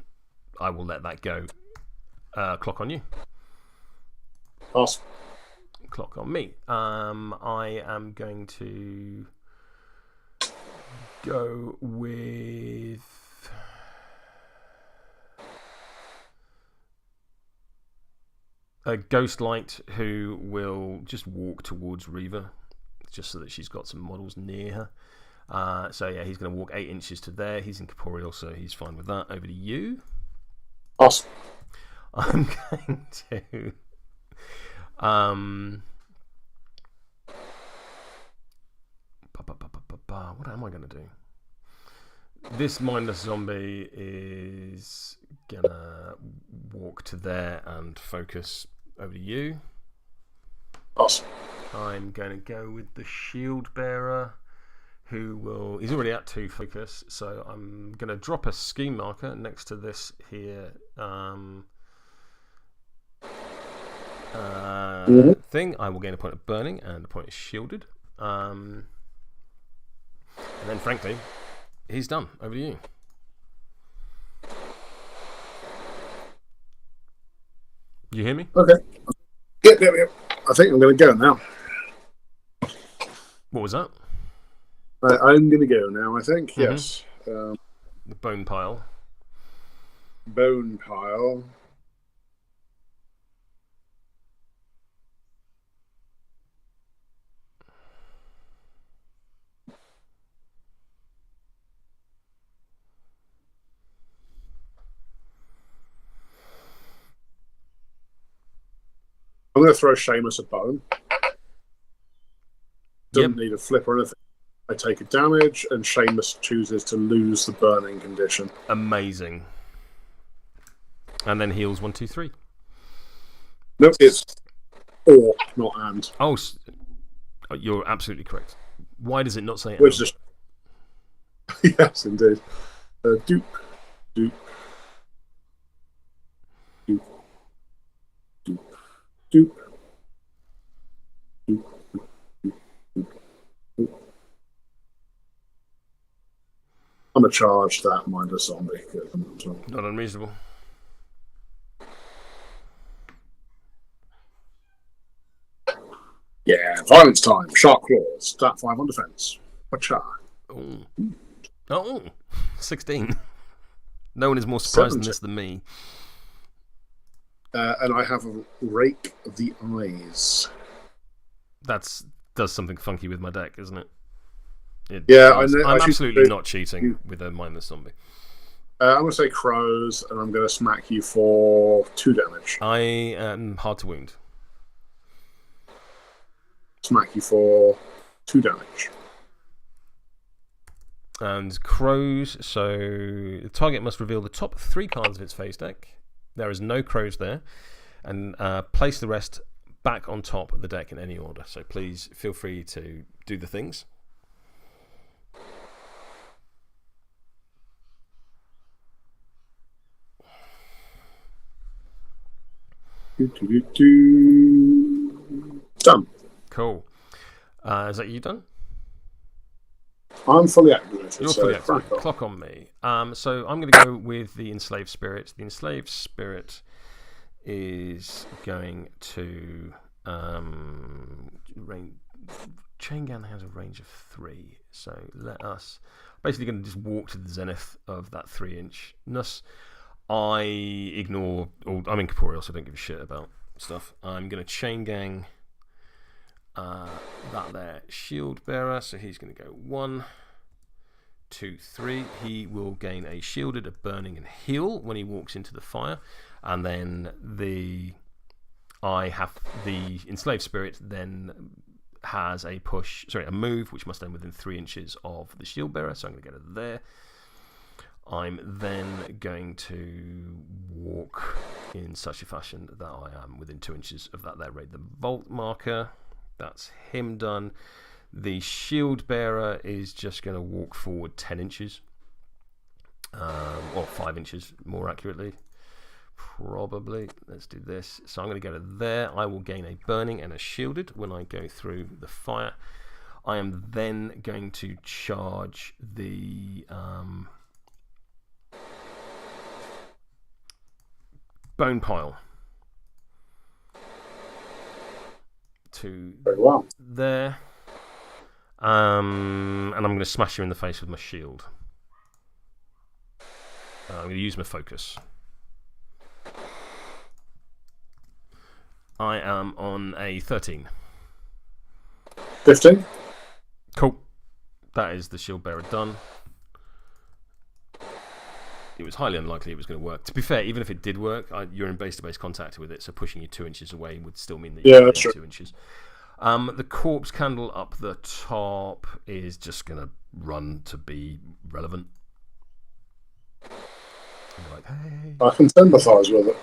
I will let that go. Clock on you. Pass. Clock on me. I am going to go with a Ghost Light who will just walk towards Reva, just so that she's got some models near her. So yeah, he's going to walk 8 inches to there. He's incorporeal, so he's fine with that. Over to you. Pass. I'm going to what am I going to do? This mindless zombie is gonna walk to there and focus. Over to you. Pass. I'm going to go with the Shieldbearer He's already at 2 focus, so I'm going to drop a scheme marker next to this here thing. I will gain a point of burning and a point of shielded. And then, frankly, he's done. Over to you. You hear me? Okay. Yep. I think I'm going to go now. What was that? I'm going to go now, I think. Mm-hmm. Yes. The bone pile. Bone pile. I'm going to throw Seamus a bone. Doesn't need a flip or anything. I take a damage, and Seamus chooses to lose the burning condition. Amazing. And then heals 1, 2, 3. No, it's or, not and. Oh, you're absolutely correct. Why does it not say and? Yes, indeed. Dupe. I'm going to charge that minus zombie. Not unreasonable. Yeah, violence time. Sharp claws. Stat 5 on defense. Wacha. Oh, 16. No one is more surprised in this than me. And I have a rake the eyes. That does something funky with my deck, isn't it? I'm absolutely not cheating with a mindless zombie. I'm going to say crows, and I'm going to smack you for 2 damage. I am hard to wound. Smack you for 2 damage. And crows, so the target must reveal the top 3 cards of its face deck. There is no crows there. And place the rest back on top of the deck in any order. So please feel free to do the things. Done. Cool. Is that you done? I'm fully activated. You're fully activated. Clock on me. So I'm going to go with the Enslaved Spirit. The Enslaved Spirit is going to Chain Gun has a range of 3, so let us basically going to just walk to the zenith of that 3-inch-ness. I ignore I'm incorporeal, so I don't give a shit about stuff. I'm going to Chain Gang that there Shieldbearer, so he's going to go 1, 2, 3. He will gain a shielded, a burning, and heal when he walks into the fire. And then I have the Enslaved Spirit then has a move which must end within 3 inches of the Shieldbearer, so I'm going to go to there. I'm then going to walk in such a fashion that I am within 2 inches of that there raid the Vault marker. That's him done. The Shieldbearer is just going to walk forward 10 inches. Or 5 inches, more accurately. Probably. Let's do this. So I'm going to go to there. I will gain a burning and a shielded when I go through the fire. I am then going to charge the bone pile to there. And I'm going to smash you in the face with my shield. I'm going to use my focus. I am on a 13. 15. Cool. That is the Shieldbearer done. It was highly unlikely it was going to work. To be fair, even if it did work, you're in base-to-base contact with it, so pushing you 2 inches away would still mean that you're 2 inches. The corpse candle up the top is just going to run to be relevant. Like, hey. I can sympathise with it.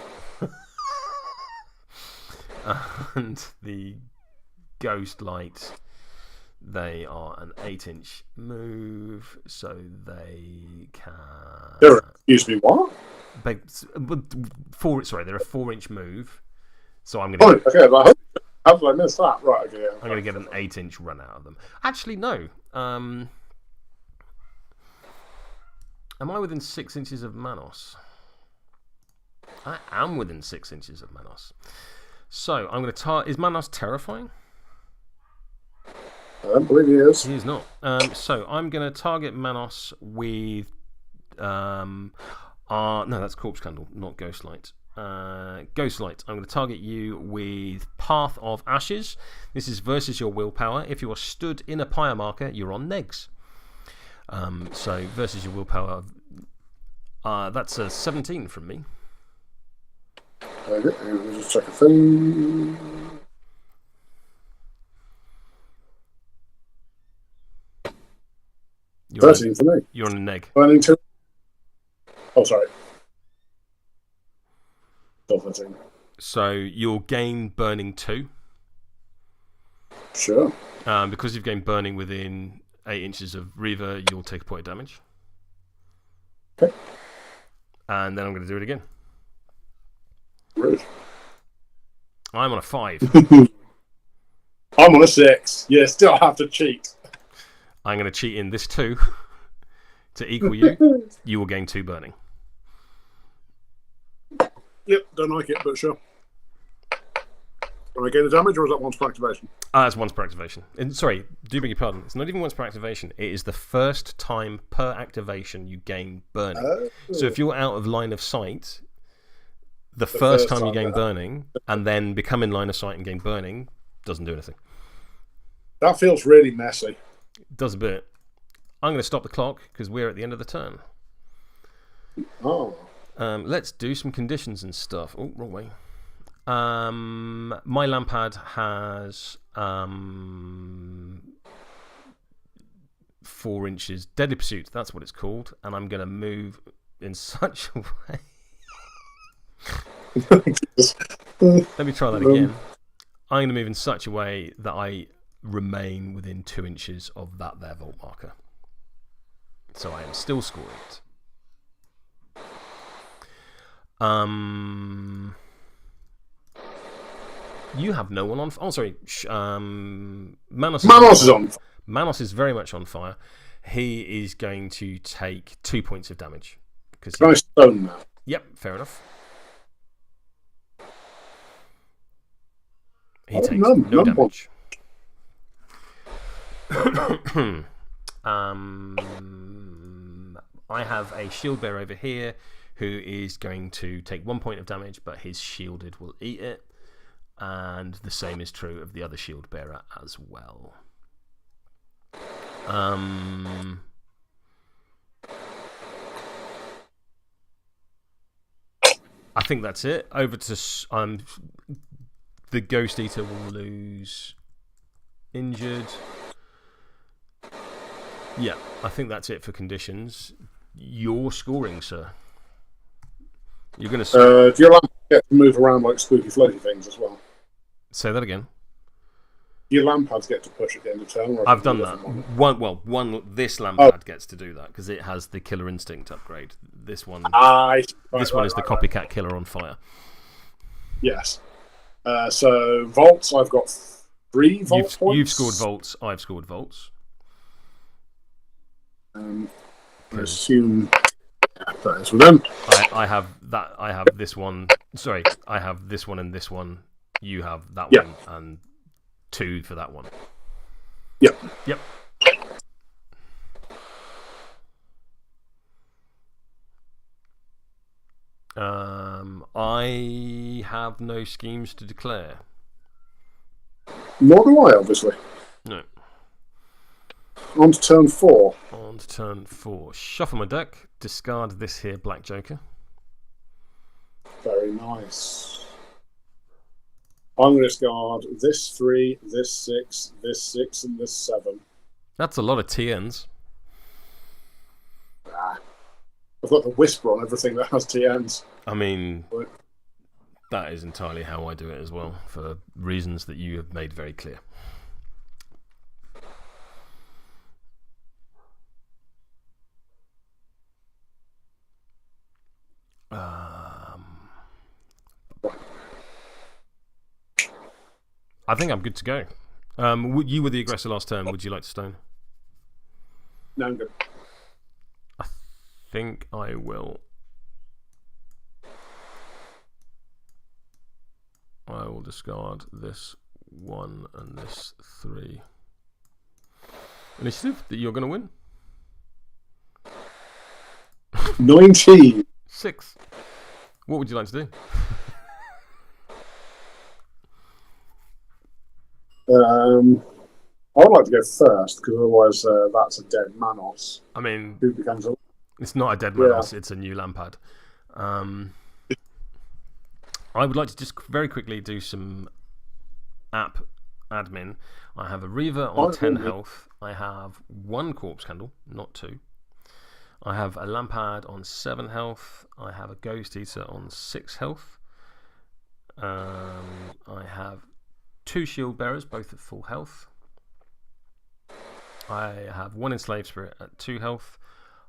And the ghost light They are an 8-inch move, so they can. Excuse me, what? They're a 4-inch move. So I'm going to. Okay, how did I miss that? Right, okay. I'm going to get an 8-inch run out of them. Actually, no. Am I within 6 inches of Manos? I am within 6 inches of Manos. So I'm going to is Manos terrifying? I don't believe he is. He is not. So I'm going to target Manos with. No, that's Corpse Candle, not Ghostlight. Ghostlight, I'm going to target you with Path of Ashes. This is versus your willpower. If you are stood in a pyre marker, you're on negs. So versus your willpower, that's a 17 from me. Okay, let me just check a thing. You're 13 for me. You're on a neg. Burning 2. Oh, sorry. 13. So you'll gain Burning 2. Sure. Because you've gained Burning within 8 inches of Reva, you'll take a point of damage. Okay. And then I'm going to do it again. Rude. I'm on a 5. I'm on a 6. You still have to cheat. I'm going to cheat in this 2 to equal you. You will gain 2 Burning. Yep, don't like it, but sure. Do I gain the damage, or is that once per activation? It's once per activation. And, sorry, do beg your pardon. It's not even once per activation. It is the first time per activation you gain Burning. So if you're out of line of sight, the first time you gain Burning, and then become in line of sight and gain Burning, doesn't do anything. That feels really messy. It does a bit. I'm going to stop the clock because we're at the end of the turn. Oh. Let's do some conditions and stuff. Oh, wrong way. My Lampad has 4 inches. Deadly Pursuit, that's what it's called. And I'm going to move in such a way. Let me try that again. I'm going to move in such a way that I remain within 2 inches of that there vault marker. So I am still scoring it. You have no one on. Oh, sorry. Manos is on. Manos is very much on fire. He is going to take 2 points of damage. Can I stone that? Yep, fair enough. He takes no damage. I have a Shieldbearer over here who is going to take 1 point of damage, but his shielded will eat it. And the same is true of the other Shieldbearer as well. I think that's it. Over to the Ghost Eater will lose injured. Yeah, I think that's it for conditions. You're scoring, sir. You're going to. Do your Lampad get to move around like spooky floaty things as well? Say that again. Do your Lampads get to push at the end of turn? Or I've done that. This Lampad gets to do that because it has the Killer Instinct upgrade. This one. This one is the Copycat Killer on fire. Yes. So vaults, I've got 3 vault points. You've scored vaults. I've scored vaults. I assume that is with them. I have that. I have this one. Sorry, I have this one and this one. You have that one and 2 for that one. Yep. I have no schemes to declare. Nor do I, obviously. No. On to turn 4. On to turn 4. Shuffle my deck. Discard this here Black Joker. Very nice. I'm going to discard this 3, this 6, this 6, and this 7. That's a lot of TNs. I've got the Whisper on everything that has TNs. I mean, that is entirely how I do it as well, for reasons that you have made very clear. I think I'm good to go. You were the aggressor last turn. Would you like to stone? No, I'm good. I think I will. I will discard this 1 and this 3. Initiative that you're going to win. 19. 6. What would you like to do? I would like to go first because otherwise that's a dead Manos. I mean, who becomes a... it's not a dead Manos, it's a new Lampad. I would like to just very quickly do some app admin. I have a Reva on 10 health. I have 1 corpse candle, not 2. I have a Lampad on 7 health. I have a Ghost Eater on 6 health. I have 2 Shieldbearers, both at full health. I have 1 Enslaved Spirit at 2 health.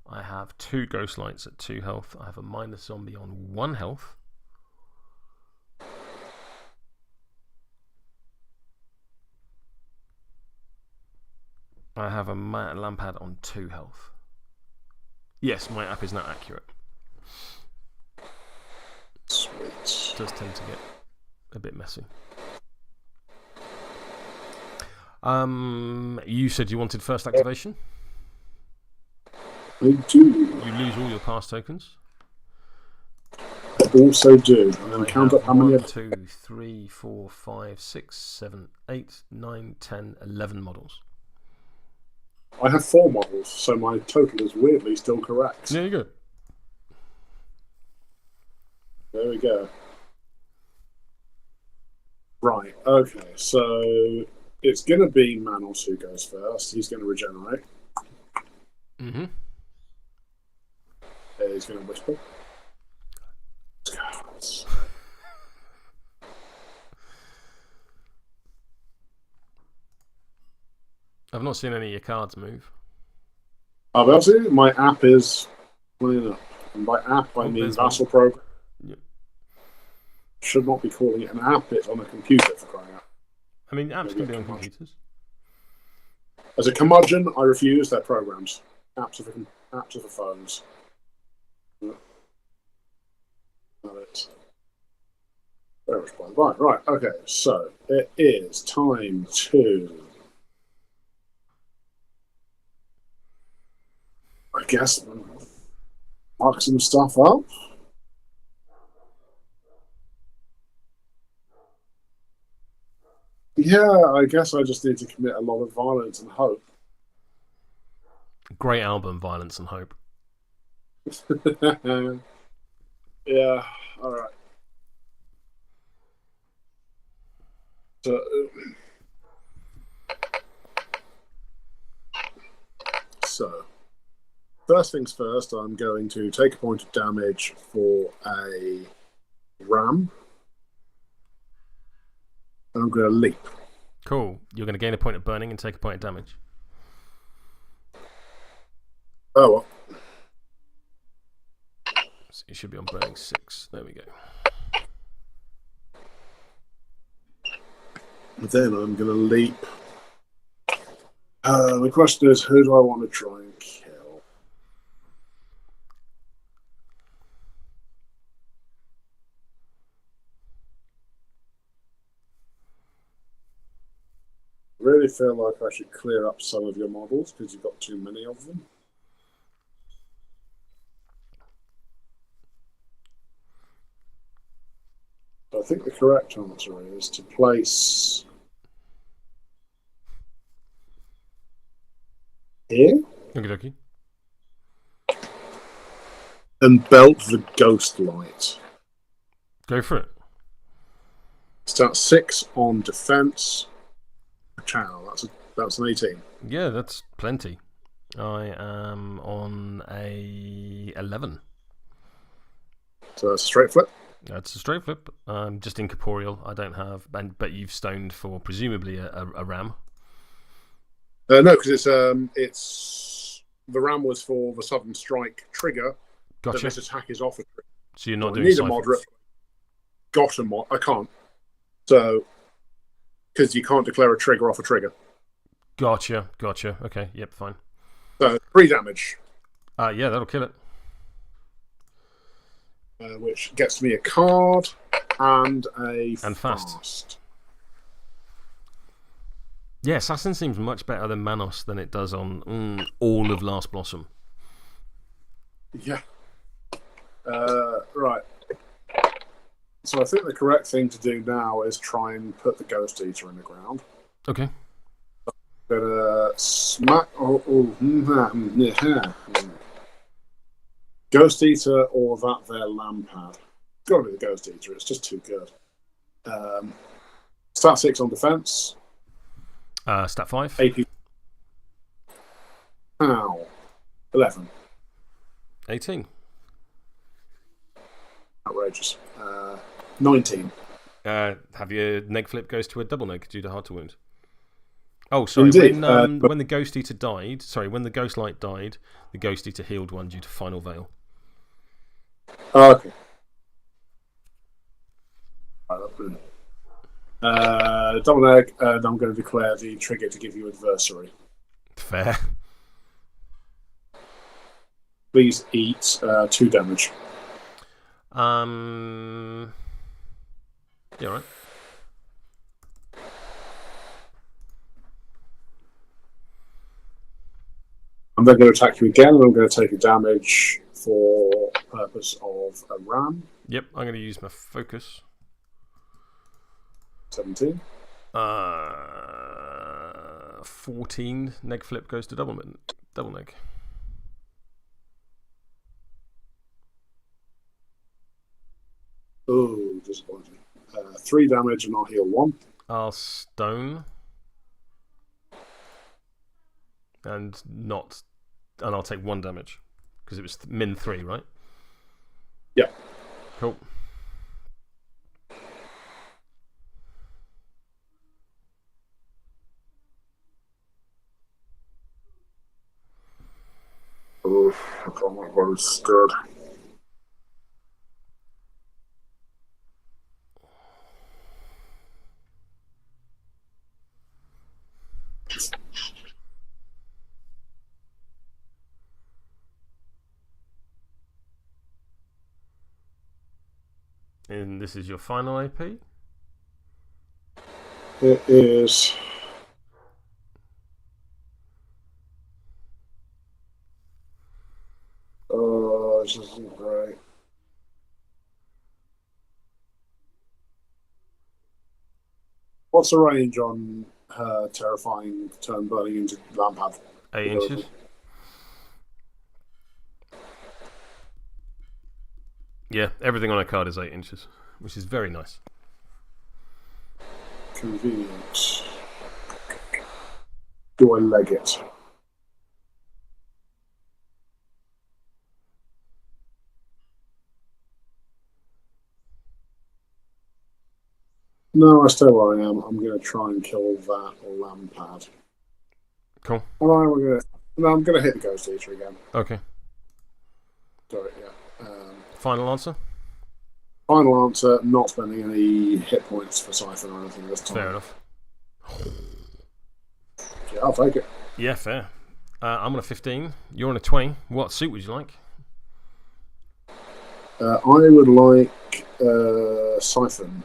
I have 2 Ghost Lights at 2 health. I have a Mindless Zombie on 1 health. I have a Lampad on 2 health. Yes, my app is not accurate. Sweet. It does tend to get a bit messy. You said you wanted first activation? I do. You lose all your pass tokens? I also do. And count up how many... 1, 2, 3, 4, 5, 6, 7, 8, 9, 10, 11 models. I have 4 models, so my total is weirdly still correct. There you go. There we go. Right, okay, so it's going to be Manos who goes first. He's going to regenerate. Mm-hmm. He's going to whisper. I've not seen any of your cards move. I've also my app is playing up. And by app, I mean Vassal Program. Yep. Should not be calling it an app. It's on a computer for crying out. I mean, apps can be on computers. As a curmudgeon, I refuse. They're programs. Apps are for phones. Not it. Very much by the by. Right. Okay. So it is time to, I guess, mark some stuff up. Yeah, I guess I just need to commit a lot of violence and hope. Great album, Violence and Hope. Yeah, alright. So, first things first, I'm going to take a point of damage for a ram. And I'm going to leap. Cool. You're going to gain a point of burning and take a point of damage. Oh, well. So you should be on burning 6. There we go. Then I'm going to leap. The question is, who do I want to try and kill? I really feel like I should clear up some of your models because you've got too many of them. I think the correct answer is to place here Okie dokie. and belt the ghost light. Go for it. Start 6 on defense. Chow, that's an 18. Yeah, that's plenty. I am on a 11. So that's a straight flip. That's a straight flip. I'm just incorporeal. I don't have, but you've stoned for presumably a ram. No, because it's the ram was for the sudden strike trigger. Gotcha. So this attack is off a trigger. So you're not I doing need a Siphon. moderate. Got a mod. I can't. So, because you can't declare a trigger off a trigger. Gotcha. Okay, yep, fine. So 3 damage. Yeah, that'll kill it. Which gets me a card and a fast. Yeah, Assassin seems much better than Manos than it does on all of Last Blossom. Yeah. Right. So I think the correct thing to do now is try and put the Ghost Eater in the ground. Okay. Gonna smack. Ghost Eater or that there Lampad. It's got to be the Ghost Eater. It's just too good. Stat 6 on defense. Stat 5. AP. Ow. 11. 18. Outrageous. 19. Have your neg flip goes to a double neg due to hard to wound. Oh, sorry. Indeed. When the Ghost Eater died, when the Ghost Light died, the Ghost Eater healed 1 due to Final Veil. Okay. Right, that's brilliant. Double neg, and I'm going to declare the trigger to give you adversary. Fair. Please eat 2 damage. Yeah, right. I'm then going to attack you again, and I'm going to take a damage for purpose of a ram. Yep, I'm going to use my focus. 17. 14. Neg flip goes to double neg. Oh, disappointing. 3 damage, and I'll heal 1. I'll stone. And I'll take 1 damage. Because it was min 3, right? Yeah. Cool. Oh, I can't remember what I was scared. And this is your final AP? It is. Oh, this isn't great. What's the range on her terrifying turn burning into Lampad? 8 inches. Yeah, everything on a card is 8 inches, which is very nice. Convenient. Do I leg it? No, I stay where I am. I'm going to try and kill that Lampad. Cool. Well, I'm going to hit the Ghost Eater again. Okay. Sorry, yeah. Final answer? Final answer, not spending any hit points for Siphon or anything this time. Fair enough. Yeah, I'll take it. Yeah, fair. I'm on a 15. You're on a 20. What suit would you like? I would like Siphon.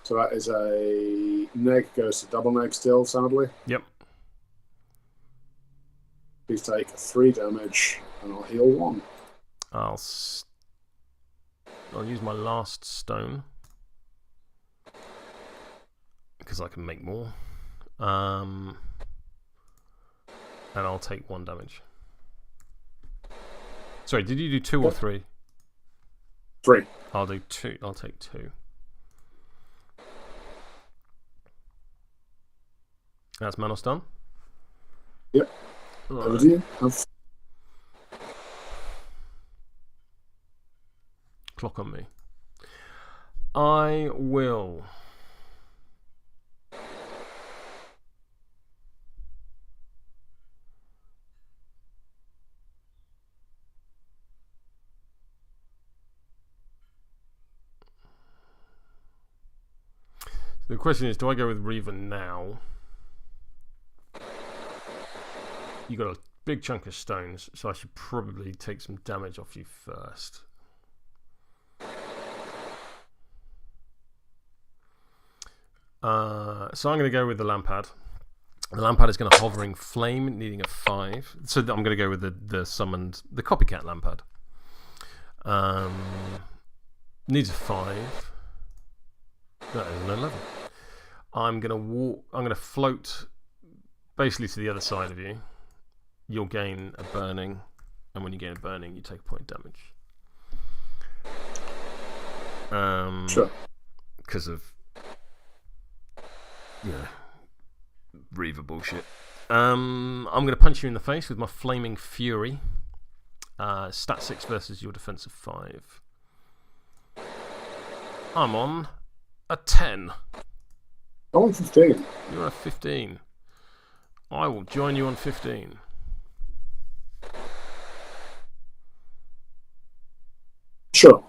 So that is a neg, goes to double neg still, sadly. Yep. Please take 3 damage, and I'll heal 1. I'll use my last stone. Because I can make more. And I'll take 1 damage. Sorry, did you do 2 or 3? 3. I'll do 2. I'll take 2. That's Manos done? Yep. Right. Over to you. Clock on me. I will. The question is, do I go with Reva now? You got a big chunk of stones, so I should probably take some damage off you first. So I'm going to go with the Lampad. The Lampad is going to Hovering Flame, needing a 5. So I'm going to go with the summoned, the Copycat Lampad. Needs a 5. That is an 11. I'm going to float basically to the other side of you. You'll gain a burning, and when you gain a burning, you take a point of damage. Sure. Because of Reva bullshit. I'm going to punch you in the face with my Flaming Fury. Stat 6 versus your defense of 5. I'm on a 10. I'm on 15. You're on a 15. I will join you on 15. Sure.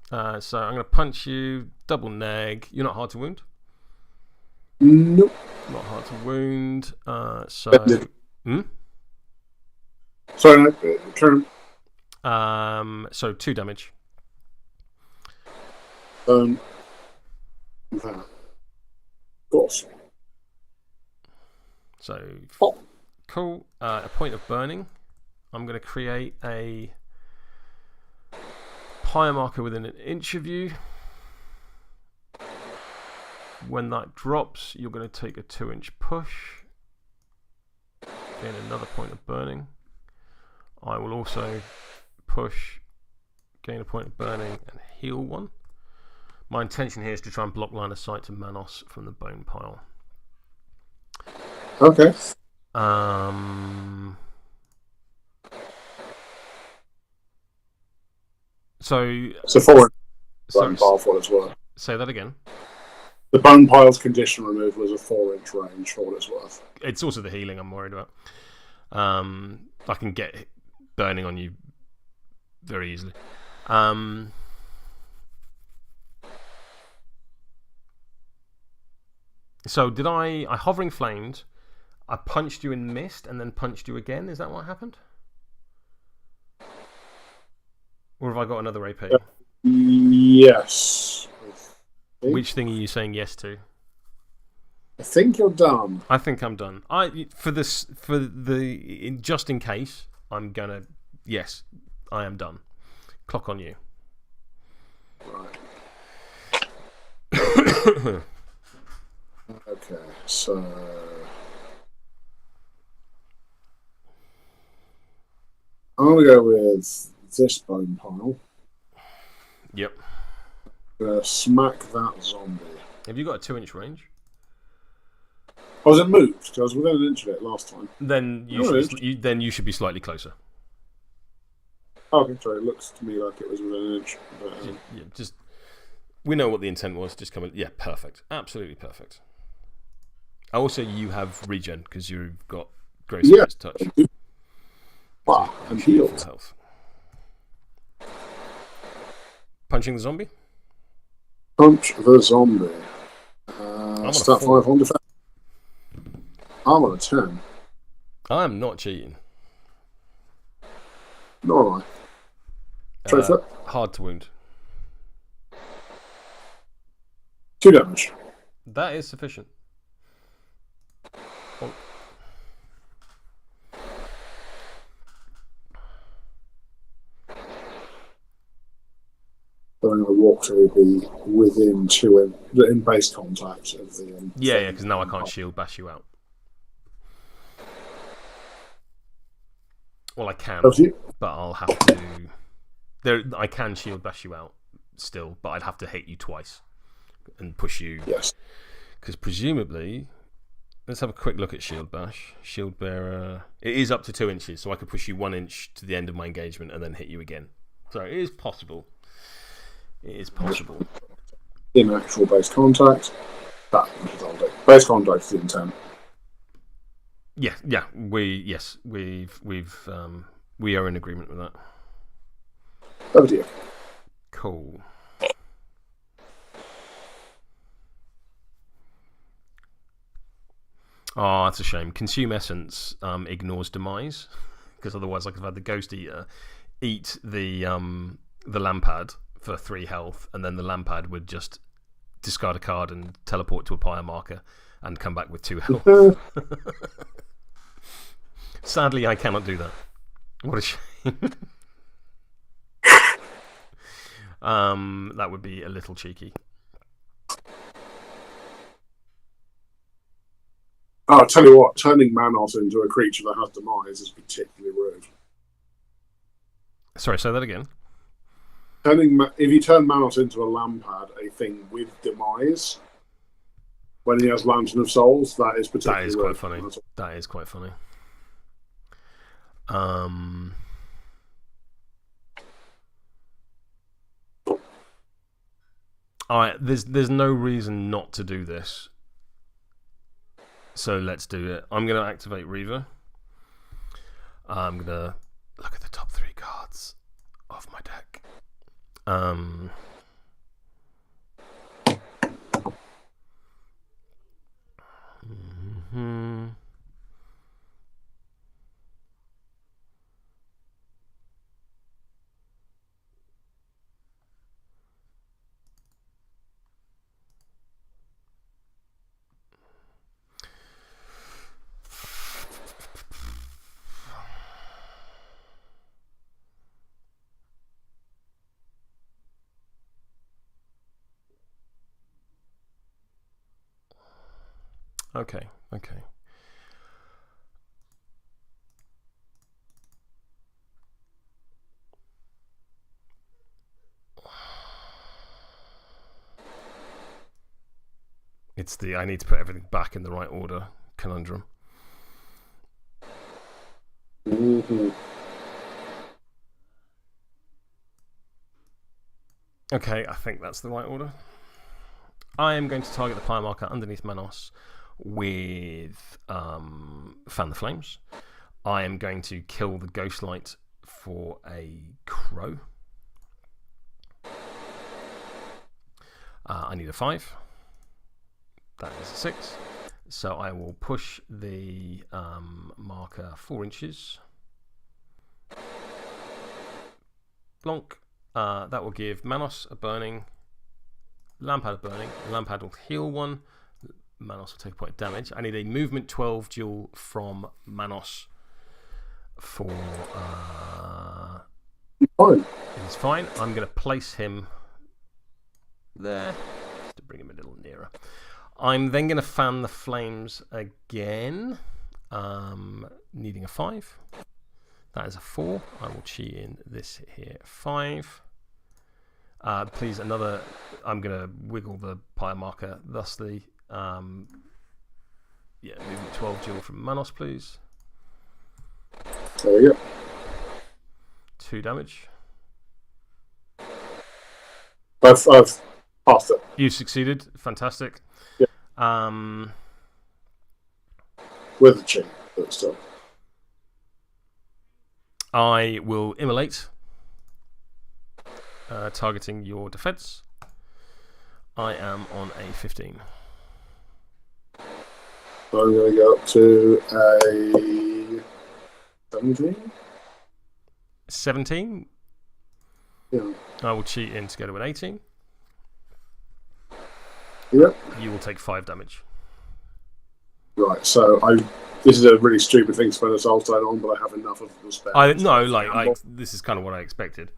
So I'm going to punch you, double neg. You're not hard to wound? Nope. Not hard to wound. So. Sorry, turn. So 2 damage. That. Of course. So. Cool. A point of burning. I'm going to create a pyre marker within an inch of you. When that drops, you're going to take a 2-inch push. Gain another point of burning. I will also push, gain a point of burning, and heal 1. My intention here is to try and block line of sight to Manos from the bone pile. Okay. So 4 bone pile for what it's worth. Say that again. The bone pile's condition removal is a 4-inch range for what it's worth. It's also the healing I'm worried about. I can get burning on you very easily. So did I Hovering Flamed, I punched you and missed and then punched you again? Is that what happened? Or have I got another AP? Yes. Which thing are you saying yes to? I think you're done. I think I'm done. Just in case, I'm gonna. Yes, I am done. Clock on you. Right. Okay, so I'm gonna go with this bone pile. Yep. Smack that zombie. Have you got a 2-inch range? Oh, was it moved? Because I was within an inch of it last time. Then you should be slightly closer. Okay, sorry. It looks to me like it was within an inch. But, yeah, just we know what the intent was. Just come in. Yeah, perfect. Absolutely perfect. Also, you have regen because you've got Grace Touch. Wow, I'm healed. Full health. Punching the zombie? Punch the zombie. Stat 5 on defense. I'm on a 10. I'm not cheating. Nor am I. Try flip. Hard to wound. 2 damage. That is sufficient. So I'm going to walk to be within 2 in base contact of the. Yeah, because now I can't shield bash you out. Well, I can, but I'll have to. I can shield bash you out still, but I'd have to hit you twice and push you. Yes. Because presumably, let's have a quick look at shield bash. Shieldbearer. It is up to 2 inches, so I could push you 1 inch to the end of my engagement and then hit you again. So it is possible. It is possible. In actual base contact. Base contact is the intent. Yeah. We are in agreement with that. Oh dear. Cool. Oh, that's a shame. Consume Essence ignores Demise, because otherwise I could have had the Ghost Eater eat the Lampad for 3 health, and then the Lampad would just discard a card and teleport to a pyre marker and come back with 2 health. Sadly, I cannot do that. What a shame. That would be a little cheeky. Oh, I'll tell you what, turning Manos into a creature that has Demise is particularly rude. Sorry, say that again. If you turn Manos into a Lampad, a thing with Demise, when he has Lantern of Souls, that is particularly rude. That is quite funny. That is quite funny. Alright, there's no reason not to do this. So let's do it. I'm going to activate Reva. I'm going to look at the top 3 cards of my deck. Okay. It's the I need to put everything back in the right order conundrum. Mm-hmm. Okay, I think that's the right order. I am going to target the pyre marker underneath Manos with Fan the Flames. I am going to kill the Ghostlight for a Crow. I need a 5. That is a 6. So I will push the marker 4 inches. Blonk. That will give Manos a burning, Lampad a burning. Lampad will heal 1. Manos will take a point of damage. I need a movement 12 duel from Manos for. Fine. He's fine. I'm going to place him there just to bring him a little nearer. I'm then going to fan the flames again, needing a 5. That is a 4. I will cheat in this here 5. Please, another. I'm going to wiggle the pyre marker, thusly. Movement 12 duel from Manos, please. There we go. 2 damage. I've passed it. You succeeded. Fantastic. Yeah. With the chin, but still. I will immolate, targeting your defense. I am on a 15. So I'm going to go up to a 17. 17? Yeah. I will cheat in to go to an 18. Yep. You will take 5 damage. Right, so this is a really stupid thing to spend a soul stone on, but I have enough of the spell. This is kind of what I expected.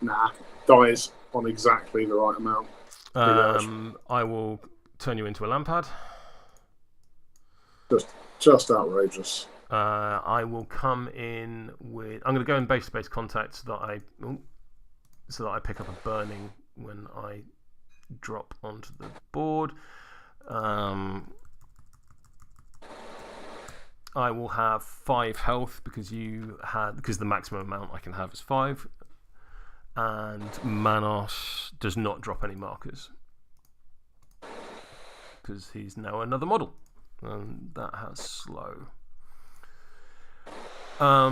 Nah, dies on exactly the right amount. I will turn you into a Lampad. Just outrageous. I will come in with. I'm going to go in base-to-base contact so that I pick up a burning when I drop onto the board. I will have 5 health because the maximum amount I can have is 5, and Manos does not drop any markers because he's now another model, and that has slow. I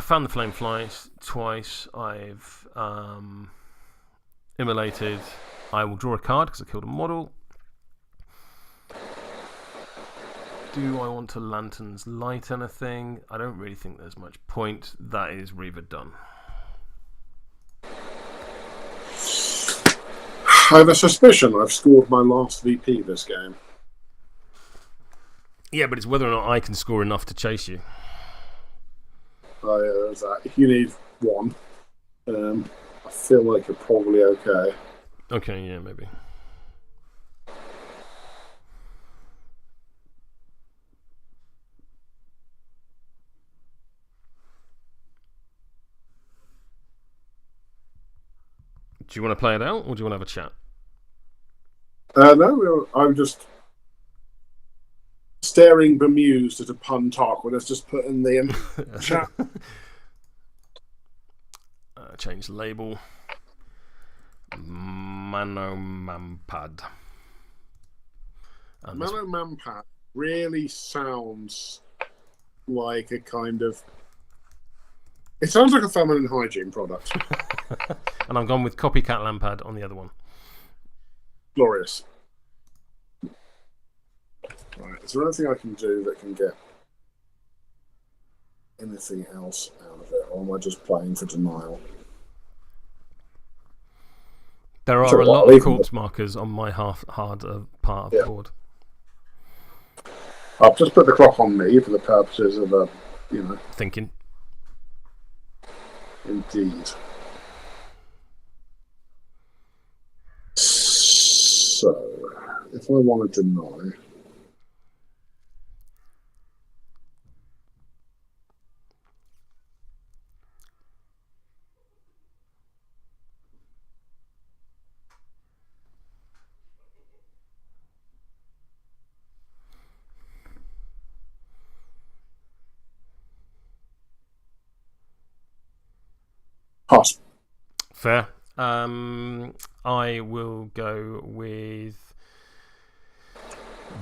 found the flame flies twice. I've immolated. I will draw a card because I killed a model. Do I want to Lantern's Light anything? I don't really think there's much point. That is Reva done. I have a suspicion I've scored my last VP this game. Yeah, but it's whether or not I can score enough to chase you. Oh, yeah, there's that. If you need one, I feel like you're probably okay. Okay, yeah, maybe. Do you want to play it out, or do you want to have a chat? No, I'm just staring bemused at a pun Tarquin has just put in the chat. Change label. Lampad. Lampad really sounds like a kind of... It sounds like a feminine hygiene product. And I'm gone with Copycat Lampad on the other one. Glorious. Right, is there anything I can do that can get anything else out of it, or am I just playing for denial? There are a lot of corpse markers on my hard part of the board. I've just put the clock on me for the purposes of thinking. Indeed. So, if I want to deny... Pass. Fair. I will go with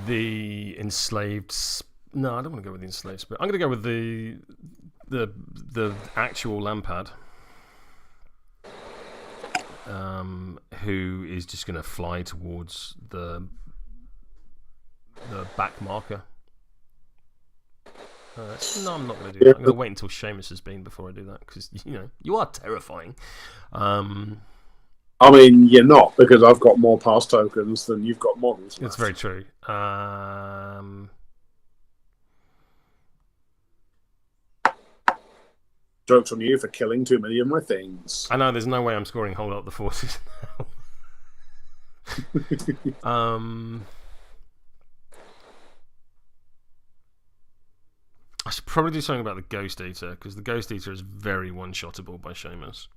the Enslaved. No, I don't want to go with the Enslaved Spirit. I'm going to go with the actual Lampad, who is just going to fly towards the back marker. No, I'm not going to do that. I'm going to wait until Seamus has been before I do that, because you are terrifying. I mean, you're not, because I've got more pass tokens than you've got models. It's very true. Joke's on you for killing too many of my things. I know, there's no way I'm scoring Hold Up the Forces now. I should probably do something about the Ghost Eater, because the Ghost Eater is very one-shottable by Seamus.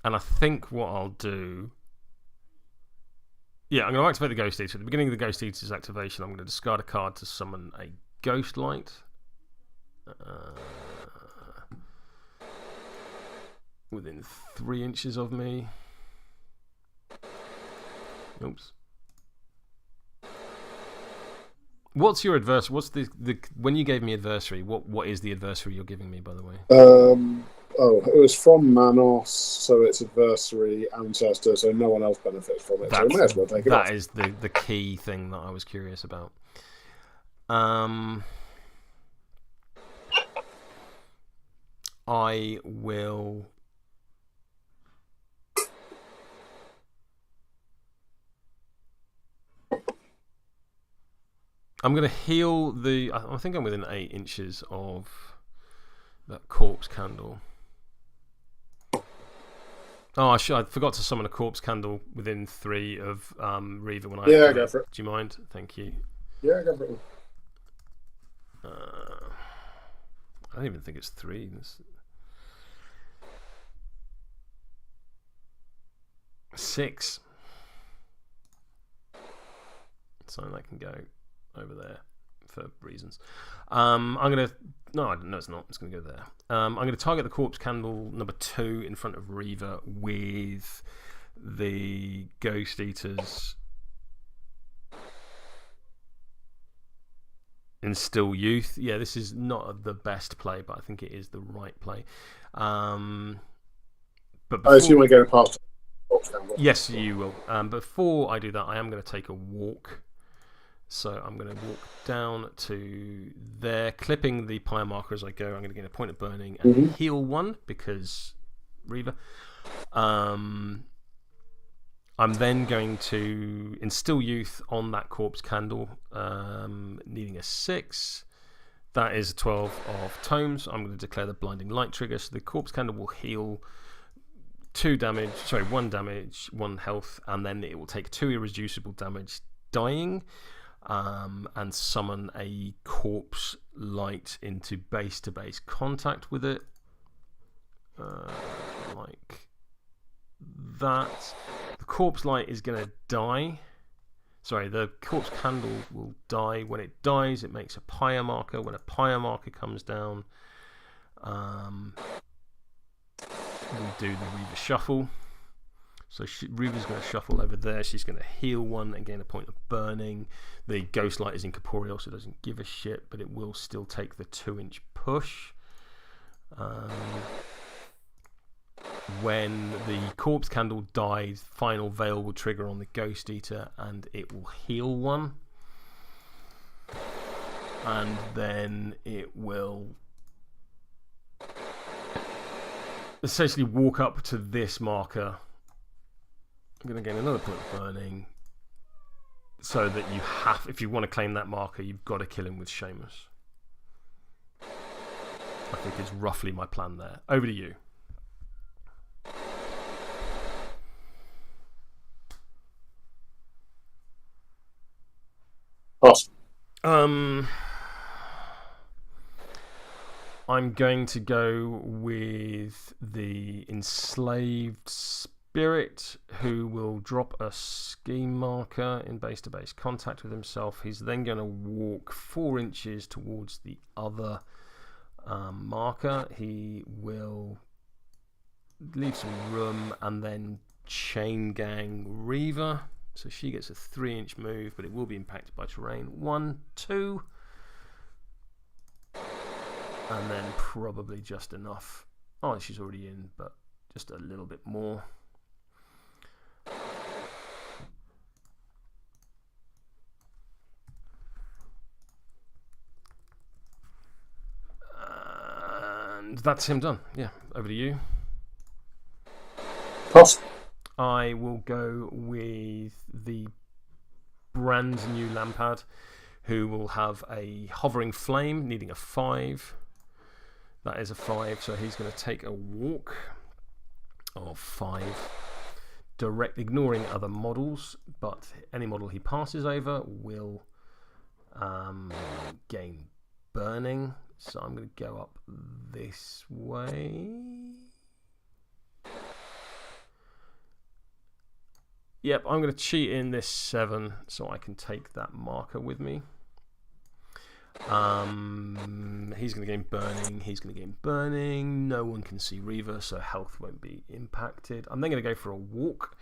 And I think what I'll do... Yeah, I'm going to activate the Ghost Eater. At the beginning of the Ghost Eater's activation, I'm going to discard a card to summon a Ghost Light. Within 3 inches of me. Oops. What's your adversary? What's the when you gave me adversary? What is the adversary you're giving me, by the way? It was from Manos, so it's adversary, ancestor, so no one else benefits from it. So we may as well take it off. That is the key thing that I was curious about. I will. I'm going to heal the... I think I'm within 8 inches of that corpse candle. Oh, I forgot to summon a corpse candle within 3 of Reva when I... Yeah, go for it. Do you mind? Thank you. Yeah, go for it. I don't even think it's 3. 6. So that can go over there for reasons. I'm going to... No, it's not. It's going to go there. I'm going to target the corpse candle number 2 in front of Reva with the Ghost Eater's Instill Youth. Yeah, this is not the best play, but I think it is the right play. But before... I assume we're going past... corpse candle. Yes, you will. Before I do that, I am going to take a walk. So I'm going to walk down to there, clipping the pyre marker as I go. I'm going to get a point of burning and heal one because Reva. I'm then going to instill youth on that corpse candle, needing a 6. That is a 12 of tomes. I'm going to declare the blinding light trigger. So the corpse candle will heal 1 damage, 1 health, and then it will take 2 irreducible damage dying, and summon a corpse light into base-to-base contact with it. Like that. The corpse light is going to die. Sorry, the corpse candle will die. When it dies, it makes a pyre marker. When a pyre marker comes down, we do the Reva shuffle. So Reva's going to shuffle over there. She's going to heal 1 and gain a point of burning. The ghost light is incorporeal, so it doesn't give a shit, but it will still take the 2-inch push. When the corpse candle dies, final veil will trigger on the ghost eater and it will heal 1. And then it will essentially walk up to this marker. I'm going to gain another point of burning, so that you have, if you want to claim that marker, you've got to kill him with Seamus. I think is roughly my plan there. Over to you. Awesome. I'm going to go with the Enslaved Spirit, who will drop a scheme marker in base-to-base contact with himself. He's then going to walk 4 inches towards the other marker. He will leave some room and then chain gang Reva. So she gets a 3-inch move, but it will be impacted by terrain. 1, 2. And then probably just enough. Oh, she's already in, but just a little bit more. And that's him done. Yeah, over to you. Pass. I will go with the brand new Lampad, who will have a hovering flame, needing a 5. That is a 5, so he's going to take a walk of 5, ignoring other models, but any model he passes over will gain burning. So I'm going to go up this way. Yep, I'm going to cheat in this 7 so I can take that marker with me. He's going to gain burning. He's going to gain burning. No one can see Reva, so health won't be impacted. I'm then going to go for a walk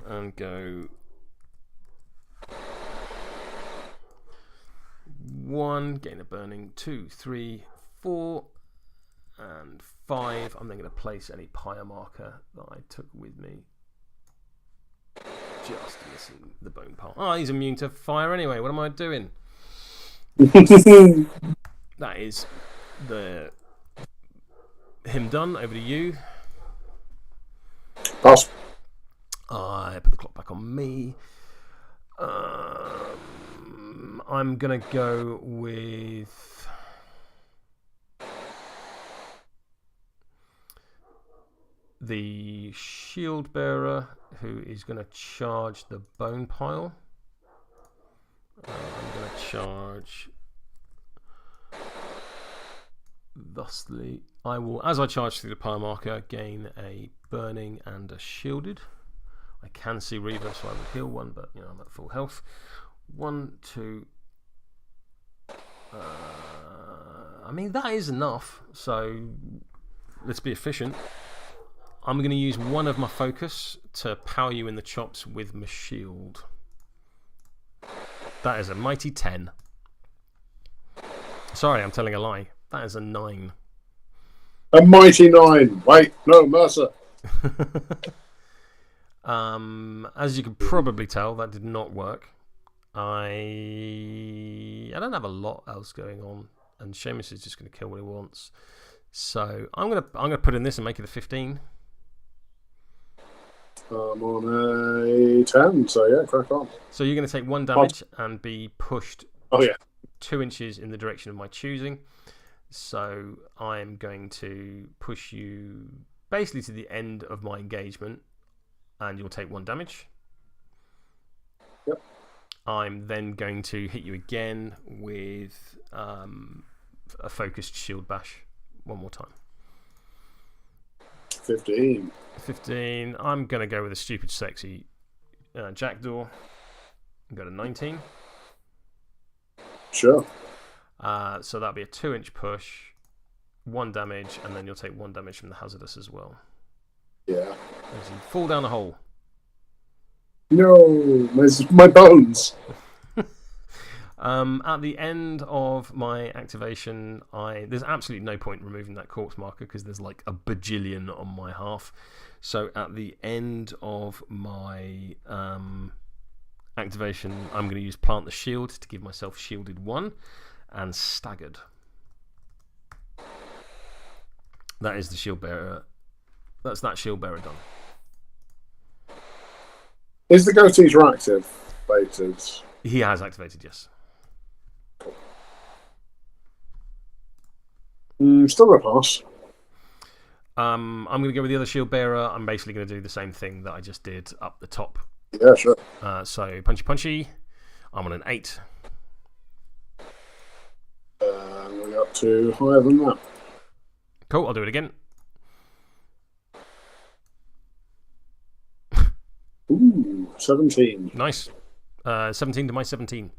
and go 1, gain a burning, 2, 3, 4, and 5. I'm then going to place any pyre marker that I took with me. Just missing the bone pile. Oh, he's immune to fire anyway. What am I doing? That is him done. Over to you. Pass. I put the clock back on me. I'm gonna go with the Shieldbearer, who is going to charge the bone pile. I'm going to charge thusly. I will, as I charge through the pyre marker, gain a burning and a shielded. I can see Reva, so I will heal 1, but you know I'm at full health. 1, 2. I mean that is enough. So let's be efficient. I'm going to use 1 of my focus to power you in the chops with my shield. That is a mighty 10. Sorry, I'm telling a lie. That is a 9. A mighty 9. Wait, no, Mercer. As you can probably tell, that did not work. I don't have a lot else going on, and Seamus is just going to kill what he wants. So I'm gonna put in this and make it a 15. I'm on a 10, so yeah, crack on. So you're going to take 1 damage and be pushed 2 inches in the direction of my choosing. So I'm going to push you basically to the end of my engagement, and you'll take 1 damage. Yep. I'm then going to hit you again with a focused shield bash one more time. 15. I'm going to go with a stupid sexy jackdaw and go to 19. Sure. So that'll be a 2-inch push, 1 damage, and then you'll take 1 damage from the hazardous as well. Yeah. As you fall down a hole. No, my bones. At the end of my activation, there's absolutely no point removing that corpse marker because there's like a bajillion on my half. So at the end of my activation, I'm going to use Plant the Shield to give myself shielded 1 and staggered. That is the Shieldbearer. That's that Shieldbearer done. Is the goatees activated? He has activated, yes. Still a pass. I'm going to go with the other Shieldbearer. I'm basically going to do the same thing that I just did up the top. Yeah, sure. So punchy. I'm on an 8. We're up to higher than that. Cool, I'll do it again. Ooh, 17. Nice. 17 to my 17.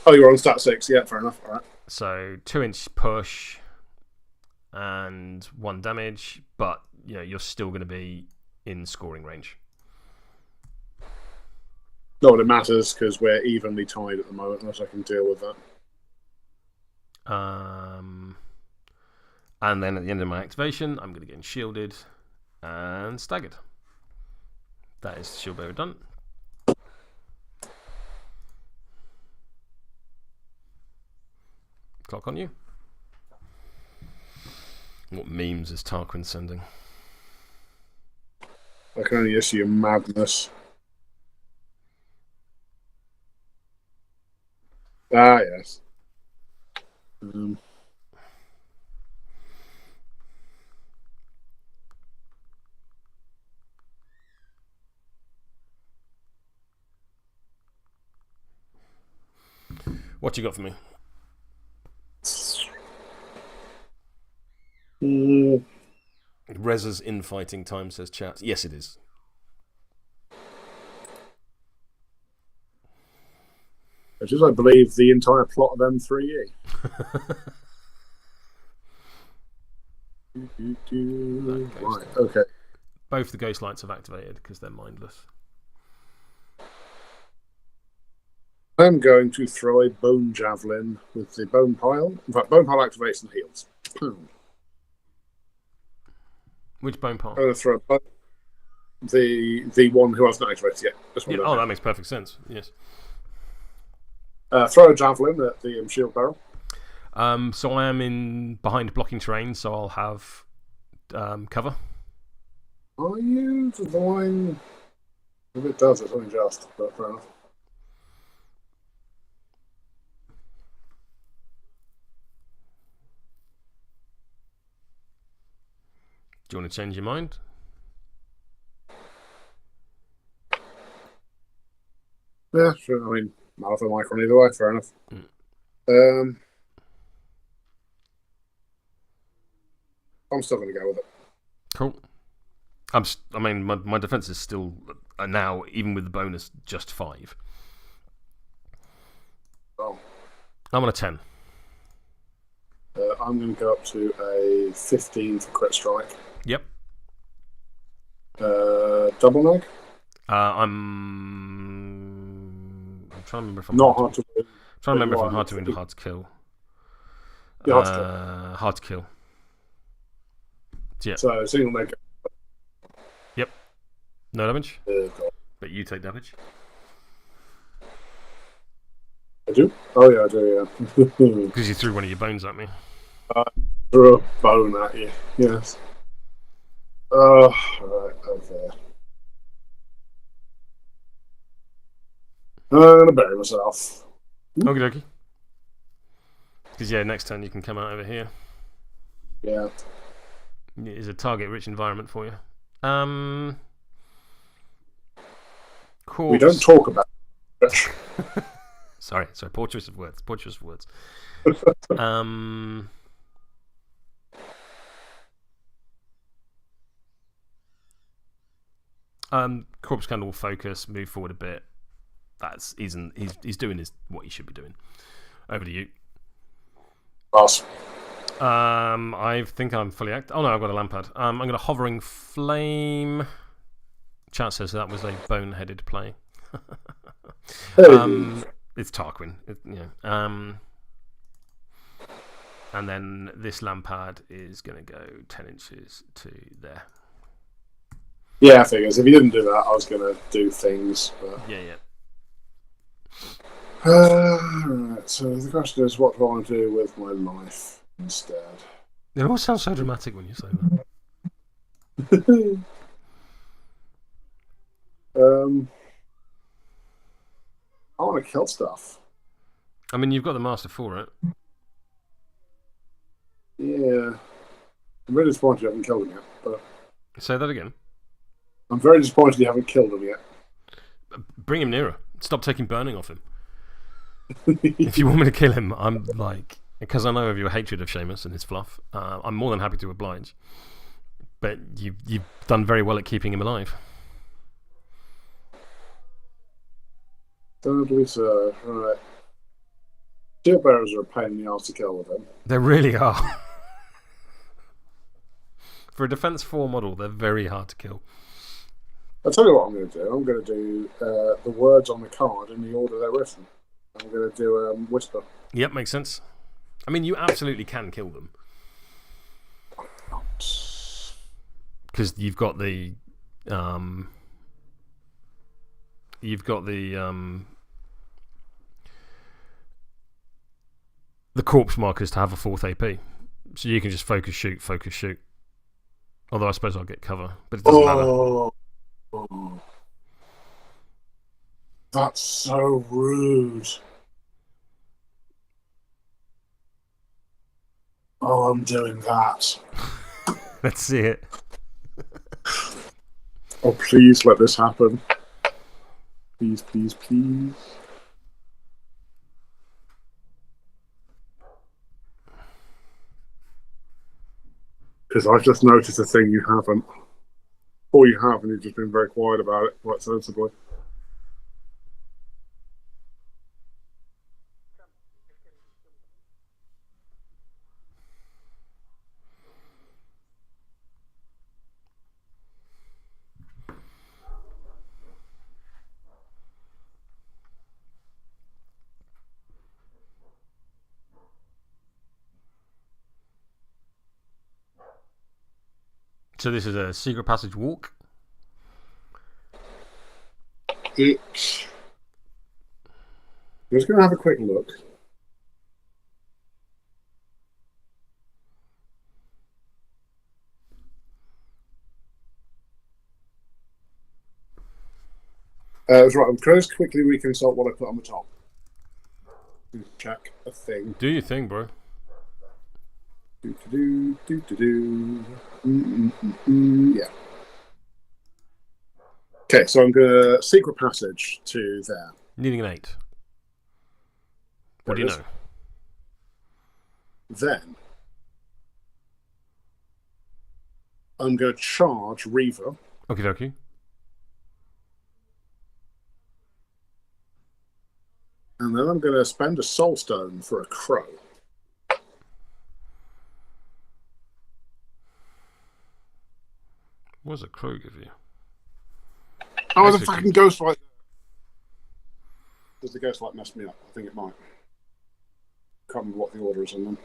Oh, you're on stat 6. Yeah, fair enough. All right. So 2-inch push and 1 damage, but you're still going to be in scoring range. Not that it matters because we're evenly tied at the moment, unless I can deal with that. And then at the end of my activation, I'm going to get shielded and staggered. That is Shieldbearer done. Clock on you. What memes is Tarquin sending? I can only assume madness. Ah, yes. What you got for me? Reza's infighting time, says chat. Yes, it is. Which is, I believe, the entire plot of M3E. Right, okay. Both the ghost lights have activated because they're mindless. I'm going to throw a bone javelin with the bone pile. In fact, bone pile activates and heals. Which bone pile? I'm going to throw the one who hasn't activated yet. This one that makes perfect sense. Yes. Throw a javelin at the shield barrel. So I am in behind blocking terrain, so I'll have cover. Are you divine? If it does, it's only just, but fair enough. Do you want to change your mind? Yeah, sure. I mean, Malifaux Micron either way, fair enough. I'm still going to go with it. Cool. I mean, my defense is still now, even with the bonus, just 5. Oh. I'm on a 10. I'm going to go up to a 15 for crit strike. Yep. Double neg? I'm trying to remember if I'm not hard to win. Trying to remember if I'm hard to win or hard to kill. Hard to kill. Yeah. So single neg. Yep. No damage? God. But you take damage? I do? Oh, yeah, I do, yeah. Because you threw one of your bones at me. Threw a bone at you, yes. Oh, right, okay. I'm going to bury myself. Okie dokie. Because, yeah, next turn you can come out over here. Yeah. It is a target-rich environment for you. Corpse. We don't talk about it. Sorry, poor choice of words. Corpse kind of will focus, move forward a bit. He's doing what he should be doing. Over to you. Pass. I think I'm fully active. Oh no, I've got a Lampad. I'm going to Hovering Flame. Chat says that was a boneheaded play. It's Tarquin. And then this Lampad is going to go 10 inches to there. Yeah, I figures. If you didn't do that, I was going to do things. But... Yeah. Right, so the question is, what do I want to do with my life instead? It all sounds so dramatic when you say that. I want to kill stuff. I mean, you've got the master for it. Yeah. I'm very disappointed you haven't killed him yet. But say that again. I'm very disappointed you haven't killed him yet. Bring him nearer. Stop taking burning off him. If you want me to kill him, I'm like... Because I know of your hatred of Seamus and his fluff, I'm more than happy to oblige. But you've done very well at keeping him alive. Thirdly, so, right. Shieldbearers are a pain in the arse to kill with them. They really are. For a Defense 4 model, they're very hard to kill. I'll tell you what I'm going to do. I'm going to do the words on the card in the order they're written. I'm going to do Whisper. Yep, makes sense. I mean, you absolutely can kill them. Because you've got the... the corpse markers to have a 4th AP. So you can just focus shoot. Although I suppose I'll get cover. But it doesn't matter. That's so rude. Oh, I'm doing that. Let's see it. Oh, please let this happen. Please, please, please. Because I've just noticed a thing you haven't. Or you have, and you've just been very quiet about it, quite sensibly. So this is a secret passage walk. I'm just going to have a quick look. That's right. I'm going to just quickly reconsult what I put on the top. Check a thing. Do your thing, bro. Yeah. Okay, so I'm going to secret passage to there. Needing an 8. What do you know? Then I'm going to charge Reva. Okie dokie. And then I'm going to spend a soul stone for a crow. What does a crow give you? Oh, the fucking ghostlight. Does the ghostlight mess me up? I think it might. Can't remember what the order is on them.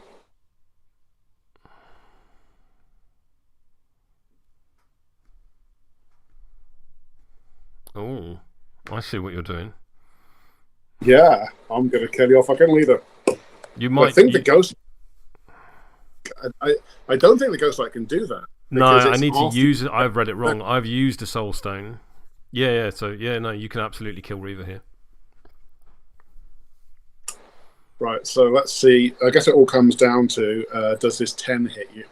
Oh, I see what you're doing. Yeah, I'm going to kill you if I can leave it. You might. I think the ghost. I don't think the ghost light can do that. No, I need to use it. I've read it wrong. I've used a soul stone. Yeah. So no, you can absolutely kill Reva here. Right. So let's see. I guess it all comes down to does this 10 hit you?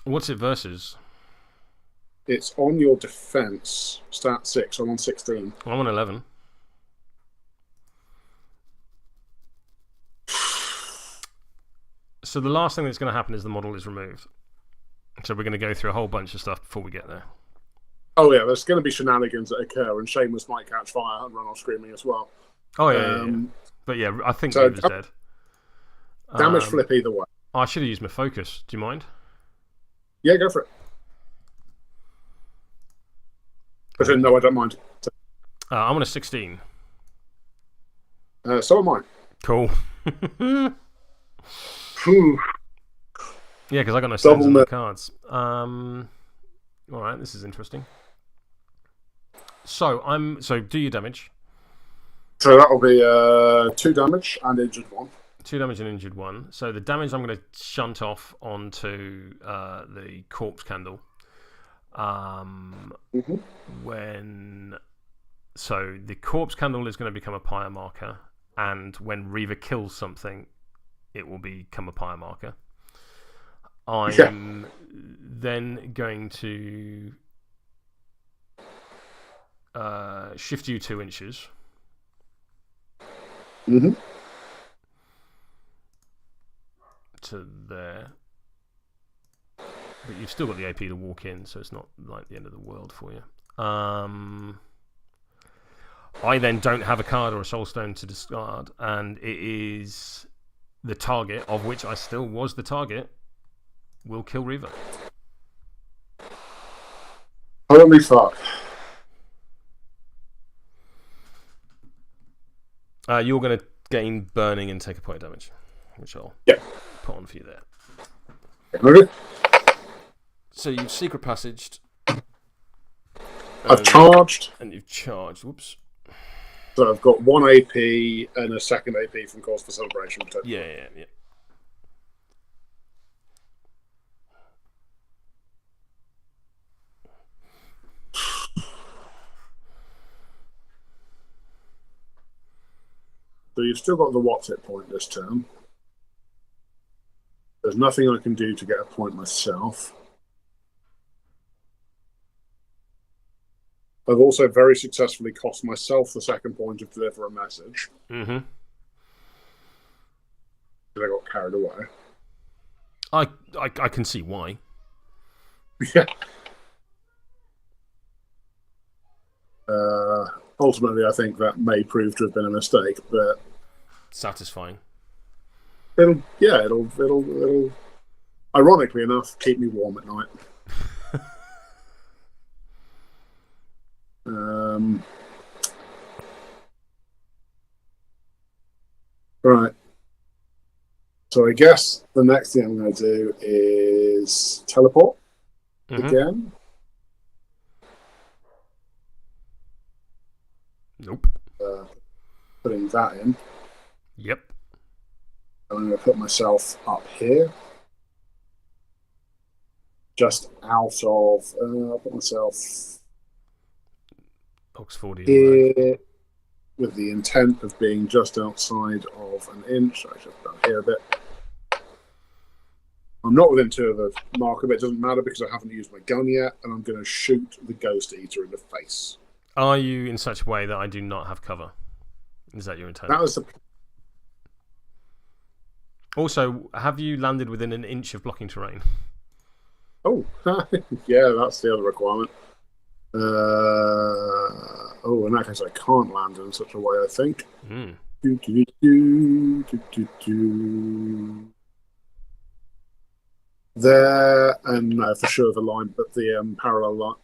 What's it versus? It's on your defense, stat 6. I'm on 16. I'm on 11. So the last thing that's going to happen is the model is removed. So we're going to go through a whole bunch of stuff before we get there. Oh yeah, there's going to be shenanigans that occur, and Seamus might catch fire and run off screaming as well. Oh yeah. But yeah, I think Reva's dead. Damage flip either way. I should have used my focus. Do you mind? Yeah, go for it. But no, I don't mind. I'm on a 16. So am I. Cool. Yeah, because I got no stones on my cards. Alright, this is interesting. So do your damage. So that'll be 2 damage and injured 1. 2 damage and injured 1. So the damage I'm going to shunt off onto the corpse candle. So the corpse candle is going to become a pyre marker, and when Reva kills something, it will become a pyre marker. I'm then going to shift you 2 inches. To there. But you've still got the AP to walk in, so it's not like the end of the world for you. I then don't have a card or a soul stone to discard, and it is the target, of which I still was the target, will kill Reva. Holy fuck. You're going to gain burning and take a point of damage, which I'll put on for you there. Okay. So you've secret passaged. I've charged. And you've charged. Whoops. So I've got 1 AP and a second AP from Cause for Celebration. Yeah. So you've still got the what's it point this turn. There's nothing I can do to get a point myself. I've also very successfully cost myself the second point of deliver a message. Mm-hmm. Because I got carried away. I can see why. Yeah. Ultimately, I think that may prove to have been a mistake, but satisfying. It'll ironically enough keep me warm at night. Right. So I guess the next thing I'm going to do is teleport again. Nope. Putting that in. Yep. I'm going to put myself up here. Just out of... I'll put myself... Box 40. Here, with the intent of being just outside of an inch. I should have done here a bit. I'm not within 2 of the marker, but it doesn't matter because I haven't used my gun yet, and I'm going to shoot the Ghost Eater in the face. Are you in such a way that I do not have cover? Is that your intent? That was the... Also, have you landed within an inch of blocking terrain? Oh, yeah, that's the other requirement. In that case, I can't land in such a way, I think. There, and no, for sure the line, but the parallel line,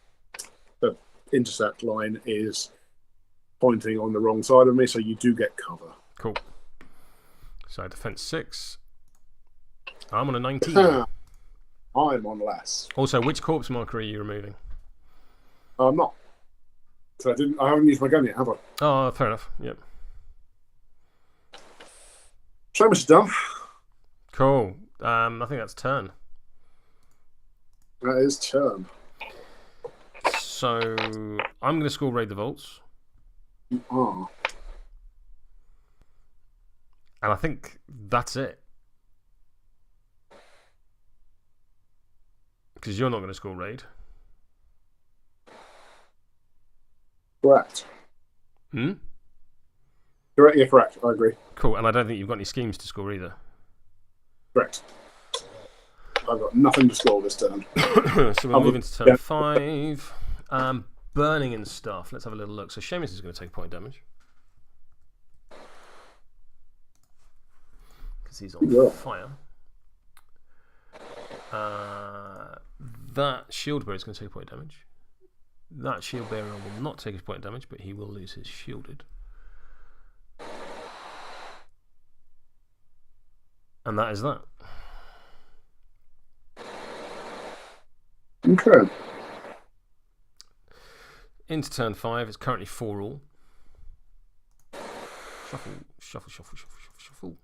the intersect line is pointing on the wrong side of me, so you do get cover. Cool. So defense 6. I'm on a 19. I'm on less. Also, which corpse marker are you removing? I'm not. So I haven't used my gun yet, have I? Oh, fair enough. Yep. Seamus is done. Cool. I think that's turn. That is turn. So I'm going to score Raid the Vaults. You are. And I think that's it. Because you're not going to score Raid. Correct. Hmm? Correct. Yeah, correct. I agree. Cool. And I don't think you've got any schemes to score either. Correct. I've got nothing to score this turn. So we're moving to turn 5. Burning and stuff. Let's have a little look. So Seamus is going to take a point of damage. Because he's on fire. That Shieldbearer is going to take a point of damage. That Shieldbearer will not take a point of damage, but he will lose his shielded. And that is that. Okay. Into turn 5. It's currently 4 all. Shuffle, shuffle, shuffle, shuffle, shuffle,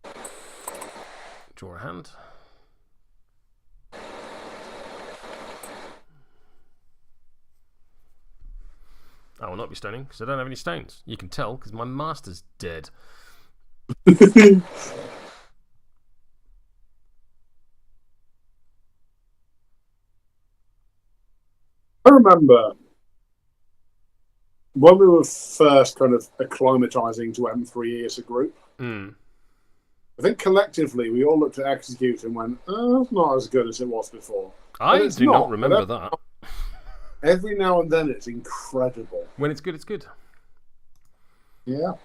shuffle. Draw a hand. I will not be stoning because I don't have any stones. You can tell because my master's dead. I remember when we were first kind of acclimatizing to M3E as a group. I think collectively we all looked at Execute and went, "Oh, it's not as good as it was before." I do not remember that. Every now and then it's incredible. When it's good, it's good. Yeah.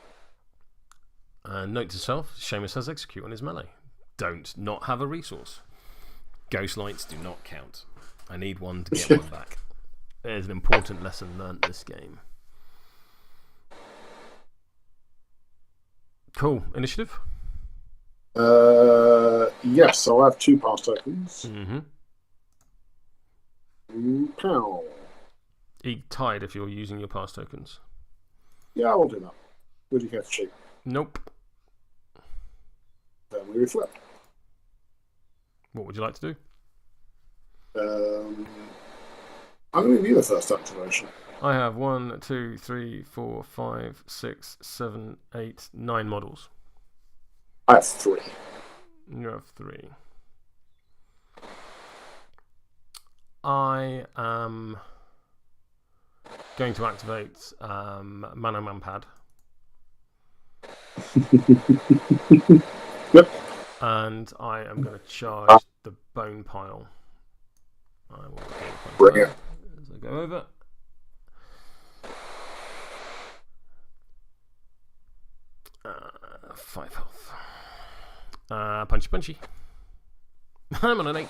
Note to self, Seamus has Execute on his melee. Don't not have a resource. Ghost lights do not count. I need one to get one back. There's an important lesson learnt this game. Cool. Initiative? Yes, so I have 2 pass tokens. Pow. Tied if you're using your pass tokens. Yeah, I will do that. Would you care to cheat? Nope. Then we reflect. What would you like to do? I'm going to give you the first activation. I have 1, 2, 3, 4, 5, 6, 7, 8, 9 models. I have 3. You have 3. I am going to activate Mano Lampad. Yep. And I am going to charge the bone pile. I will bring it as I go over. Uh, 5 health. Punchy punchy. I'm on an 8.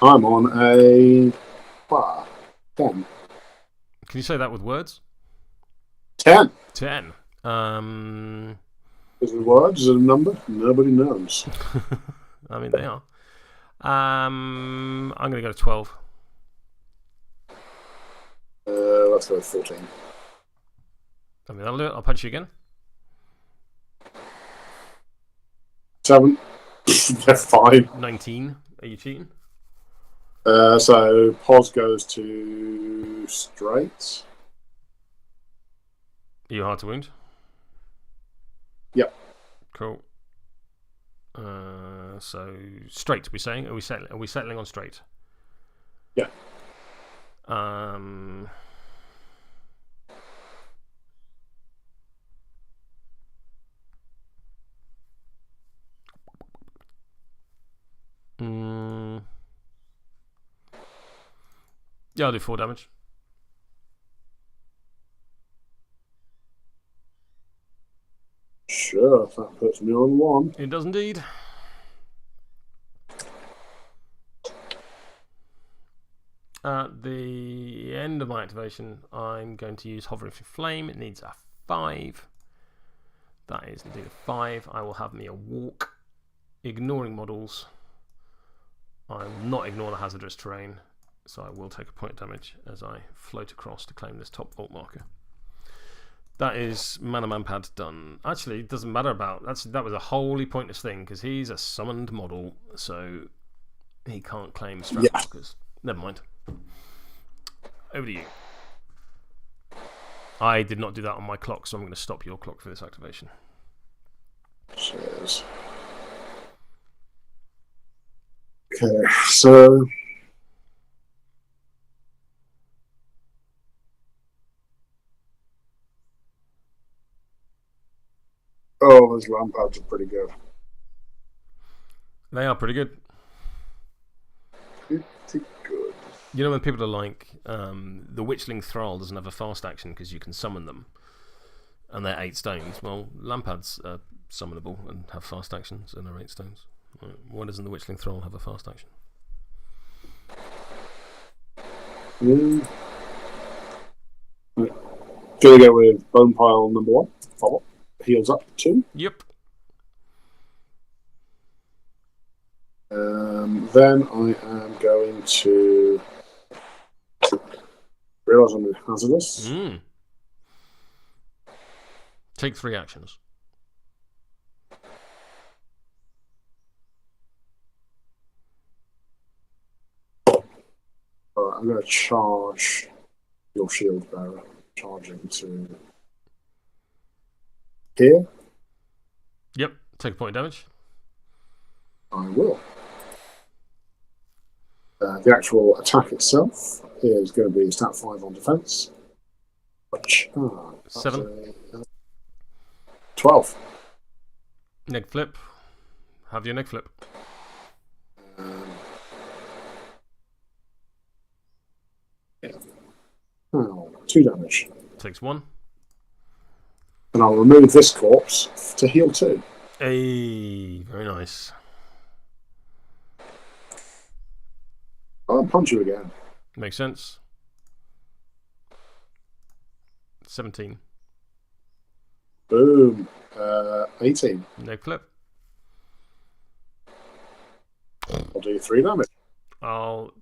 I'm on a 10. Can you say that with words? 10. 10. Is it words? Is it a number? Nobody knows. I mean, they are. I'm going to go to 12. Let's go with 14. I mean, that'll do it. I'll punch you again. 7. 5. 19. Are you cheating? So Pos goes to straight. Are you hard to wound? Yep. Cool. So straight. We're saying? Are we settling on straight? Yeah. Yeah, I'll do 4 damage. Sure, that puts me on 1. It does indeed. At the end of my activation, I'm going to use Hovering Flame. It needs a 5. That is indeed a 5. I will have me a walk. Ignoring models. I will not ignore the hazardous terrain. So I will take a point of damage as I float across to claim this top vault marker. That is Mana Lampad done. Actually, it doesn't matter about... that was a wholly pointless thing, because he's a summoned model, so he can't claim strat markers. Never mind. Over to you. I did not do that on my clock, so I'm going to stop your clock for this activation. Cheers. Okay, so... Oh, those Lampads are pretty good. They are pretty good. Pretty good. You know when people are like, the Witchling Thrall doesn't have a fast action because you can summon them, and they're 8 stones. Well, Lampads are summonable and have fast actions and are 8 stones. Why doesn't the Witchling Thrall have a fast action? Gonna go with Bone Pile number 1. Follow. Heals up 2. Yep. Then I am going to realise I'm hazardous. Take 3 actions. Alright, I'm going to charge your Shieldbearer. Charging to here. Yep. Take a point of damage. I will. The actual attack itself is going to be stat 5 on defense. 7. 12. Neg flip. Have your neg flip. Oh, 2 damage. Takes 1. And I'll remove this corpse to heal 2. Hey, very nice. I'll punch you again. Makes sense. 17. Boom. 18. Neg flip. I'll do 3 damage. I'll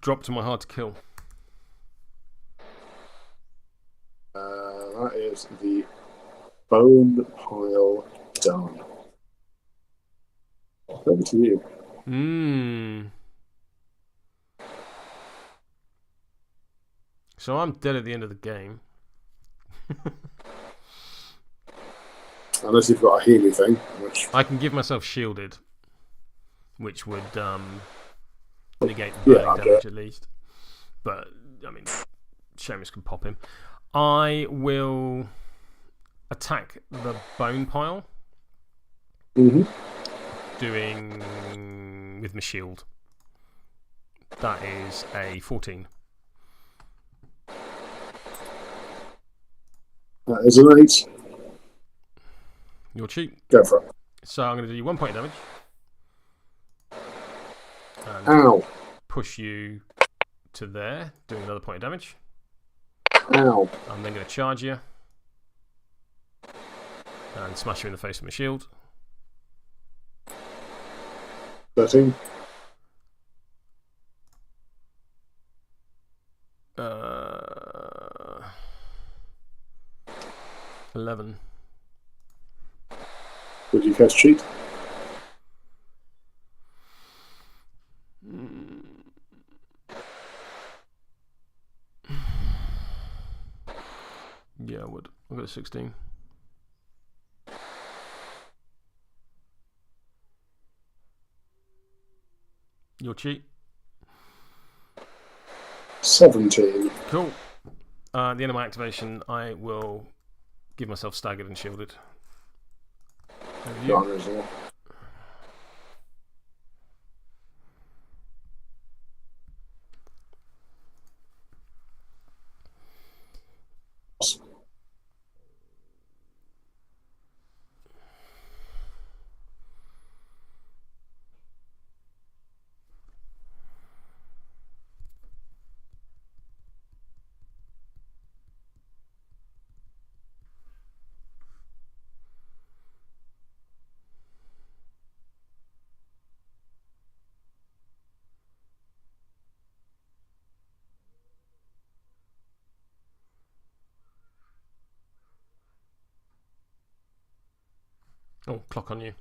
drop to my hard to kill. That is the bone pile done. Over to you. So I'm dead at the end of the game. Unless you've got a healing thing, which I can give myself shielded, which would negate the burning damage at least. But I mean, Seamus can pop him. I will attack the bone pile. Doing with my shield. That is a 14. that is an 8. You're cheap. Go for it. So I'm going to do you 1 point of damage. And Ow. push you to there, doing another point of damage. Ow. I'm then going to charge you and smash you in the face with my shield. 13. 11. Would you cast cheat? Yeah, I would. I've got a 16. Your cheat. 17. Cool. At the end of my activation, I will give myself staggered and shielded. Oh, clock on you.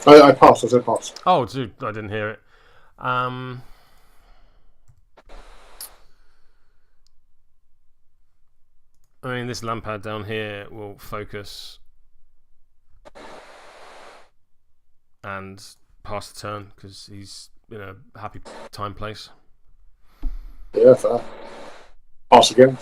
I passed. I said pass. Oh, dude, I didn't hear it. I mean, this Lampad down here will focus and pass the turn because he's in a happy time place. Yeah, fair. Pass again.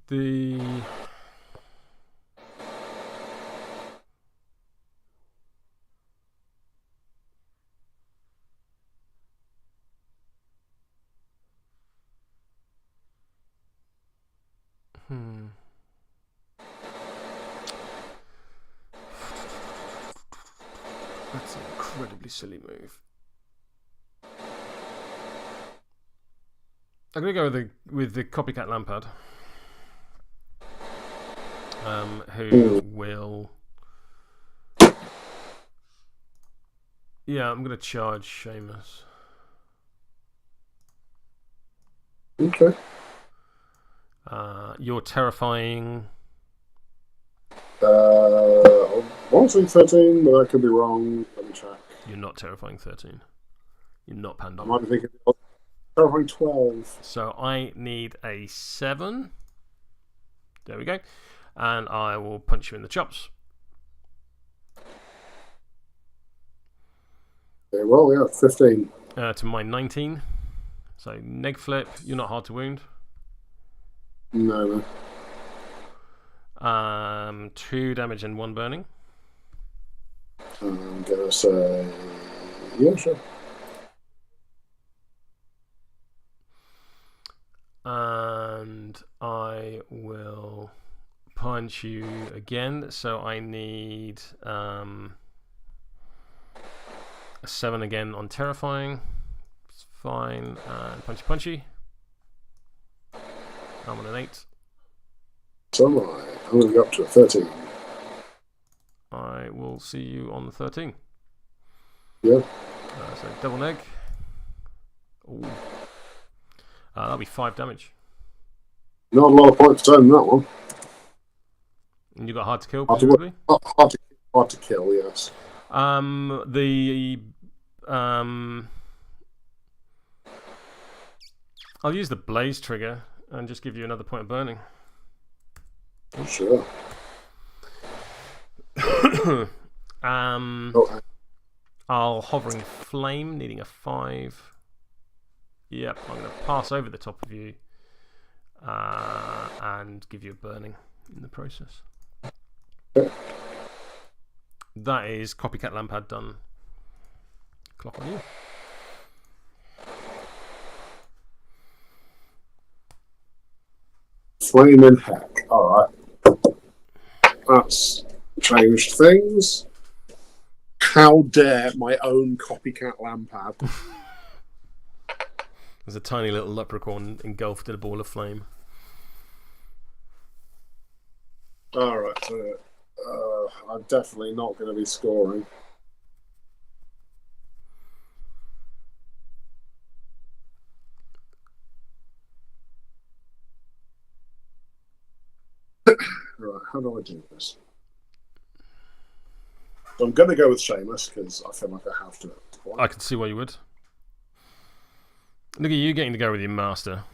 The That's an incredibly silly move. I'm going to go with the Copycat Lampad. Who will... Yeah, I'm going to charge Seamus. Okay. You're terrifying... I want to say 13, but I could be wrong. Let me check. You're not terrifying 13. You're not I Pandora. might be thinking terrifying 12. So I need a 7. There we go. And I will punch you in the chops. Yeah, well, yeah, 15. To my 19. So neg flip. You're not hard to wound. No. 2 damage and 1 burning. I'm gonna say, yeah, sure. And I will punch you again. So I need a 7 again on terrifying. It's fine. And punchy. I'm on an 8. So am I. I'm going to go up to a 13. I will see you on the 13. Yeah. So double neg. Ooh. That'll be 5 damage. Not a lot of points to turn in that one. And you got hard to kill, presumably? Hard to kill, yes. I'll use the blaze trigger and just give you another point of burning. Sure. I'll hovering flame, needing a 5. Yep, I'm going to pass over the top of you and give you a burning in the process. That is Copycat Lampad done. Clock on you. Flaming heck. Alright. That's changed things. How dare my own Copycat Lampad. There's a tiny little leprechaun engulfed in a ball of flame. Alright, so I'm definitely not going to be scoring. Right, how do I do this? So I'm going to go with Seamus because I feel like I have to. I can see why you would. Look at you getting to go with your master.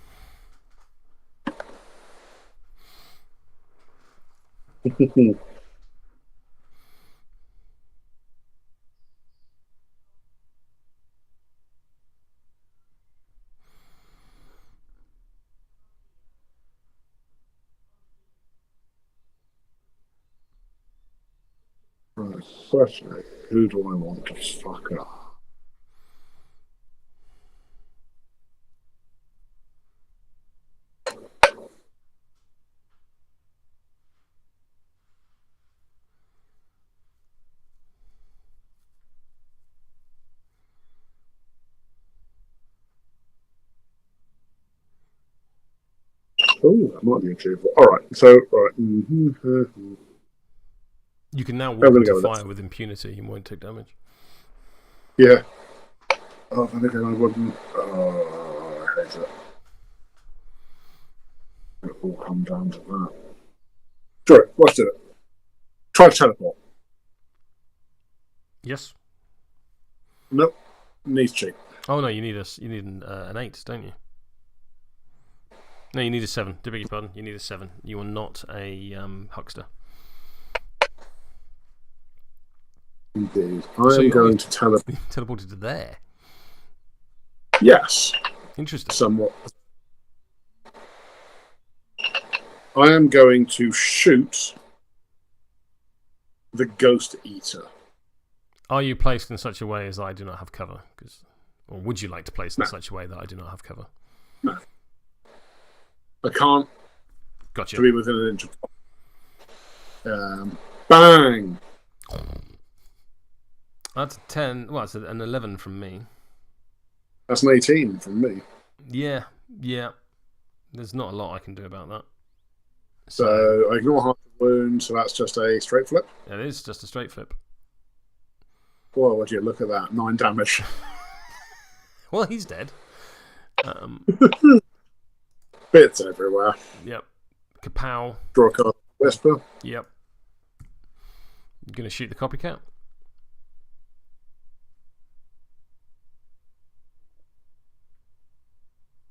Right, firstly, who do I want to fuck up? Ooh, that might be achievable. All right, so right. You can now walk into fire with impunity. You won't take damage. Yeah. Oh, then again, I wouldn't. Oh, I hate it. It will come down to that. Sure, let's do it. Try to teleport. Yes. Nope. Needs cheap. Oh no, you need an 8, don't you? No, you need a 7. Do beg your pardon. You need a 7. You are not a huckster. Indeed. I am going to teleport. Teleported to there. Yes. Interesting. Somewhat. I am going to shoot the Ghost Eater. Are you placed in such a way as I do not have cover? Or would you like to place in such a way that I do not have cover? No. I can't. Gotcha. To be within an inch of. Bang! That's a 10. Well, it's an 11 from me. That's an 18 from me. Yeah. There's not a lot I can do about that. So I ignore half the wound, so that's just a straight flip. It is just a straight flip. Whoa, would you look at that? 9 damage. Well, he's dead. Bits everywhere. Yep. Kapow. Draw a card. Whisper. Yep. You gonna shoot the copycat?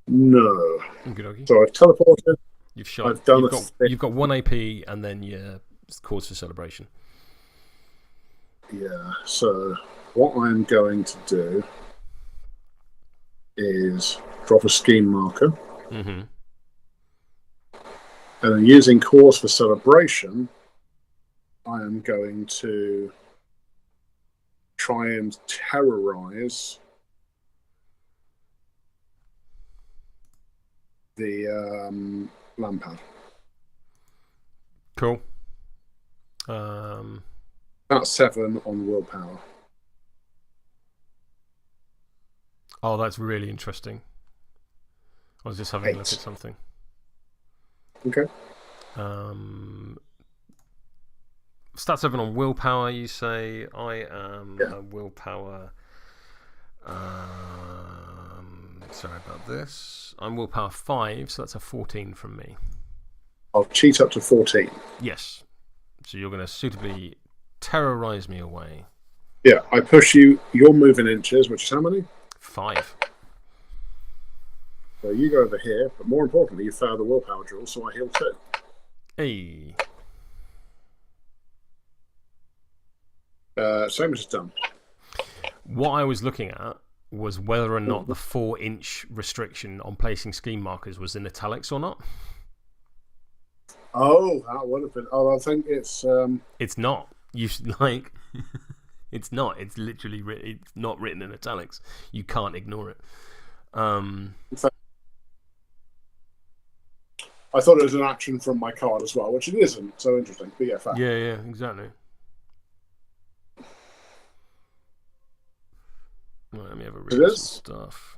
No. Okey-dokey. So I've teleported. You've shot. I've done you've got 1 AP and then your cause for celebration. Yeah, so what I'm going to do is drop a scheme marker. Mm-hmm. And then using cause for celebration, I am going to try and terrorize the Lampad. Cool. That's 7 on willpower. Oh, that's really interesting. I was just having a look at something. Okay. Stat 7 on willpower, you say. I am a willpower. Sorry about this. I'm willpower 5, so that's a 14 from me. I'll cheat up to 14. Yes. So you're going to suitably terrorize me away. Yeah, I push you. You're moving inches, which is how many? 5. So you go over here, but more importantly, you fail the willpower draw, so I heal 2. Hey. Same as it's done. What I was looking at was whether or not the 4-inch restriction on placing scheme markers was in italics or not. Oh, that would have been. Oh, I think it's. It's not. You like. It's not. It's literally. It's not written in italics. You can't ignore it. In fact, I thought it was an action from my card as well, which it isn't. So interesting. But yeah, fact. Yeah, exactly. Right, let me have a read some stuff.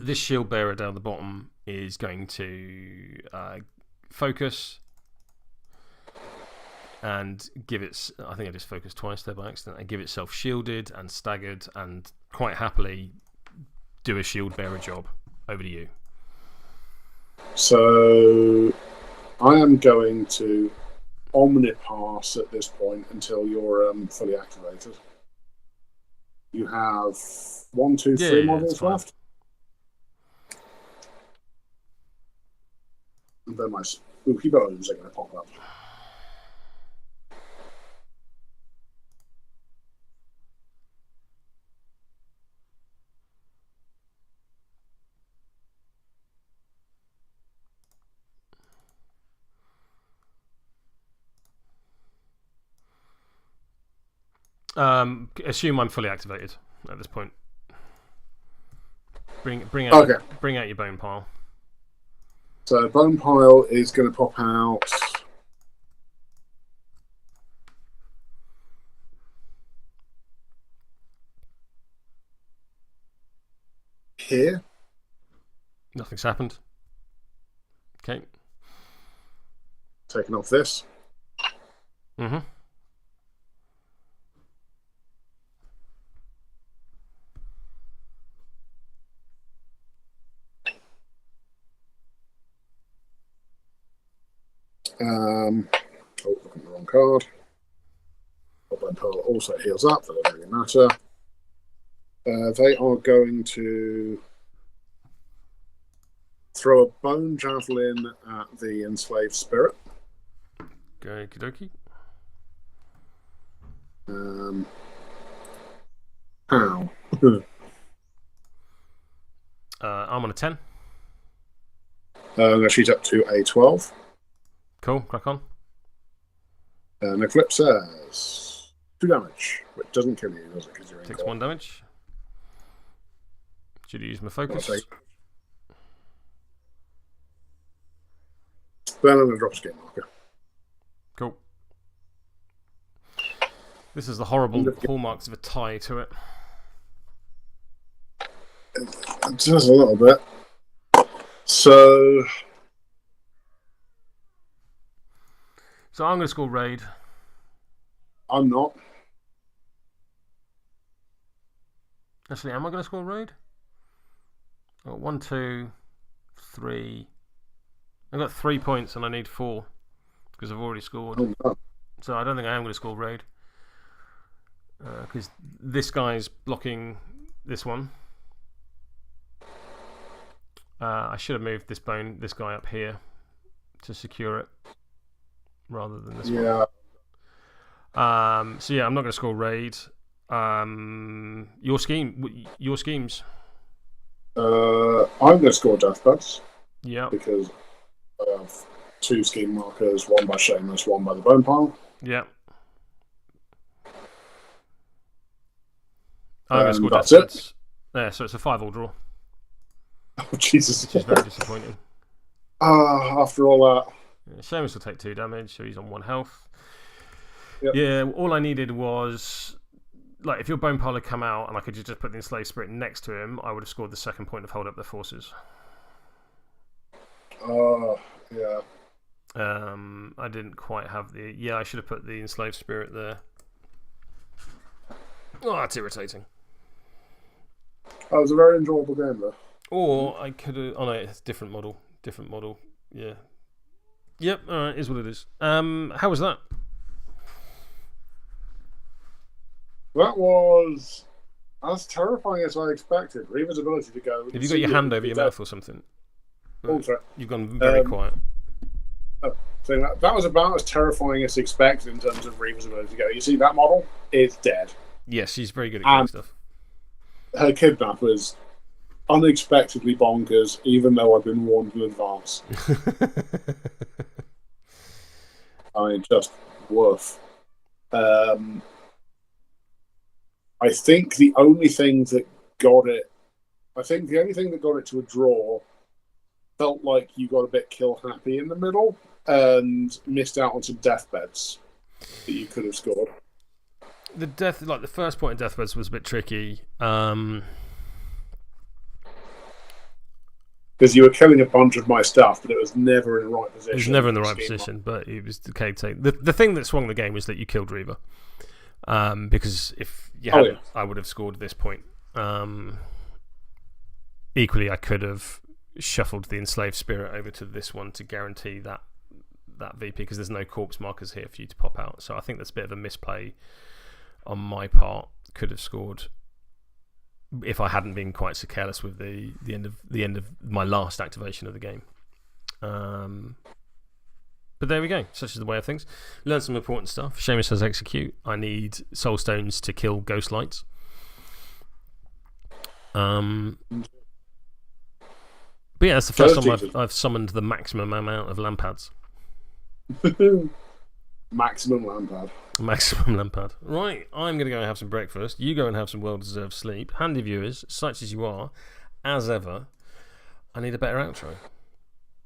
This Shieldbearer down the bottom is going to focus and give its. I think I just focused twice there by accident. And give itself shielded and staggered and quite happily do a Shieldbearer job. Over to you. So I am going to Omnipass at this point until you're fully activated. You have 1, 2, 3 models left. And then my spooky bones are going to pop up. Assume I'm fully activated at this point. Bring out your bone pile. So bone pile is going to pop out. here. Nothing's happened. Okay. Taking off this. Mm-hmm. Looking at the wrong card. Goblin Pearl also heals up, but it doesn't really matter. They are going to throw a bone javelin at the Enslaved Spirit. Okie dokie. How? I'm on a 10. I'm going to shoot up to a 12. Cool, crack on. And Eclipse says 2 damage, which doesn't kill you, does it? Because you're in Takes court. 1 damage. Should use my focus. Then I'm going to drop a skin marker. Cool. This is the horrible hallmarks of a tie to it. Just a little bit. So I'm going to score raid. I'm not. Actually, am I going to score raid? Oh, 1, 2, 3. I've got 3 points and I need 4 because I've already scored. Oh, no. So I don't think I am going to score raid because this guy's blocking this one. I should have moved this guy up here to secure it rather than this one. So yeah, I'm not going to score raid. Your schemes. I'm going to score Deathbeds. Yeah. Because I have 2 scheme markers, one by Seamus, one by the Bone Pile. Yeah. I'm going to score that's Deathbeds. Yeah, so it's a 5-all draw. Oh, Jesus. Which is very disappointing. After all that. Yeah, Seamus will take 2 damage, so he's on 1 health. Yep. Yeah, all I needed was, like, if your Bone Pile had come out and I could just put the Enslaved Spirit next to him, I would have scored the 2nd point of hold up their forces. Yeah. I didn't quite have the... Yeah, I should have put the Enslaved Spirit there. Oh, that's irritating. That was a very enjoyable game, though. Or I could have... Oh, no, it's a different model. Yeah. Yep, alright, is what it is. How was that? That was as terrifying as I expected. Reva's ability to go... Have you got your hand over your mouth or something? Oh, sorry. You've gone very quiet. So that was about as terrifying as expected in terms of Reva's ability to go. You see that model? It's dead. Yes, she's very good at killing stuff. Her kidnapper's unexpectedly bonkers, even though I've been warned in advance. I mean, just woof. I think the only thing that got it to a draw felt like you got a bit kill happy in the middle and missed out on some deathbeds that you could have scored. The first point of deathbeds was a bit tricky. Because you were killing a bunch of my stuff, but it was never in the right position. It was never in the right position, but it was okay. The thing that swung the game was that you killed Reva. Because if you hadn't, I would have scored this point. Equally, I could have shuffled the Enslaved Spirit over to this one to guarantee that VP, because there's no corpse markers here for you to pop out. So I think that's a bit of a misplay on my part. Could have scored if I hadn't been quite so careless with the end of my last activation of the game. But there we go. Such is the way of things. Learn some important stuff. Seamus has execute. I need soul stones to kill ghost lights. But yeah, that's the first time I've summoned the maximum amount of Lampads. Maximum Lampad. Maximum Lampad. Right, I'm going to go and have some breakfast. You go and have some well-deserved sleep. Handy viewers, such as you are, as ever, I need a better outro.